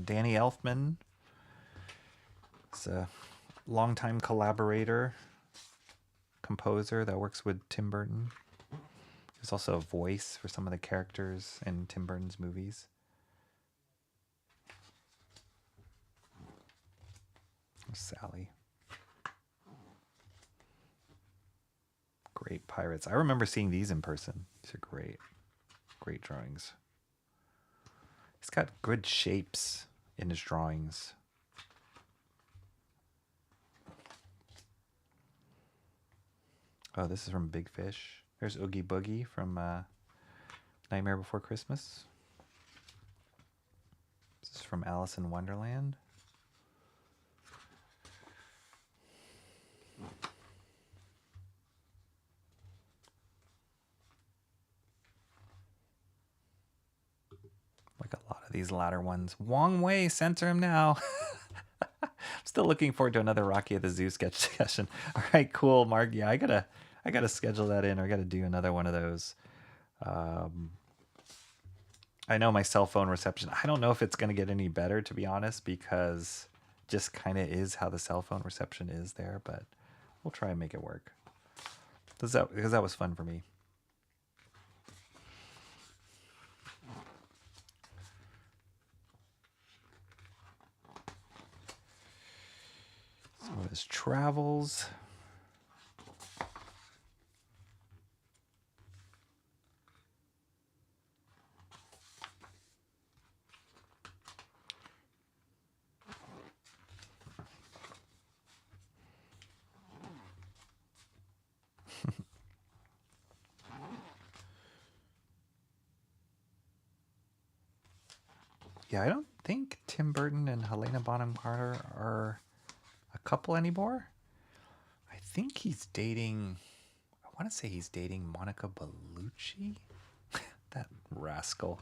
Danny Elfman is a longtime collaborator, composer that works with Tim Burton. There's also a voice for some of the characters in Tim Burton's movies. There's Sally. Great pirates. I remember seeing these in person. These are great drawings. He's got good shapes in his drawings. Oh, this is from Big Fish. There's Oogie Boogie from Nightmare Before Christmas. This is from Alice in Wonderland. Like a lot of these latter ones. Wong Wei, censor him now. I'm still looking forward to another Rocky at the Zoo sketch session. All right, cool, Mark. Yeah, I gotta schedule that in, or I gotta do another one of those. I know my cell phone reception, I don't know if it's gonna get any better, to be honest, because just kind of is how the cell phone reception is there, but we'll try and make it work. Because that was fun for me. Some of his travels. Yeah, I don't think Tim Burton and Helena Bonham Carter are a couple anymore. I think he's dating, I want to say he's dating Monica Bellucci. That rascal.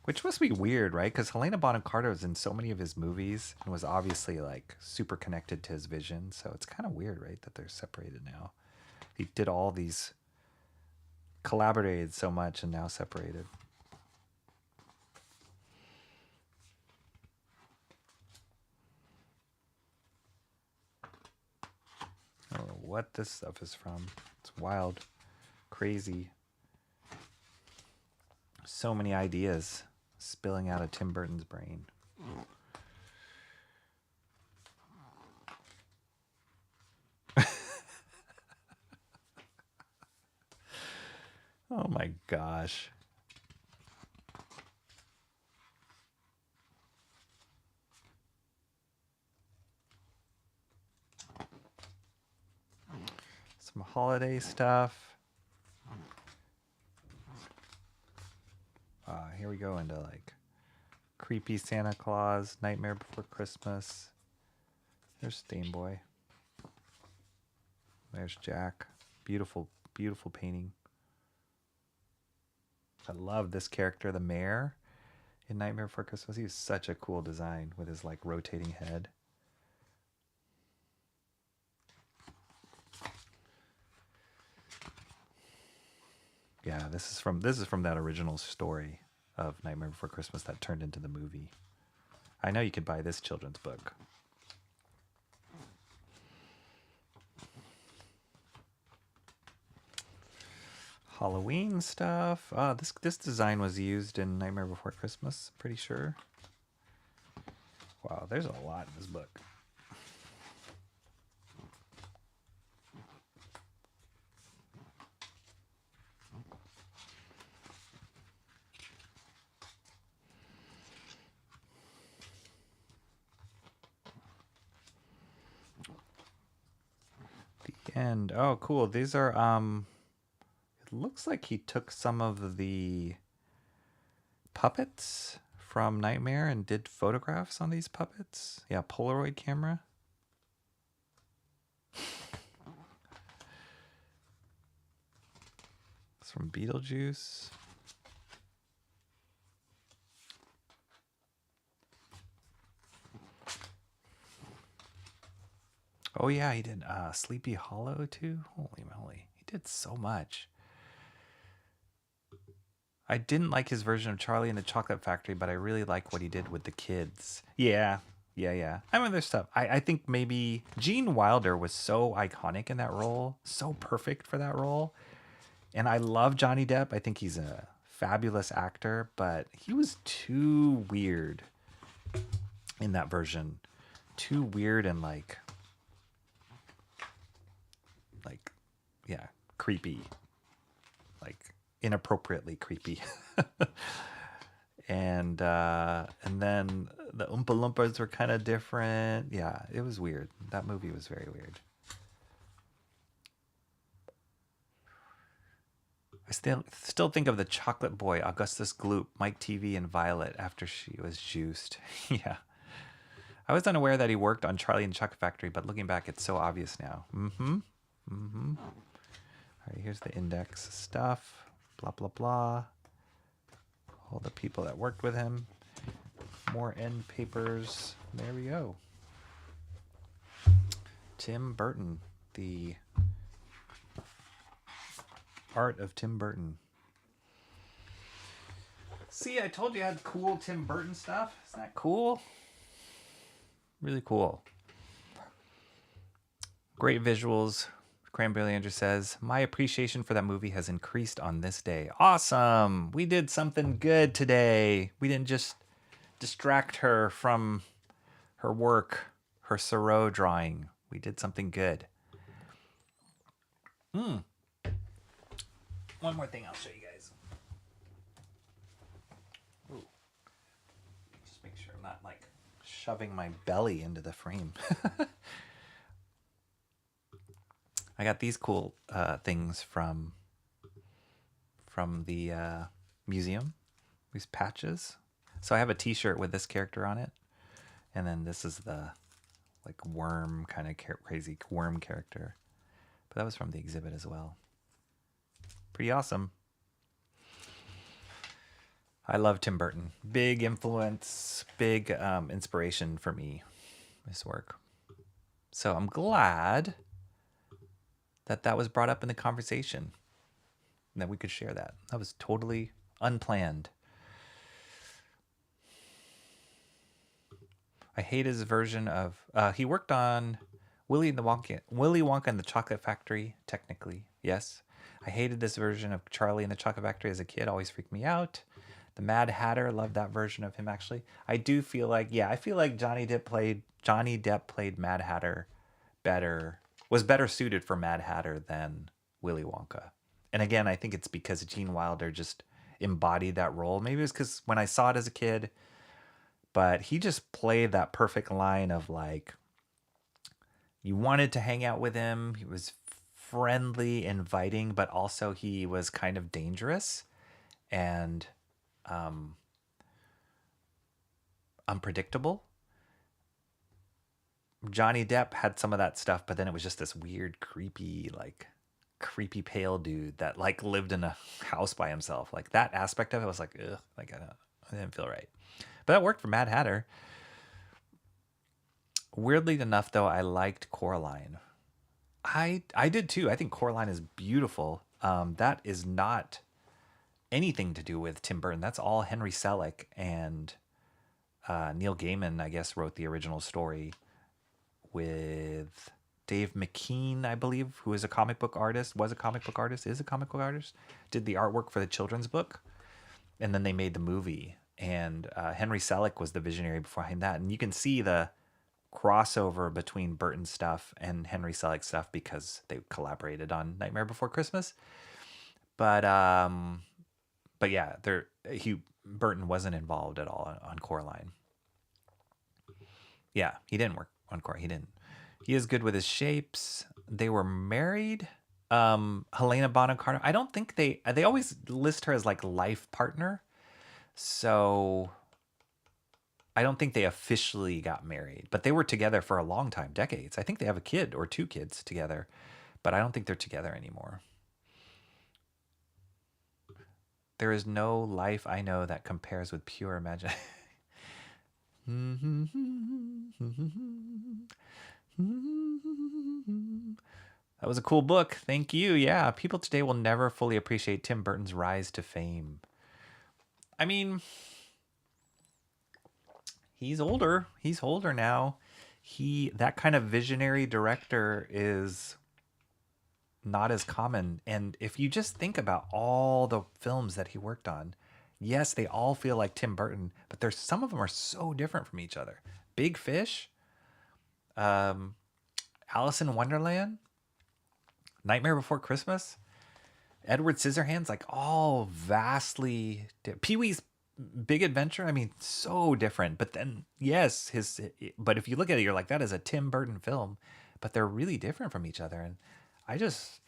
Which must be weird, right? Because Helena Bonham Carter was in so many of his movies and was obviously like super connected to his vision. So it's kind of weird, right, that they're separated now. He did all these, collaborated so much and now separated. I don't know what this stuff is from. It's wild, crazy. So many ideas spilling out of Tim Burton's brain. Oh my gosh. Some holiday stuff. Here we go into like creepy Santa Claus, Nightmare Before Christmas. There's Stain Boy. There's Jack. Beautiful, beautiful painting. I love this character, the mayor in Nightmare Before Christmas. He's such a cool design with his like rotating head. Yeah, this is from that original story of Nightmare Before Christmas that turned into the movie. I know you could buy this children's book. Halloween stuff. This design was used in Nightmare Before Christmas, pretty sure. Wow, there's a lot in this book. The end. Oh, cool. These are it looks like he took some of the puppets from Nightmare and did photographs on these puppets. Yeah, Polaroid camera. It's from Beetlejuice. Oh yeah, he did Sleepy Hollow too. Holy moly, he did so much. I didn't like his version of Charlie and the Chocolate Factory, but I really like what he did with the kids. Yeah. I mean, there's stuff. I think maybe Gene Wilder was so iconic in that role, so perfect for that role. And I love Johnny Depp. I think he's a fabulous actor, but he was too weird in that version. Too weird and yeah, creepy. Like inappropriately creepy. and then the Oompa Loompas were kind of different. Yeah, it was weird. That movie was very weird. I still think of the Chocolate Boy, Augustus Gloop, Mike TV, and Violet after she was juiced. Yeah. I was unaware that he worked on Charlie and the Chocolate Factory, but looking back, it's so obvious now. All right, here's the index stuff. Blah, blah, blah. All the people that worked with him. More end papers. There we go. Tim Burton, the Art of Tim Burton. See, I told you I had cool Tim Burton stuff. Isn't that cool? Really cool. Great visuals. Cranberry Andrew says, my appreciation for that movie has increased on this day. Awesome. We did something good today. We didn't just distract her from her work, her Thoreau drawing. We did something good. One more thing I'll show you guys. Ooh. Just make sure I'm not like shoving my belly into the frame. I got these cool things from the museum. these patches. So I have a t-shirt with this character on it. And then this is the like worm kind of crazy worm character. But that was from the exhibit as well. Pretty awesome. I love Tim Burton. Big influence, big inspiration for me, this work. So I'm glad that was brought up in the conversation and that we could share that. That was totally unplanned. I hate his version of... he worked on Willy Wonka and the Chocolate Factory, technically. Yes. I hated this version of Charlie and the Chocolate Factory as a kid. Always freaked me out. The Mad Hatter, loved that version of him, actually. I do feel like... Yeah, I feel like Johnny Depp played Mad Hatter better... Was better suited for Mad Hatter than Willy Wonka. And again, I think it's because Gene Wilder just embodied that role. Maybe it's because when I saw it as a kid... But he just played that perfect line of like, you wanted to hang out with him. He was friendly, inviting, but also he was kind of dangerous and unpredictable. Johnny Depp had some of that stuff, but then it was just this weird, creepy pale dude that like lived in a house by himself. Like that aspect of it was like, ugh, like I didn't feel right. But that worked for Mad Hatter. Weirdly enough, though, I liked Coraline. I did too. I think Coraline is beautiful. That is not anything to do with Tim Burton. That's all Henry Selick and Neil Gaiman, I guess, wrote the original story with Dave McKean, I believe, who is a comic book artist, is a comic book artist, did the artwork for the children's book. And then they made the movie. And Henry Selick was the visionary behind that. And you can see the crossover between Burton stuff and Henry Selick stuff because they collaborated on Nightmare Before Christmas. But yeah, Burton wasn't involved at all on Coraline. Yeah, he didn't work on Coraline. He didn't. He is good with his shapes. They were married. Helena Bonham Carter. I don't think they always list her as like life partner. So I don't think they officially got married, but they were together for a long time, decades. I think they have a kid or two kids together, but I don't think they're together anymore. There is no life I know that compares with pure imagination. That was a cool book. Thank you. Yeah, people today will never fully appreciate Tim Burton's rise to fame. I mean, he's older. He's older now. That kind of visionary director is not as common. And if you just think about all the films that he worked on, yes, they all feel like Tim Burton, but some of them are so different from each other. Big Fish, Alice in Wonderland, Nightmare Before Christmas, Edward Scissorhands, like all vastly Pee-wee's Big Adventure. I mean, so different. But then, yes, but if you look at it, you're like, that is a Tim Burton film. But they're really different from each other, and I just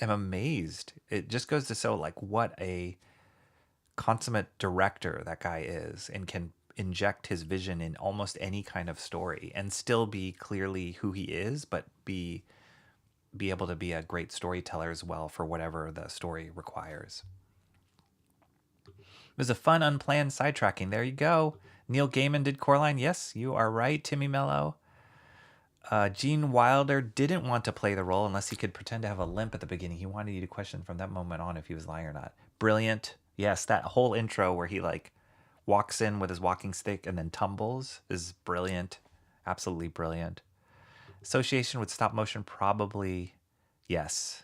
am amazed. It just goes to show like what a consummate director that guy is, and can inject his vision in almost any kind of story, and still be clearly who he is, but be able to be a great storyteller as well for whatever the story requires. It was a fun, unplanned sidetracking. There you go. Neil Gaiman did Coraline. Yes, you are right, Timmy Mello. Gene Wilder didn't want to play the role unless he could pretend to have a limp at the beginning. He wanted you to question from that moment on if he was lying or not. Brilliant. Yes, that whole intro where he like walks in with his walking stick and then tumbles is brilliant. Absolutely brilliant. Association with stop motion, probably. Yes.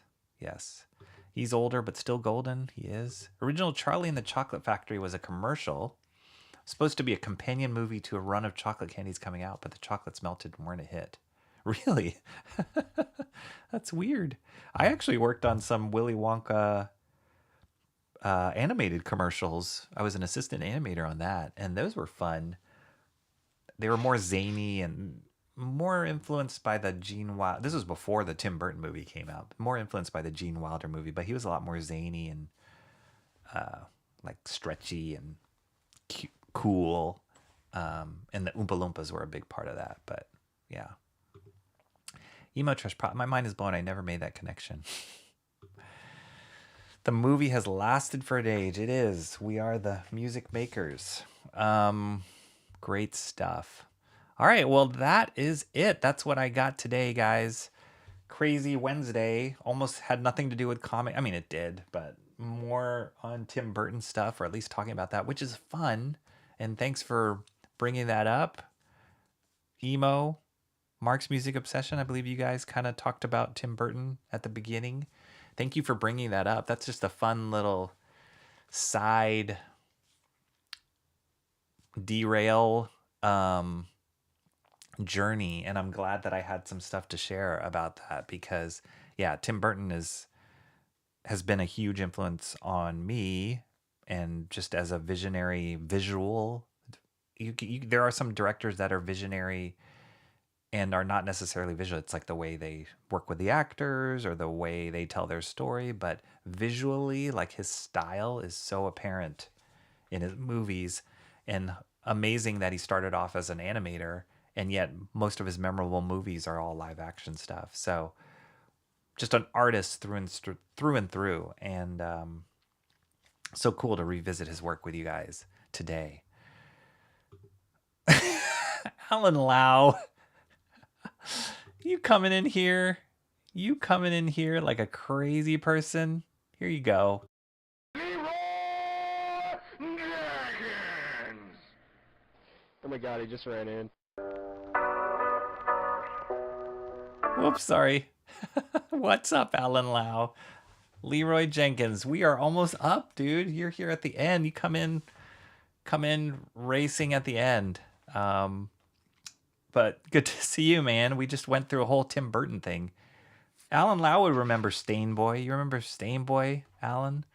He's older, but still golden. He is. Original Charlie and the Chocolate Factory was a commercial. Supposed to be a companion movie to a run of chocolate candies coming out, but the chocolates melted and weren't a hit. Really? That's weird. I actually worked on some Willy Wonka animated commercials. I was an assistant animator on that, and those were fun. They were more zany and more influenced by the Gene Wilder. This was before the Tim Burton movie came out. More influenced by the Gene Wilder movie, but he was a lot more zany and like stretchy and cool. And the Oompa Loompas were a big part of that. But yeah. Emo Trash Prop. My mind is blown. I never made that connection. The movie has lasted for an age. It is. We are the music makers. Great stuff. All right. Well, that is it. That's what I got today, guys. Crazy Wednesday. Almost had nothing to do with comic. I mean, it did, but more on Tim Burton stuff, or at least talking about that, which is fun. And thanks for bringing that up. Emo, Mark's Music Obsession. I believe you guys kind of talked about Tim Burton at the beginning. Thank you for bringing that up. That's just a fun little side derail journey, and I'm glad that I had some stuff to share about that, because yeah, Tim Burton has been a huge influence on me, and just as a visionary visual, there are some directors that are visionary and are not necessarily visual. It's like the way they work with the actors or the way they tell their story, but visually, like, his style is so apparent in his movies, and amazing that he started off as an animator, and yet most of his memorable movies are all live action stuff. So just an artist through and through. And so cool to revisit his work with you guys today. Alan Lau, you coming in here like a crazy person. Here you go. Oh my god, he just ran in. Whoops, sorry. What's up, Alan Lau? Leroy Jenkins, we are almost up, dude. You're here at the end. You come in racing at the end. But good to see you, man. We just went through a whole Tim Burton thing. Alan Lau would remember Stain Boy. You remember Stain Boy, Alan?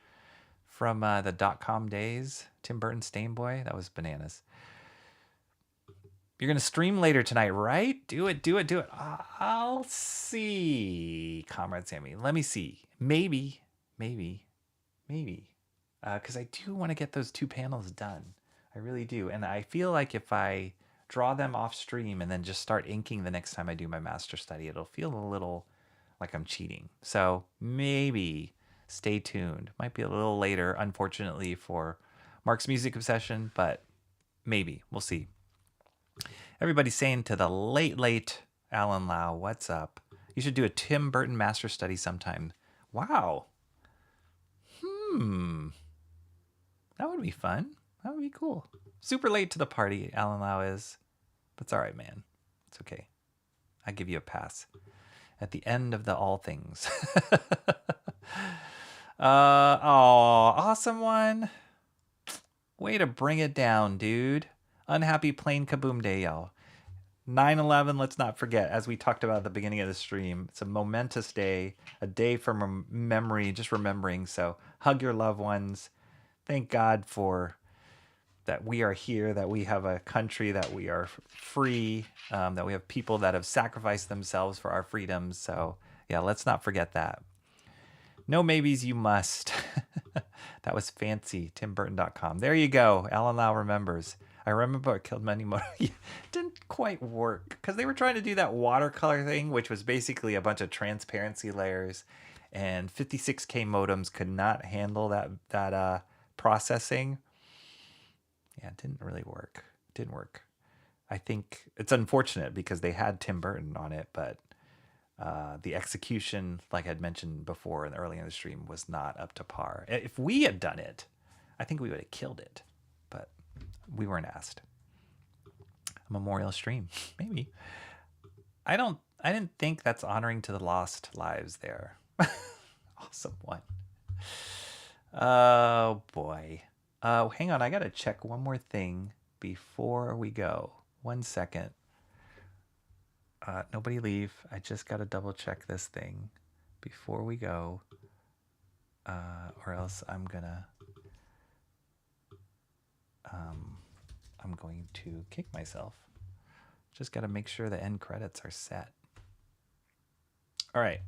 From the .com days? Tim Burton Stain Boy? That was bananas. You're going to stream later tonight, right? Do it. I'll see, Comrade Sammy. Let me see. Maybe. Because I do want to get those 2 panels done. I really do. And I feel like if I draw them off stream and then just start inking the next time I do my master study, it'll feel a little like I'm cheating. So maybe stay tuned. Might be a little later, unfortunately, for Mark's Music Obsession, but maybe. We'll see. Everybody's saying to the late Alan Lau, what's up? You should do a Tim Burton master study sometime. Wow. That would be fun. That would be cool. Super late to the party, Alan Lau is. But it's all right, man. It's okay. I give you a pass. At the end of the all things. Awesome one. Way to bring it down, dude. Unhappy Plain Kaboom Day, y'all. 9/11, let's not forget, as we talked about at the beginning of the stream. It's a momentous day, a day for memory, just remembering. So hug your loved ones. Thank God for that we are here, that we have a country, that we are free, that we have people that have sacrificed themselves for our freedoms. So yeah, let's not forget that. No maybes, you must. That was fancy. TimBurton.com. There you go. Alan Lau remembers. I remember it killed many more. It didn't quite work because they were trying to do that watercolor thing, which was basically a bunch of transparency layers, and 56K modems could not handle that processing. Yeah, it didn't really work. It didn't work. I think it's unfortunate because they had Tim Burton on it, but the execution, like I'd mentioned before and early in the stream, was not up to par. If we had done it, I think we would have killed it, but we weren't asked. A memorial stream, maybe. I didn't think that's honoring to the lost lives there. Awesome one. Oh boy. Hang on, I gotta check one more thing before we go. 1 second. Nobody leave. I just gotta double check this thing before we go. Or else I'm going to kick myself. Just gotta make sure the end credits are set. All right.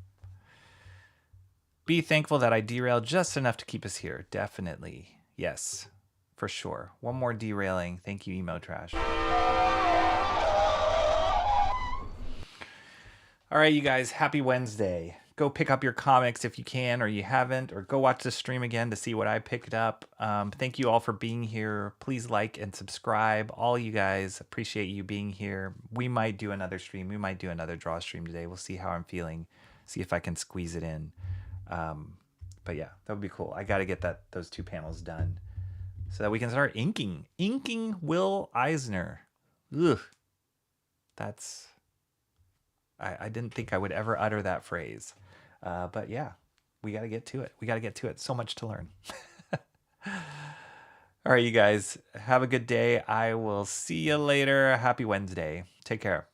Be thankful that I derailed just enough to keep us here. Definitely. Yes. for sure. One more derailing. Thank you, Emo Trash. All right, you guys, happy Wednesday. Go pick up your comics if you can or you haven't, or go watch the stream again to see what I picked up. Thank you all for being here. Please like and subscribe. All you guys, appreciate you being here. We might do another stream. We might do another draw stream today. We'll see how I'm feeling, see if I can squeeze it in. But yeah, that would be cool. I got to get those 2 panels done so that we can start inking. Inking Will Eisner. Ugh. That's... I didn't think I would ever utter that phrase. But yeah, we got to get to it. We got to get to it. So much to learn. All right, you guys, have a good day. I will see you later. Happy Wednesday. Take care.